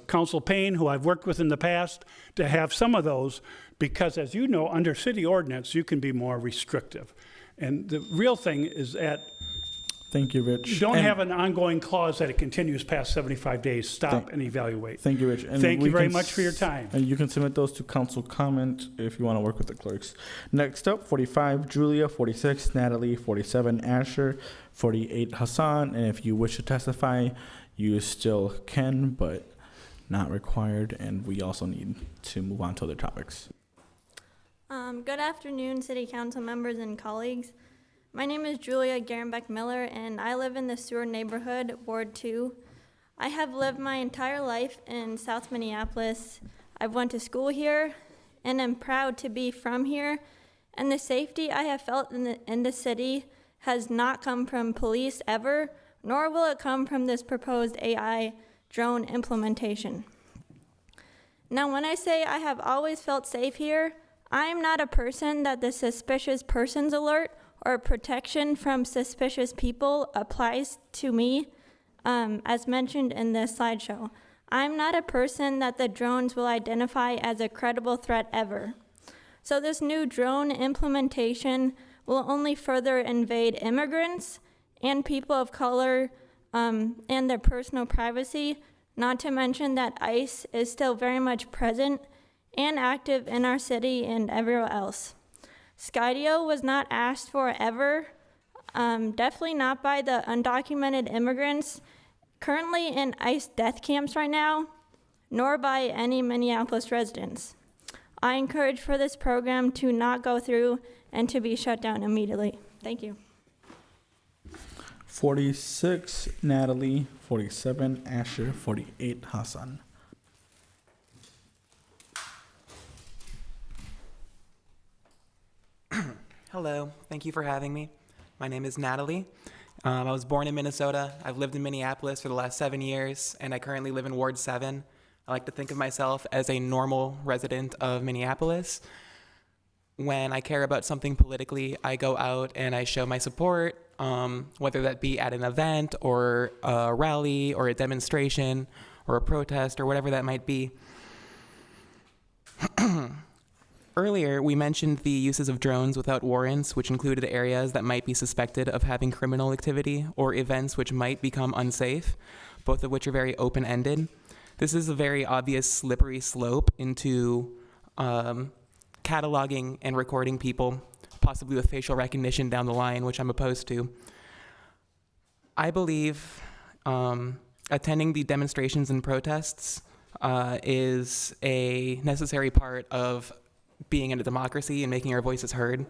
Council Payne, who I've worked with in the past, to have some of those, because as you know, under city ordinance, you can be more restrictive. And the real thing is that thank you, Rich. Don't have an ongoing clause that it continues past 75 days. Stop and evaluate. Thank you, Rich. And thank you very much for your time. And you can submit those to council comment if you want to work with the clerks. Next up, 45, Julia, 46, Natalie, 47, Asher, 48, Hassan. And if you wish to testify, you still can, but not required. And we also need to move on to other topics. Good afternoon, City Council members and colleagues. My name is Julia Garenbeck Miller, and I live in the Seward neighborhood, Ward 2. I have lived my entire life in South Minneapolis. I've went to school here, and I'm proud to be from here. And the safety I have felt in the city has not come from police ever, nor will it come from this proposed AI drone implementation. Now, when I say I have always felt safe here, I am not a person that the suspicious persons alert or protection from suspicious people applies to me, as mentioned in this slideshow. I'm not a person that the drones will identify as a credible threat ever. So this new drone implementation will only further invade immigrants and people of color and their personal privacy, not to mention that ICE is still very much present and active in our city and everywhere else. Skydio was not asked for ever, definitely not by the undocumented immigrants currently in ICE death camps right now, nor by any Minneapolis residents. I encourage for this program to not go through and to be shut down immediately. Thank you. 46, Natalie, 47, Asher, 48, Hassan. Hello, thank you for having me. My name is Natalie. I was born in Minnesota. I've lived in Minneapolis for the last 7 years, and I currently live in Ward 7. I like to think of myself as a normal resident of Minneapolis. When I care about something politically, I go out and I show my support, whether that be at an event or a rally or a demonstration or a protest or whatever that might be. Earlier, we mentioned the uses of drones without warrants, which included areas that might be suspected of having criminal activity or events which might become unsafe, both of which are very open-ended. This is a very obvious slippery slope into cataloging and recording people, possibly with facial recognition down the line, which I'm opposed to. I believe attending the demonstrations and protests is a necessary part of being in a democracy and making our voices heard.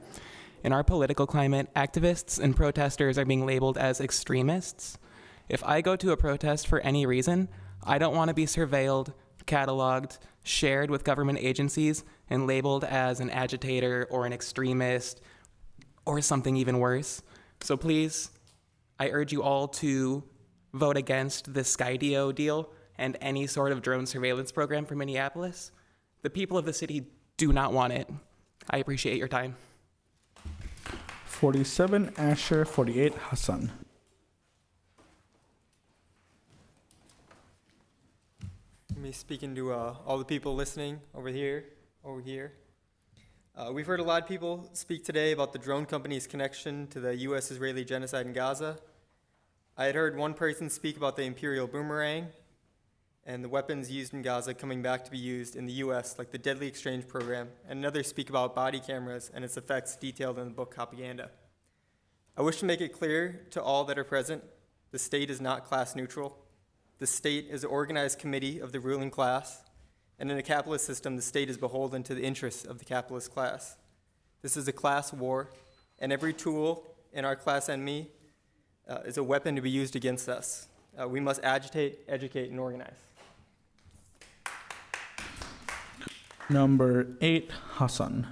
In our political climate, activists and protesters are being labeled as extremists. If I go to a protest for any reason, I don't want to be surveilled, cataloged, shared with government agencies, and labeled as an agitator or an extremist or something even worse. So please, I urge you all to vote against the Skydio deal and any sort of drone surveillance program for Minneapolis. The people of the city do not want it. I appreciate your time. 47, Asher, 48, Hassan. Me speaking to all the people listening over here. We've heard a lot of people speak today about the drone company's connection to the U.S.-Israeli genocide in Gaza. I had heard one person speak about the Imperial Boomerang and the weapons used in Gaza coming back to be used in the U.S., like the Deadly Exchange Program, and another speak about body cameras and its effects detailed in the book Propaganda. I wish to make it clear to all that are present, the state is not class neutral. The state is an organized committee of the ruling class, and in a capitalist system, the state is beholden to the interests of the capitalist class. This is a class war, and every tool in our class enemy is a weapon to be used against us. We must agitate, educate, and organize. Number 8, Hassan.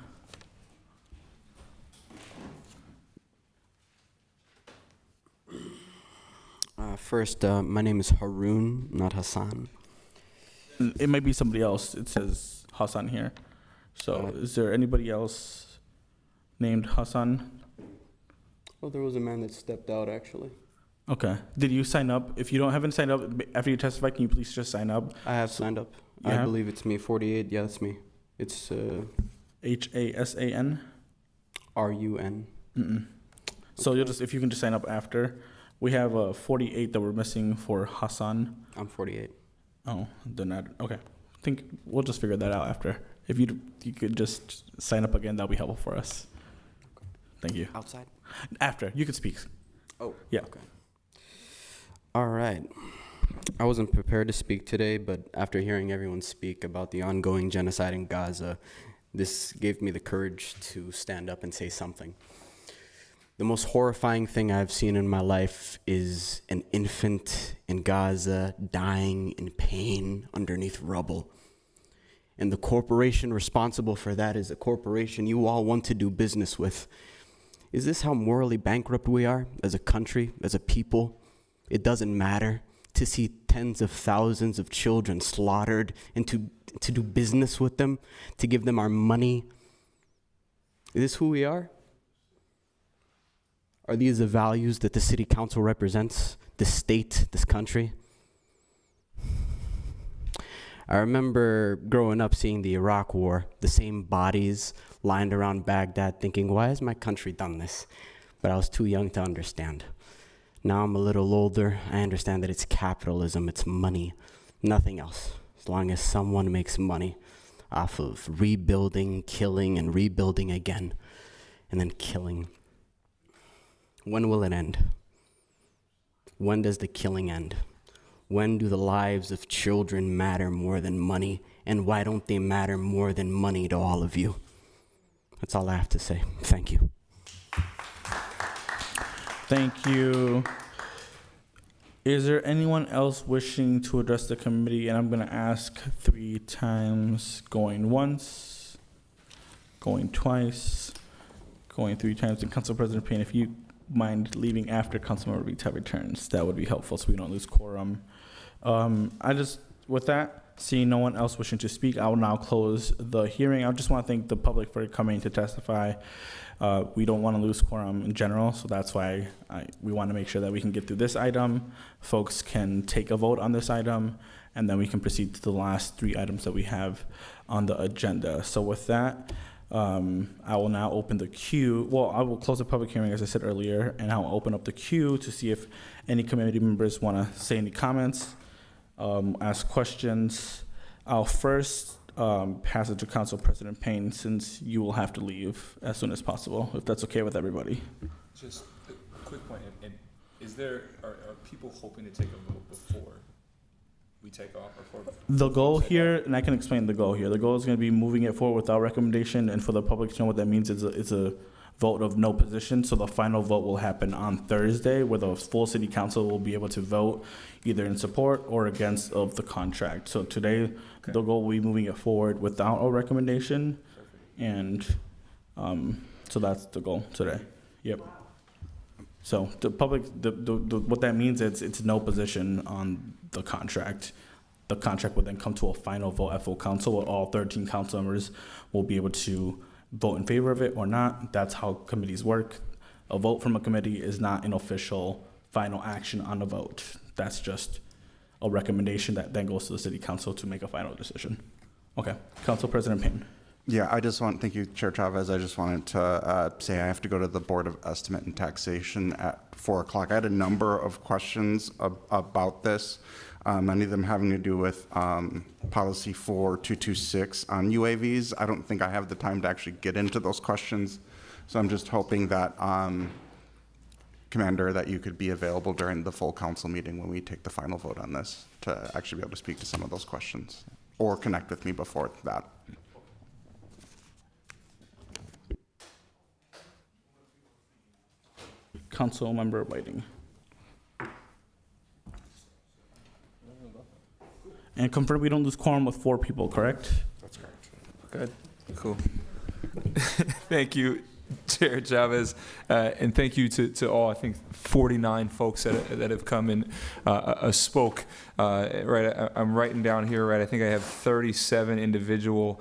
First, my name is Haroon, not Hassan. It might be somebody else. It says Hassan here. So is there anybody else named Hassan? Well, there was a man that stepped out, actually. Okay. Did you sign up? If you haven't signed up, after you testify, can you please just sign up? I have signed up. I believe it's me, 48. Yeah, that's me. It's Hasan? RUN. So you'll just, if you can just sign up after. We have 48 that we're missing for Hassan. I'm 48. Oh, then okay. I think we'll just figure that out after. If you could just sign up again, that'll be helpful for us. Okay. Thank you. Outside? After. You could speak. Oh. Yeah. Okay. All right. I wasn't prepared to speak today, but after hearing everyone speak about the ongoing genocide in Gaza, this gave me the courage to stand up and say something. The most horrifying thing I've seen in my life is an infant in Gaza dying in pain underneath rubble. And the corporation responsible for that is a corporation you all want to do business with. Is this how morally bankrupt we are as a country, as a people? It doesn't matter to see tens of thousands of children slaughtered and to do business with them, to give them our money. Is this who we are? Are these the values that the city council represents, the state, this country? I remember growing up seeing the Iraq War, the same bodies lined around Baghdad, thinking, why has my country done this? But I was too young to understand. Now I'm a little older, I understand that it's capitalism, it's money, nothing else. As long as someone makes money off of rebuilding, killing, and rebuilding again, and then killing. When will it end? When does the killing end? When do the lives of children matter more than money? And why don't they matter more than money to all of you? That's all I have to say. Thank you. Thank you. Is there anyone else wishing to address the committee? And I'm going to ask 3 times, going once, going twice, going 3 times. And Council President Payne, if you mind leaving after Councilmember Vita returns, that would be helpful so we don't lose quorum. With that, seeing no one else wishing to speak, I will now close the hearing. I just want to thank the public for coming to testify. We don't want to lose quorum in general, so that's why we want to make sure that we can get through this item. Folks can take a vote on this item, and then we can proceed to the last 3 items that we have on the agenda. So with that, I will now open the queue. Well, I will close the public hearing, as I said earlier, and I'll open up the queue to see if any committee members want to say any comments, ask questions. I'll first pass it to Council President Payne, since you will have to leave as soon as possible, if that's okay with everybody. Just a quick point, and are people hoping to take a vote before we take off? The goal here, and I can explain the goal here, the goal is going to be moving it forward without recommendation, and for the public to know what that means, it's a vote of no position. So the final vote will happen on Thursday, where the full city council will be able to vote either in support or against of the contract. So today, the goal will be moving it forward without a recommendation. And so that's the goal today. Yep. So the public, what that means is it's no position on the contract. The contract will then come to a final vote at full council, where all 13 council members will be able to vote in favor of it or not. That's how committees work. A vote from a committee is not an official final action on a vote. That's just a recommendation that then goes to the city council to make a final decision. Okay, Council President Payne. Yeah, thank you, Chair Chavez. I just wanted to say I have to go to the Board of Estimate and Taxation at 4 o'clock. I had a number of questions about this, many of them having to do with policy 4226 on UAVs. I don't think I have the time to actually get into those questions, so I'm just hoping that, Commander, that you could be available during the full council meeting when we take the final vote on this to actually be able to speak to some of those questions or connect with me before that. Council member Whiting. And confirm we don't lose quorum with 4 people, correct? That's correct. Good. Cool. Thank you, Chair Chavez, and thank you to all, I think, 49 folks that have come and spoke. Right, I'm writing down here, right, I think I have 37 individual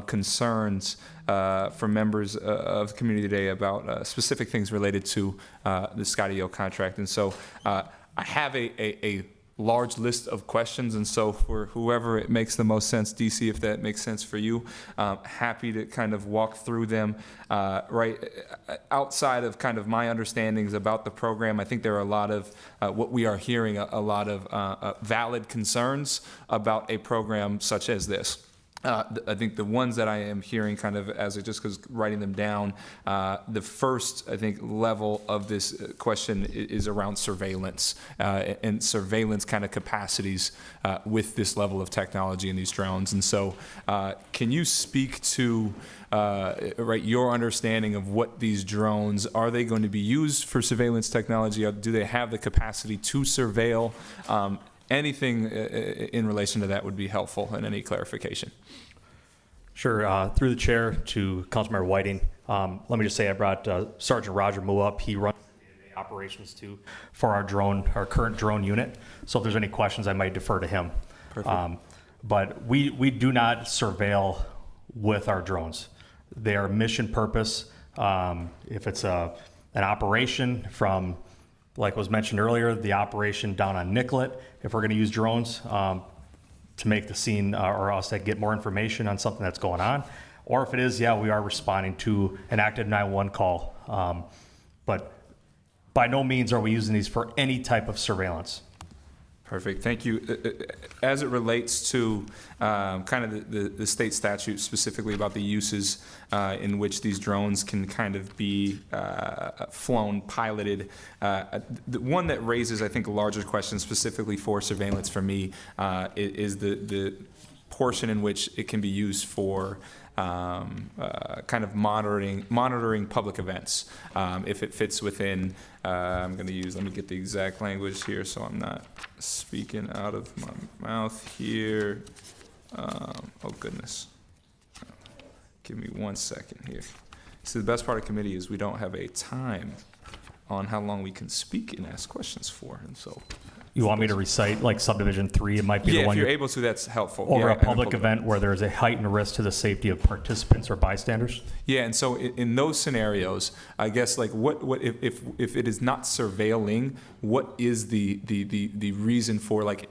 concerns from members of the community today about specific things related to the Skydio contract. And so I have a large list of questions, and so for whoever it makes the most sense, DC, if that makes sense for you, happy to kind of walk through them. Right, outside of kind of my understandings about the program, I think there are a lot of what we are hearing, a lot of valid concerns about a program such as this. I think the ones that I am hearing kind of as just because writing them down, the first, I think, level of this question is around surveillance and surveillance kind of capacities with this level of technology in these drones. And so can you speak to right, your understanding of what these drones, are they going to be used for surveillance technology? Or do they have the capacity to surveil? Anything in relation to that would be helpful, and any clarification. Sure. Through the chair to Councilmember Whiting, let me just say I brought Sergeant Roger Moo up. He runs the operations for our current drone unit. So if there's any questions, I might defer to him. Perfect. But we do not surveil with our drones. They are mission purpose. If it's an operation from, like was mentioned earlier, the operation down on Nicollet, if we're going to use drones to make the scene or us to get more information on something that's going on, or if it is, yeah, we are responding to an active 911 call. But by no means are we using these for any type of surveillance. Perfect. Thank you. As it relates to kind of the state statute, specifically about the uses in which these drones can kind of be flown, piloted, the one that raises, I think, a larger question specifically for surveillance for me is the portion in which it can be used for kind of monitoring public events. If it fits within, I'm going to use, let me get the exact language here so I'm not speaking out of my mouth here. Oh goodness. Give me 1 second here. So the best part of committee is we don't have a time on how long we can speak and ask questions for, and so. You want me to recite like subdivision 3? It might be the one if you're able to, that's helpful. Over a public event where there is a heightened risk to the safety of participants or bystanders. Yeah, and so in those scenarios, I guess like what if it is not surveilling, what is the reason for, like,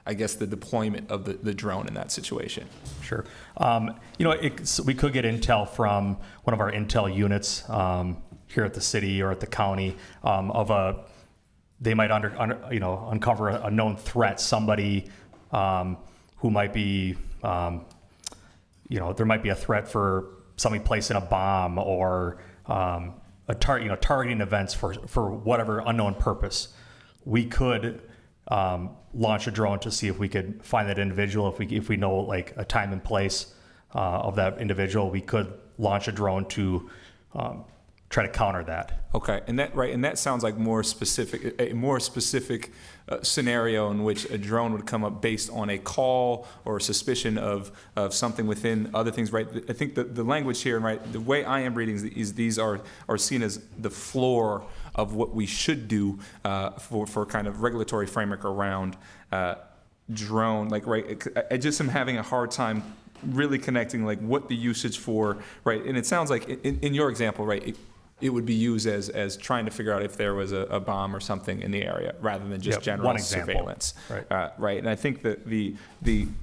I guess, the deployment of the drone in that situation? Sure. You know, we could get intel from one of our intel units here at the city or at the county they might uncover a known threat, somebody who might be, there might be a threat for somebody placing a bomb or targeting events for whatever unknown purpose. We could launch a drone to see if we could find that individual. If we know like a time and place of that individual, we could launch a drone to try to counter that. Okay, and that sounds like a more specific scenario in which a drone would come up based on a call or a suspicion of something within other things, right? I think the language here, right, the way I am reading is these are seen as the floor of what we should do for kind of regulatory framework around drone, like, right, I just am having a hard time really connecting like what the usage for, right? And it sounds like in your example, right, it would be used as trying to figure out if there was a bomb or something in the area, rather than just Yeah, general one example. surveillance. Right. Right. And I think that the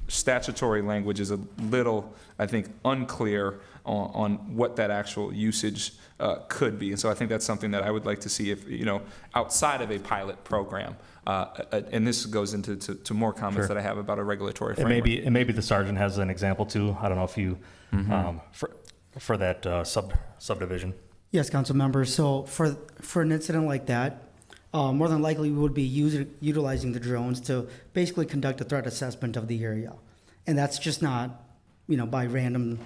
statutory language is a little, I think, unclear on what that actual usage could be. And so I think that's something that I would like to see if, outside of a pilot program, and this goes into to more comments Sure. that I have about a regulatory And framework. maybe the sergeant has an example too. I don't know if you, for that subdivision. Yes, council members. So for an incident like that, more than likely we would be utilizing the drones to basically conduct a threat assessment of the area. And that's just not, by random,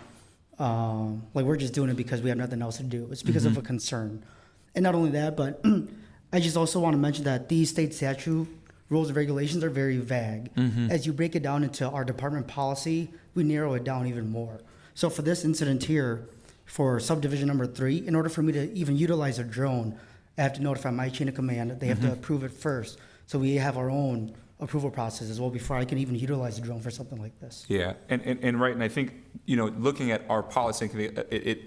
like we're just doing it because we have nothing else to do. It's because of a concern. And not only that, but I just also want to mention that these state statute rules and regulations are very vague. As you break it down into our department policy, we narrow it down even more. So for this incident here, for subdivision number 3, in order for me to even utilize a drone, I have to notify my chain of command. They have to approve it first. So we have our own approval process as well before I can even utilize a drone for something like this. Yeah, and right, and I think, looking at our policy, it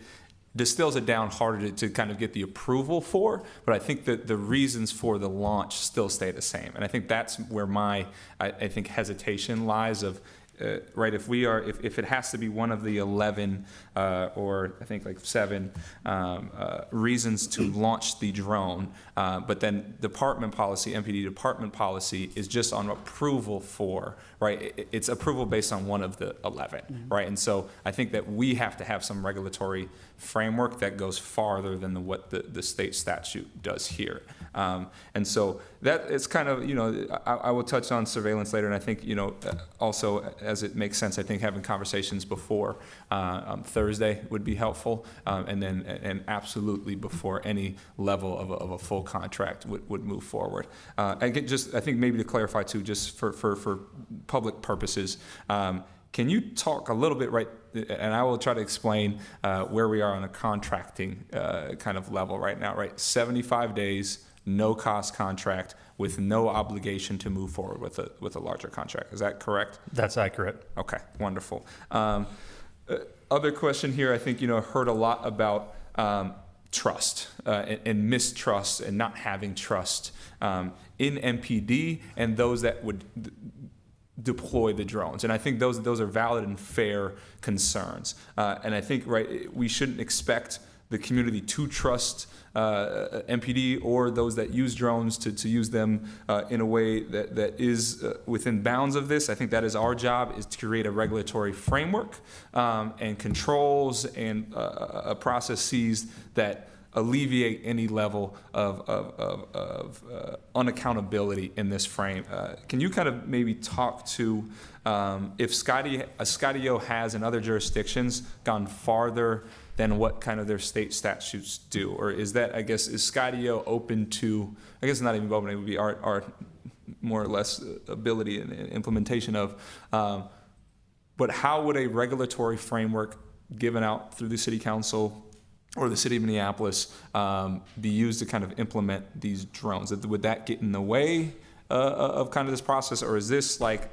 distills it down harder to kind of get the approval for, but I think that the reasons for the launch still stay the same. And I think that's where my, I think, hesitation lies of, right, if it has to be one of the 11 or I think like 7 reasons to launch the drone, but then department policy, MPD department policy is just on approval for, right? It's approval based on one of the 11, right? And so I think that we have to have some regulatory framework that goes farther than what the state statute does here. And so that is kind of, I will touch on surveillance later, and I think, also as it makes sense, I think having conversations before Thursday would be helpful, and absolutely before any level of a full contract would move forward. I think maybe to clarify too, just for public purposes, can you talk a little bit, right, and I will try to explain where we are on a contracting kind of level right now, right? 75 days, no cost contract with no obligation to move forward with a larger contract. Is that correct? That's accurate. Okay, wonderful. Other question here, I think, heard a lot about trust and mistrust and not having trust in MPD and those that would deploy the drones. And I think those are valid and fair concerns. And I think, right, we shouldn't expect the community to trust MPD or those that use drones to use them in a way that is within bounds of this. I think that is our job, is to create a regulatory framework and controls and processes that alleviate any level of unaccountability in this frame. Can you kind of maybe talk to if Skydio has in other jurisdictions gone farther than what kind of their state statutes do? Or is that, I guess, is Skydio open to, I guess not even open, it would be our more or less ability and implementation of, but how would a regulatory framework given out through the city council or the city of Minneapolis be used to kind of implement these drones? Would that get in the way of kind of this process? Or is this like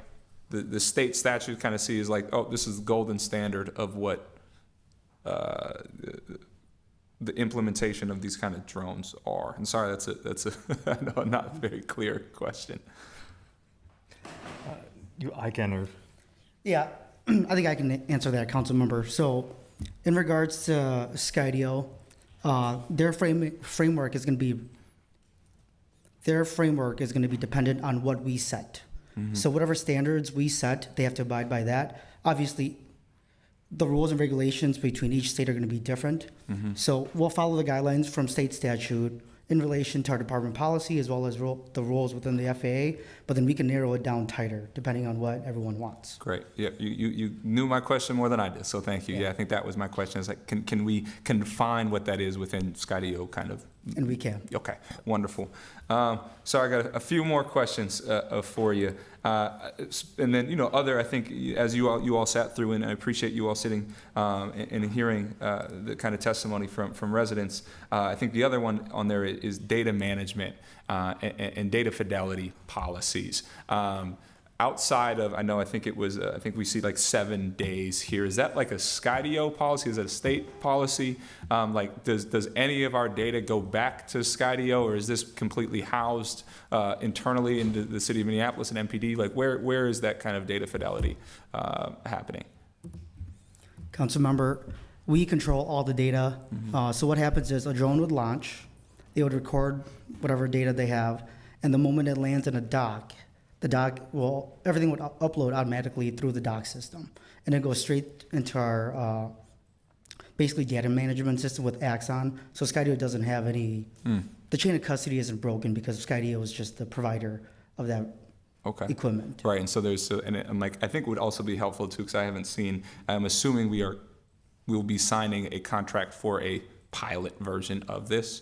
the state statute kind of sees like, oh, this is the golden standard of what the implementation of these kind of drones are? And sorry, that's a I know, not very clear question. I can, or Yeah, I think I can answer that, council member. So in regards to Skydio, their framework is going to be dependent on what we set. So whatever standards we set, they have to abide by that. Obviously, the rules and regulations between each state are going to be different. So we'll follow the guidelines from state statute in relation to our department policy, as well as the rules within the FAA, but then we can narrow it down tighter depending on what everyone wants. Great. Yeah, you knew my question more than I did, so thank you. Yeah, I think that was my question. Is like, can we confine what that is within Skydio kind of? And we can. Okay, wonderful. So I got a few more questions for you. And then, other, I think, as you all sat through, and I appreciate you all sitting and hearing the kind of testimony from residents. I think the other one on there is data management and data fidelity policies. outside of, I think it was, I think we see like 7 days here. Is that like a Skydio policy? Is that a state policy? Like, does any of our data go back to Skydio, or is this completely housed internally into the city of Minneapolis and MPD? Like, where is that kind of data fidelity happening? Councilmember, we control all the data. Mm-hmm. So what happens is a drone would launch, they would record whatever data they have, and the moment it lands in a dock, everything would upload automatically through the dock system. And it goes straight into our basically data management system with Axon. So Skydio doesn't have any, the chain of custody isn't broken because Skydio is just the provider of that equipment. Right, and so I'm like, I think it would also be helpful too, because I haven't seen, I'm assuming we'll be signing a contract for a pilot version of this.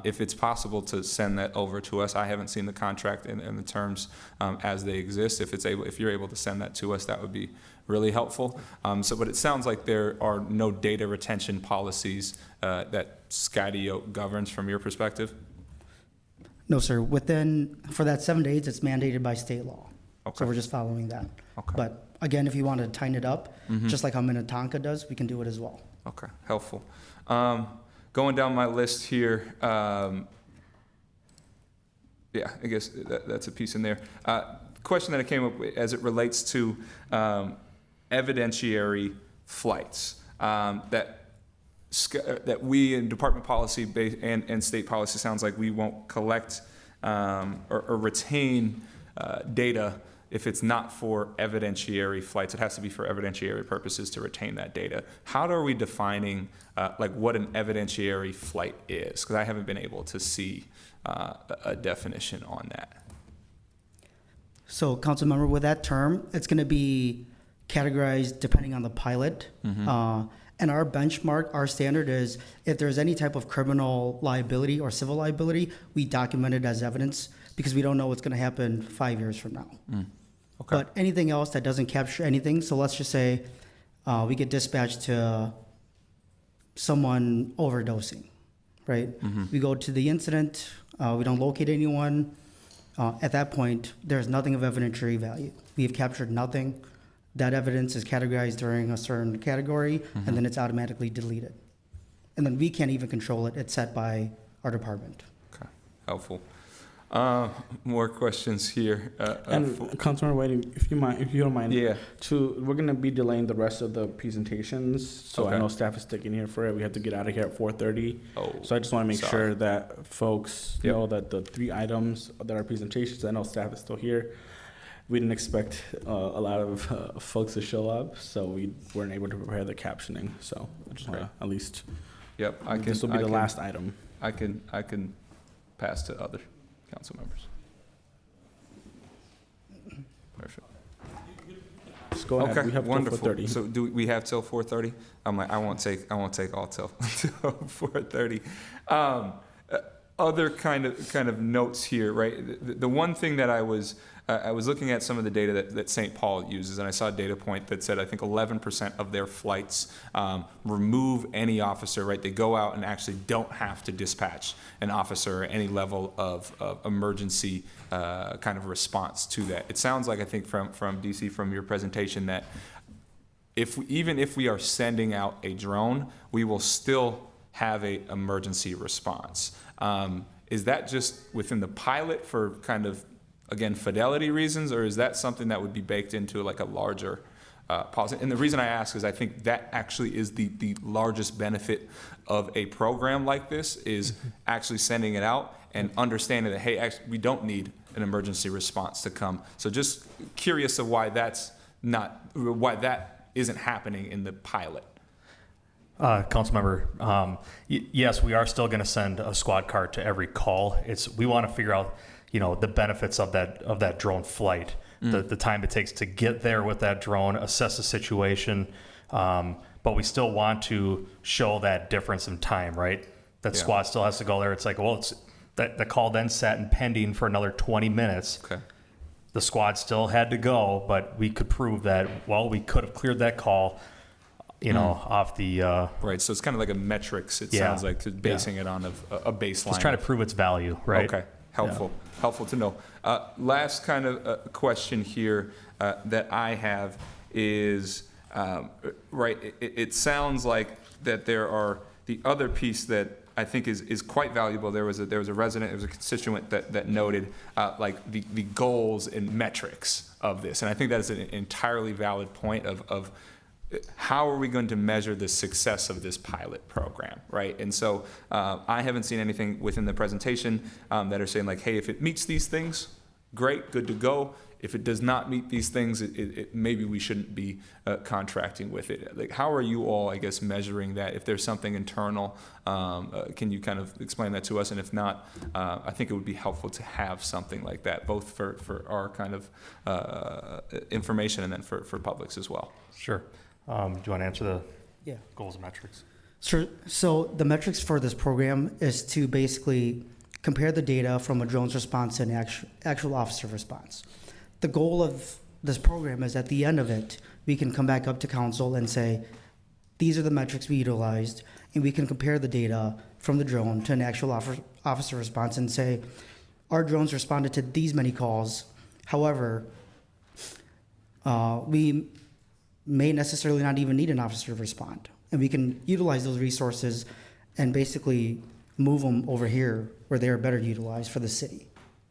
If it's possible to send that over to us, I haven't seen the contract and the terms as they exist. If you're able to send that to us, that would be really helpful. But it sounds like there are no data retention policies that Skydio governs from your perspective. No, sir. For that 7 days, it's mandated by state law. Okay. So we're just following that. Okay. But again, if you want to tighten it up, just like how Minnetonka does, we can do it as well. Okay, helpful. Going down my list here, yeah, I guess that's a piece in there. Question that came up as it relates to evidentiary flights that we in department policy and state policy sounds like we won't collect or retain data if it's not for evidentiary flights. It has to be for evidentiary purposes to retain that data. How are we defining like what an evidentiary flight is? Because I haven't been able to see a definition on that. So, council member, with that term, it's going to be categorized depending on the pilot. And our benchmark, our standard is if there's any type of criminal liability or civil liability, we document it as evidence because we don't know what's going to happen 5 years from now. Okay. But anything else that doesn't capture anything, so let's just say we get dispatched to someone overdosing, right? We go to the incident, we don't locate anyone. At that point, there's nothing of evidentiary value. We have captured nothing. That evidence is categorized during a certain category, and then it's automatically deleted. And then we can't even control it. It's set by our department. Okay, helpful. More questions here. Councilmember Whiting, if you don't mind, yeah. We're gonna be delaying the rest of the presentations, so Okay. I know staff is sticking here for it. We have to get out of here at 4:30. Oh, so I just want to make sorry. sure that folks know that the 3 items that are presentations. I know staff is still here. We didn't expect a lot of folks to show up, so we weren't able to prepare the captioning. So I just want to at least. Yep, This will be the last item. I can pass to other council members. Perfect. Just go ahead. Okay, We have till wonderful. 4:30. So do we have till 4:30? I'm like, I won't take all till 4:30. Other kind of notes here, right? The one thing that I was looking at some of the data that St. Paul uses, and I saw a data point that said I think 11% of their flights remove any officer, right? They go out and actually don't have to dispatch an officer or any level of emergency kind of response to that. It sounds like, I think from DC, from your presentation, that even if we are sending out a drone, we will still have a emergency response. Is that just within the pilot for kind of, again, fidelity reasons, or is that something that would be baked into like a larger policy? And the reason I ask is I think that actually is the largest benefit of a program like this, is actually sending it out and understanding that, hey, actually, we don't need an emergency response to come. So just curious of why that isn't happening in the pilot. Councilmember, yes, we are still going to send a squad car to every call. We want to figure out, the benefits of that drone flight, the time it takes to get there with that drone, assess the situation, but we still want to show that difference in time, right? That squad still has to go there. It's like, well, the call then sat and pending for another 20 minutes. Okay. The squad still had to go, but we could prove that, well, we could have cleared that call, off the... Right, so it's kind of like a metrics, it sounds like, basing it on a baseline. Just trying to prove its value, right? Okay, Helpful to know. Last kind of question here that I have is, right, it sounds like that there are the other piece that I think is quite valuable. There was a resident, there was a constituent that noted like the goals and metrics of this. And I think that is an entirely valid point of how are we going to measure the success of this pilot program, right? And so I haven't seen anything within the presentation that are saying like, hey, if it meets these things, great, good to go. If it does not meet these things, maybe we shouldn't be contracting with it. Like, how are you all, I guess, measuring that? If there's something internal, can you kind of explain that to us? And if not, I think it would be helpful to have something like that, both for our kind of information and then for publics as well. Sure. Do you want to answer the goals and metrics? Sure. So the metrics for this program is to basically compare the data from a drone's response and actual officer response. The goal of this program is at the end of it, we can come back up to council and say, these are the metrics we utilized, and we can compare the data from the drone to an actual officer response and say, our drones responded to these many calls. However, we may necessarily not even need an officer to respond. And we can utilize those resources and basically move them over here where they are better utilized for the city.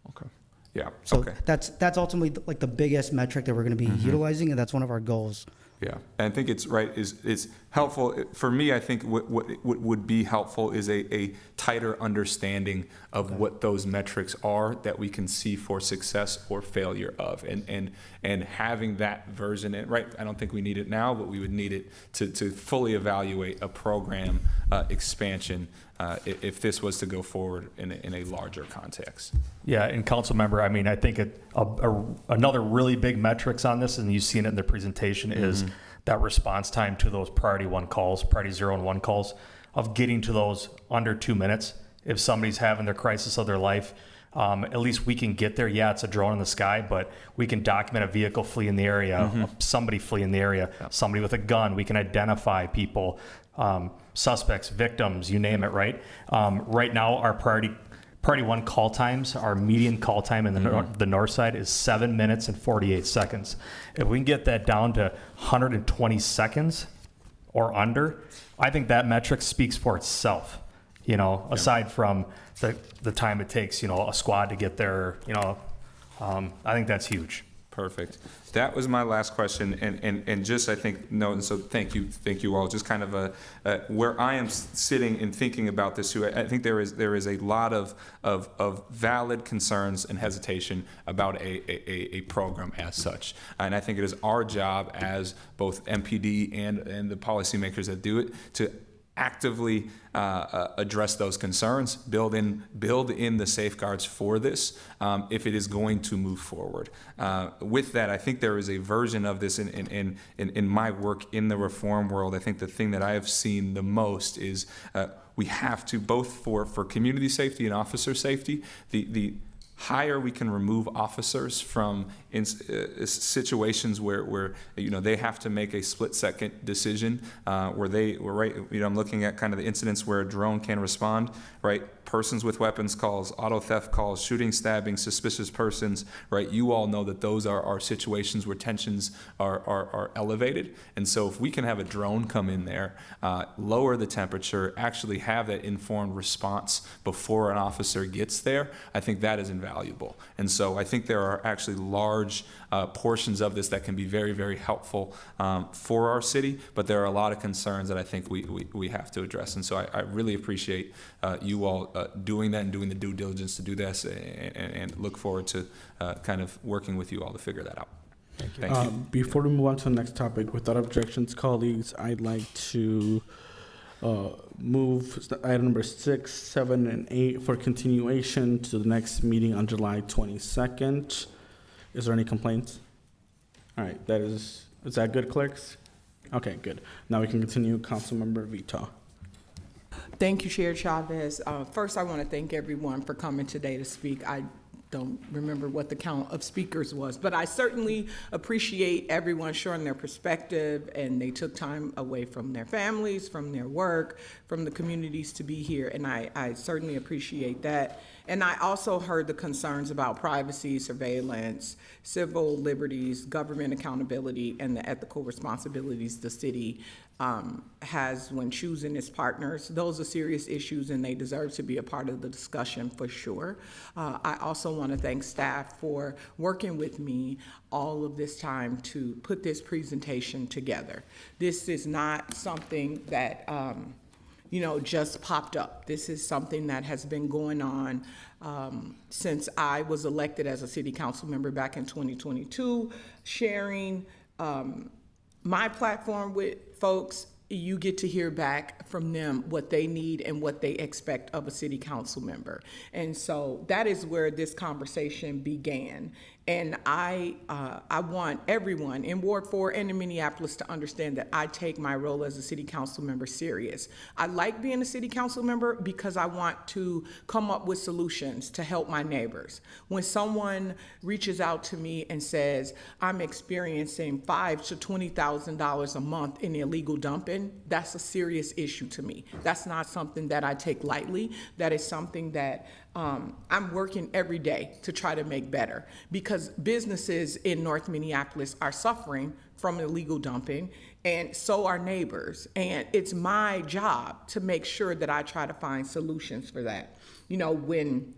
Okay. Yeah. So okay. that's ultimately like the biggest metric that we're going to be utilizing, and that's one of our goals. Yeah, and I think it's right. Is helpful for me. I think what would be helpful is a tighter understanding of what those metrics are that we can see for success or failure of, and having that version. Right, I don't think we need it now, but we would need it to fully evaluate a program expansion if this was to go forward in a larger context. Yeah, and council member, I mean, I think another really big metrics on this, and you've seen it in the presentation, is that response time to those priority 1 calls, priority 0 and 1 calls, of getting to those under 2 minutes. If somebody's having their crisis of their life, at least we can get there. Yeah, it's a drone in the sky, but we can document a vehicle flee in the area, somebody flee in the area, somebody with a gun. We can identify people, suspects, victims, you name it, right? Right now, our priority 1 call times, our median call time in the north side is 7 minutes and 48 seconds. If we can get that down to 120 seconds or under, I think that metric speaks for itself. You know, aside from the time it takes, a squad to get there, I think that's huge. Perfect. That was my last question, and just I think and so thank you all. Just kind of where I am sitting and thinking about this too. I think there is a lot of valid concerns and hesitation about a program as such, and I think it is our job as both MPD and the policymakers that do it to actively address those concerns, build in the safeguards for this if it is going to move forward. With that, I think there is a version of this in my work in the reform world. I think the thing that I have seen the most is we have to, both for community safety and officer safety, the higher we can remove officers from situations where they have to make a split-second decision, I'm looking at kind of the incidents where a drone can respond, right? Persons with weapons calls, auto theft calls, shooting, stabbing, suspicious persons, right? You all know that those are situations where tensions are elevated. And so if we can have a drone come in there, lower the temperature, actually have that informed response before an officer gets there, I think that is invaluable. And so I think there are actually large portions of this that can be very, very helpful for our city, but there are a lot of concerns that I think we have to address. And so I really appreciate you all doing that and doing the due diligence to do this, and look forward to kind of working with you all to figure that out. Thank you. Before we move on to the next topic, without objections, colleagues, I'd like to move item number 6, 7, and 8 for continuation to the next meeting on July 22nd. Is there any complaints? All right, is that good, clerks? Okay, good. Now we can continue. Councilmember Vito. Thank you, Chair Chavez. First, I want to thank everyone for coming today to speak. I don't remember what the count of speakers was, but I certainly appreciate everyone sharing their perspective, and they took time away from their families, from their work, from the communities to be here, and I certainly appreciate that. And I also heard the concerns about privacy, surveillance, civil liberties, government accountability, and the ethical responsibilities the city has when choosing its partners. Those are serious issues, and they deserve to be a part of the discussion for sure. I also want to thank staff for working with me all of this time to put this presentation together. This is not something that just popped up. This is something that has been going on since I was elected as a city council member back in 2022, sharing my platform with folks. You get to hear back from them what they need and what they expect of a city council member. And so that is where this conversation began. And I want everyone in Ward 4 and in Minneapolis to understand that I take my role as a city council member serious. I like being a city council member because I want to come up with solutions to help my neighbors. When someone reaches out to me and says, I'm experiencing $5,000 to $20,000 a month in illegal dumping, that's a serious issue to me. That's not something that I take lightly. That is something that I'm working every day to try to make better, because businesses in North Minneapolis are suffering from illegal dumping, and so are neighbors. And it's my job to make sure that I try to find solutions for that. When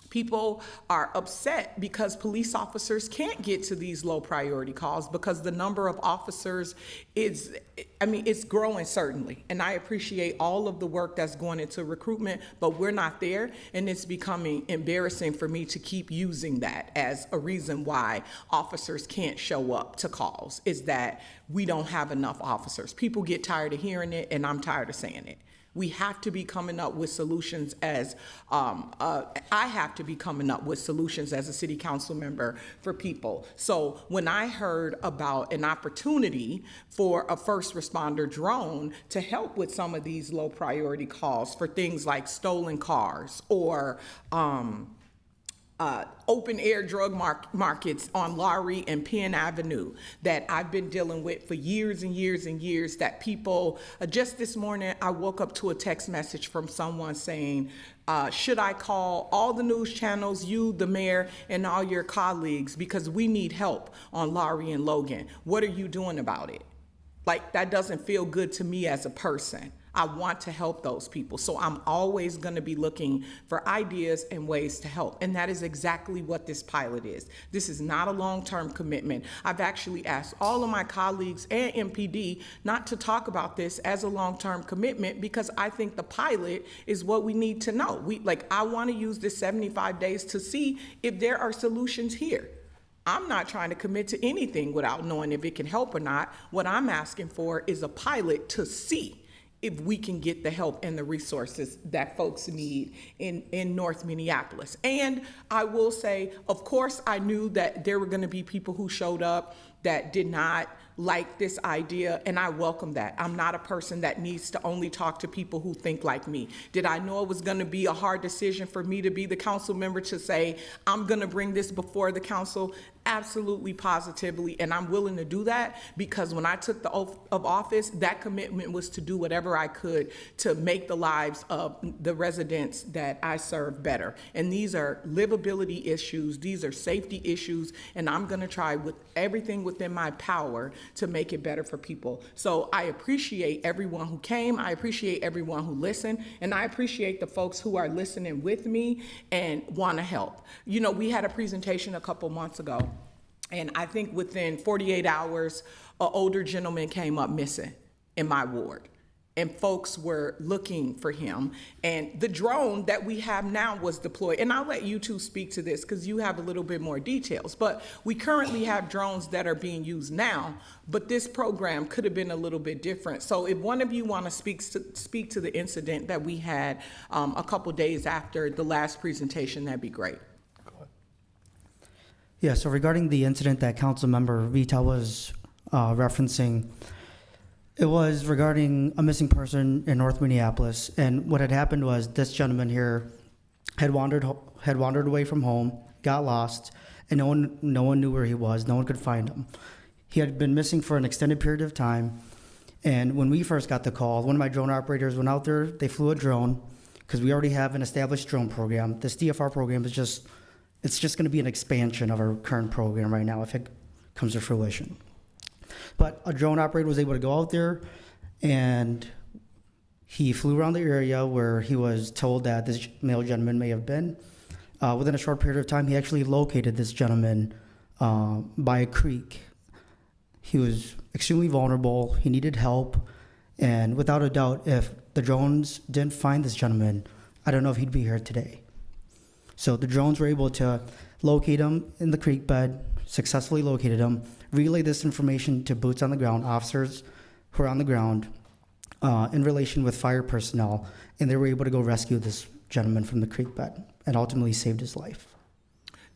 people are upset because police officers can't get to these low priority calls because the number of officers it's growing certainly. And I appreciate all of the work that's going into recruitment, but we're not there. And it's becoming embarrassing for me to keep using that as a reason why officers can't show up to calls, is that we don't have enough officers. People get tired of hearing it, and I'm tired of saying it. We have to be coming up with solutions as, I have to be coming up with solutions as a city council member for people. So when I heard about an opportunity for a first responder drone to help with some of these low priority calls for things like stolen cars or open air drug markets on Lowry and Penn Avenue that I've been dealing with for years and years and years, that people, just this morning, I woke up to a text message from someone saying, should I call all the news channels, you, the mayor, and all your colleagues, because we need help on Lowry and Logan. What are you doing about it? Like, that doesn't feel good to me as a person. I want to help those people. So I'm always going to be looking for ideas and ways to help. And that is exactly what this pilot is. This is not a long-term commitment. I've actually asked all of my colleagues and MPD not to talk about this as a long-term commitment, because I think the pilot is what we need to know. I want to use this 75 days to see if there are solutions here. I'm not trying to commit to anything without knowing if it can help or not. What I'm asking for is a pilot to see if we can get the help and the resources that folks need in North Minneapolis. And I will say, of course, I knew that there were going to be people who showed up that did not like this idea, and I welcome that. I'm not a person that needs to only talk to people who think like me. Did I know it was going to be a hard decision for me to be the council member to say, I'm going to bring this before the council? Absolutely, positively, and I'm willing to do that, because when I took the oath of office, that commitment was to do whatever I could to make the lives of the residents that I serve better. And these are livability issues, these are safety issues, and I'm going to try with everything within my power to make it better for people. So I appreciate everyone who came, I appreciate everyone who listened, and I appreciate the folks who are listening with me and want to help. We had a presentation a couple months ago, and I think within 48 hours, an older gentleman came up missing in my ward, and folks were looking for him. And the drone that we have now was deployed. And I'll let you two speak to this because you have a little bit more details. But we currently have drones that are being used now, but this program could have been a little bit different. So if one of you want to speak to the incident that we had a couple days after the last presentation, that'd be great. Yeah, so regarding the incident that Councilmember Vita was referencing, it was regarding a missing person in North Minneapolis. And what had happened was this gentleman here had wandered away from home, got lost, and no one knew where he was. No one could find him. He had been missing for an extended period of time. And when we first got the call, one of my drone operators went out there. They flew a drone because we already have an established drone program. This DFR program is just going to be an expansion of our current program right now if it comes to fruition. But a drone operator was able to go out there, and he flew around the area where he was told that this male gentleman may have been. Within a short period of time, he actually located this gentleman by a creek. He was extremely vulnerable. He needed help. And without a doubt, if the drones didn't find this gentleman, I don't know if he'd be here today. So the drones were able to locate him in the creek bed, successfully located him, relay this information to boots on the ground, officers who are on the ground in relation with fire personnel, and they were able to go rescue this gentleman from the creek bed and ultimately saved his life.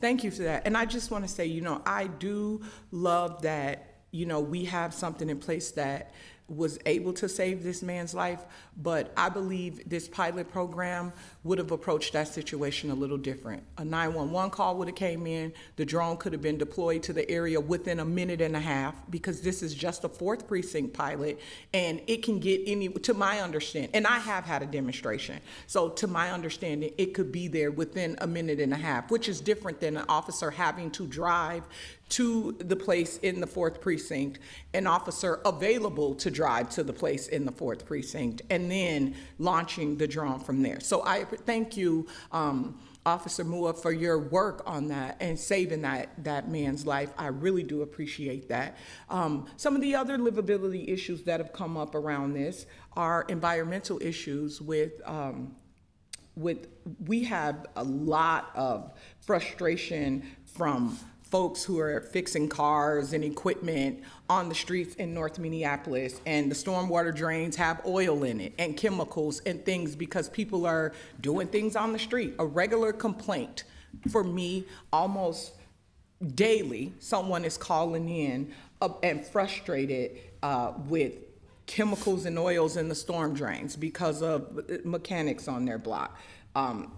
Thank you for that. And I just want to say, I do love that, we have something in place that was able to save this man's life, but I believe this pilot program would have approached that situation a little different. A 911 call would have came in, the drone could have been deployed to the area within a minute and a half, because this is just a 4th precinct pilot, and it can get to my understanding, and I have had a demonstration, so to my understanding, it could be there within a minute and a half, which is different than an officer having to drive to the place in the 4th precinct, an officer available to drive to the place in the 4th precinct, and then launching the drone from there. So I thank you, Officer Mua, for your work on that and saving that man's life. I really do appreciate that. Some of the other livability issues that have come up around this are environmental issues with we have a lot of frustration from folks who are fixing cars and equipment on the streets in North Minneapolis, and the stormwater drains have oil in it and chemicals and things because people are doing things on the street. A regular complaint for me, almost daily, someone is calling in and frustrated with chemicals and oils in the storm drains because of mechanics on their block.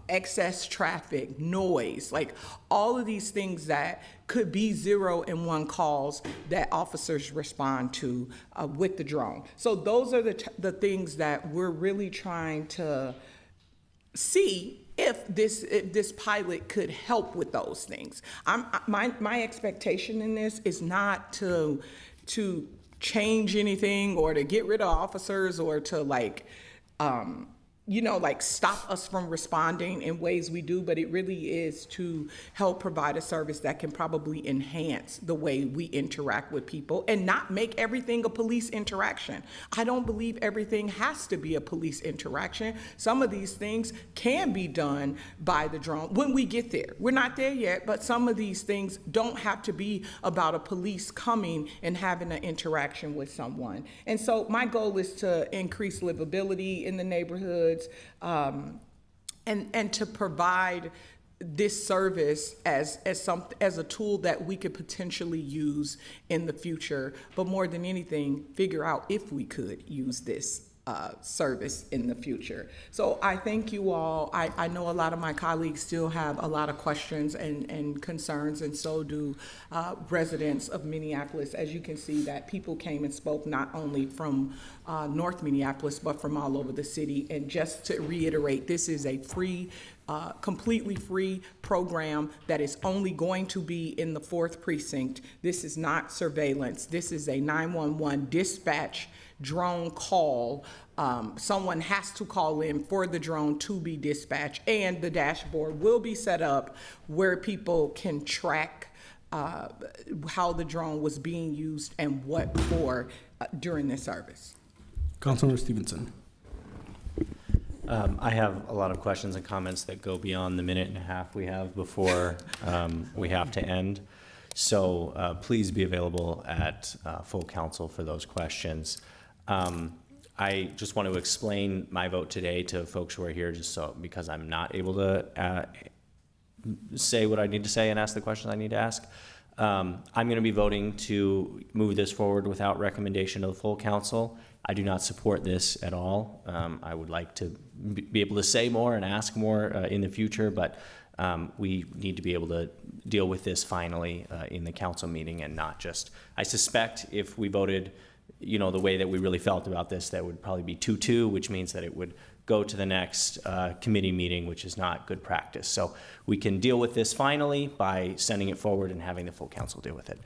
Excess traffic, noise, like all of these things that could be 0-1 calls that officers respond to with the drone. So those are the things that we're really trying to see if this pilot could help with those things. My expectation in this is not to change anything or to get rid of officers or to stop us from responding in ways we do, but it really is to help provide a service that can probably enhance the way we interact with people and not make everything a police interaction. I don't believe everything has to be a police interaction. Some of these things can be done by the drone when we get there. We're not there yet, but some of these things don't have to be about a police coming and having an interaction with someone. And so my goal is to increase livability in the neighborhood, and to provide this service as a tool that we could potentially use in the future, but more than anything, figure out if we could use this service in the future. So I thank you all. I know a lot of my colleagues still have a lot of questions and concerns, and so do residents of Minneapolis. As you can see, that people came and spoke not only from North Minneapolis, but from all over the city. And just to reiterate, this is a free, completely free program that is only going to be in the 4th precinct. This is not surveillance. This is a 911 dispatch drone call. Someone has to call in for the drone to be dispatched, and the dashboard will be set up where people can track how the drone was being used and what for during this service. Councilmember Stevenson. I have a lot of questions and comments that go beyond the minute and a half we have before we have to end. So please be available at full council for those questions. I just want to explain my vote today to folks who are here, just so because I'm not able to say what I need to say and ask the questions I need to ask. I'm going to be voting to move this forward without recommendation of the full council. I do not support this at all. I would like to be able to say more and ask more in the future, but we need to be able to deal with this finally in the council meeting and not just, I suspect if we voted, you know, the way that we really felt about this, that would probably be 2-2, which means that it would go to the next committee meeting, which is not good practice. So we can deal with this finally by sending it forward and having the full council deal with it.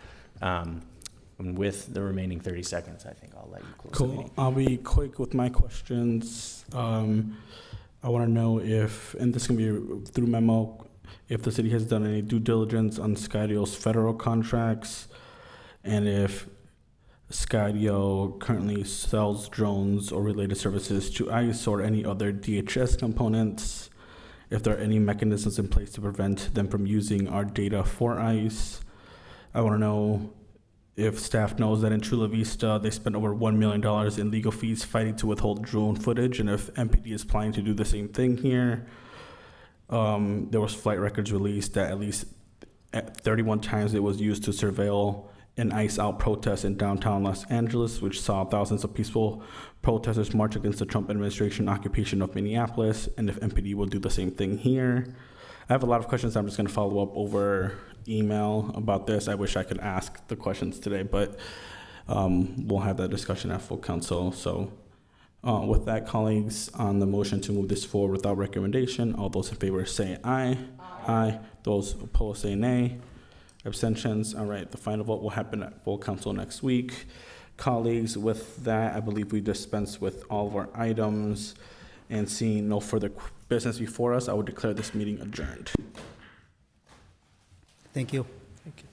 And with the remaining 30 seconds, I think I'll let you close the meeting. I'll be quick with my questions. I want to know if, and this can be through memo, if the city has done any due diligence on Skydio's federal contracts, and if Skydio currently sells drones or related services to ICE or any other DHS components, if there are any mechanisms in place to prevent them from using our data for ICE. I want to know if staff knows that in Chula Vista, they spent over $1 million in legal fees fighting to withhold drone footage, and if MPD is planning to do the same thing here. There was flight records released that at least 31 times it was used to surveil an ICE-out protest in downtown Los Angeles, which saw thousands of peaceful protesters march against the Trump administration occupation of Minneapolis, and if MPD will do the same thing here. I have a lot of questions. I'm just going to follow up over email about this. I wish I could ask the questions today, but we'll have that discussion at full council. So with that, colleagues, on the motion to move this forward without recommendation, all those in favor say aye. Aye. Those opposed say nay. Abstentions. All right, the final vote will happen at full council next week. Colleagues, with that, I believe we dispense with all of our items, and seeing no further business before us, I would declare this meeting adjourned. Thank you. Thank you.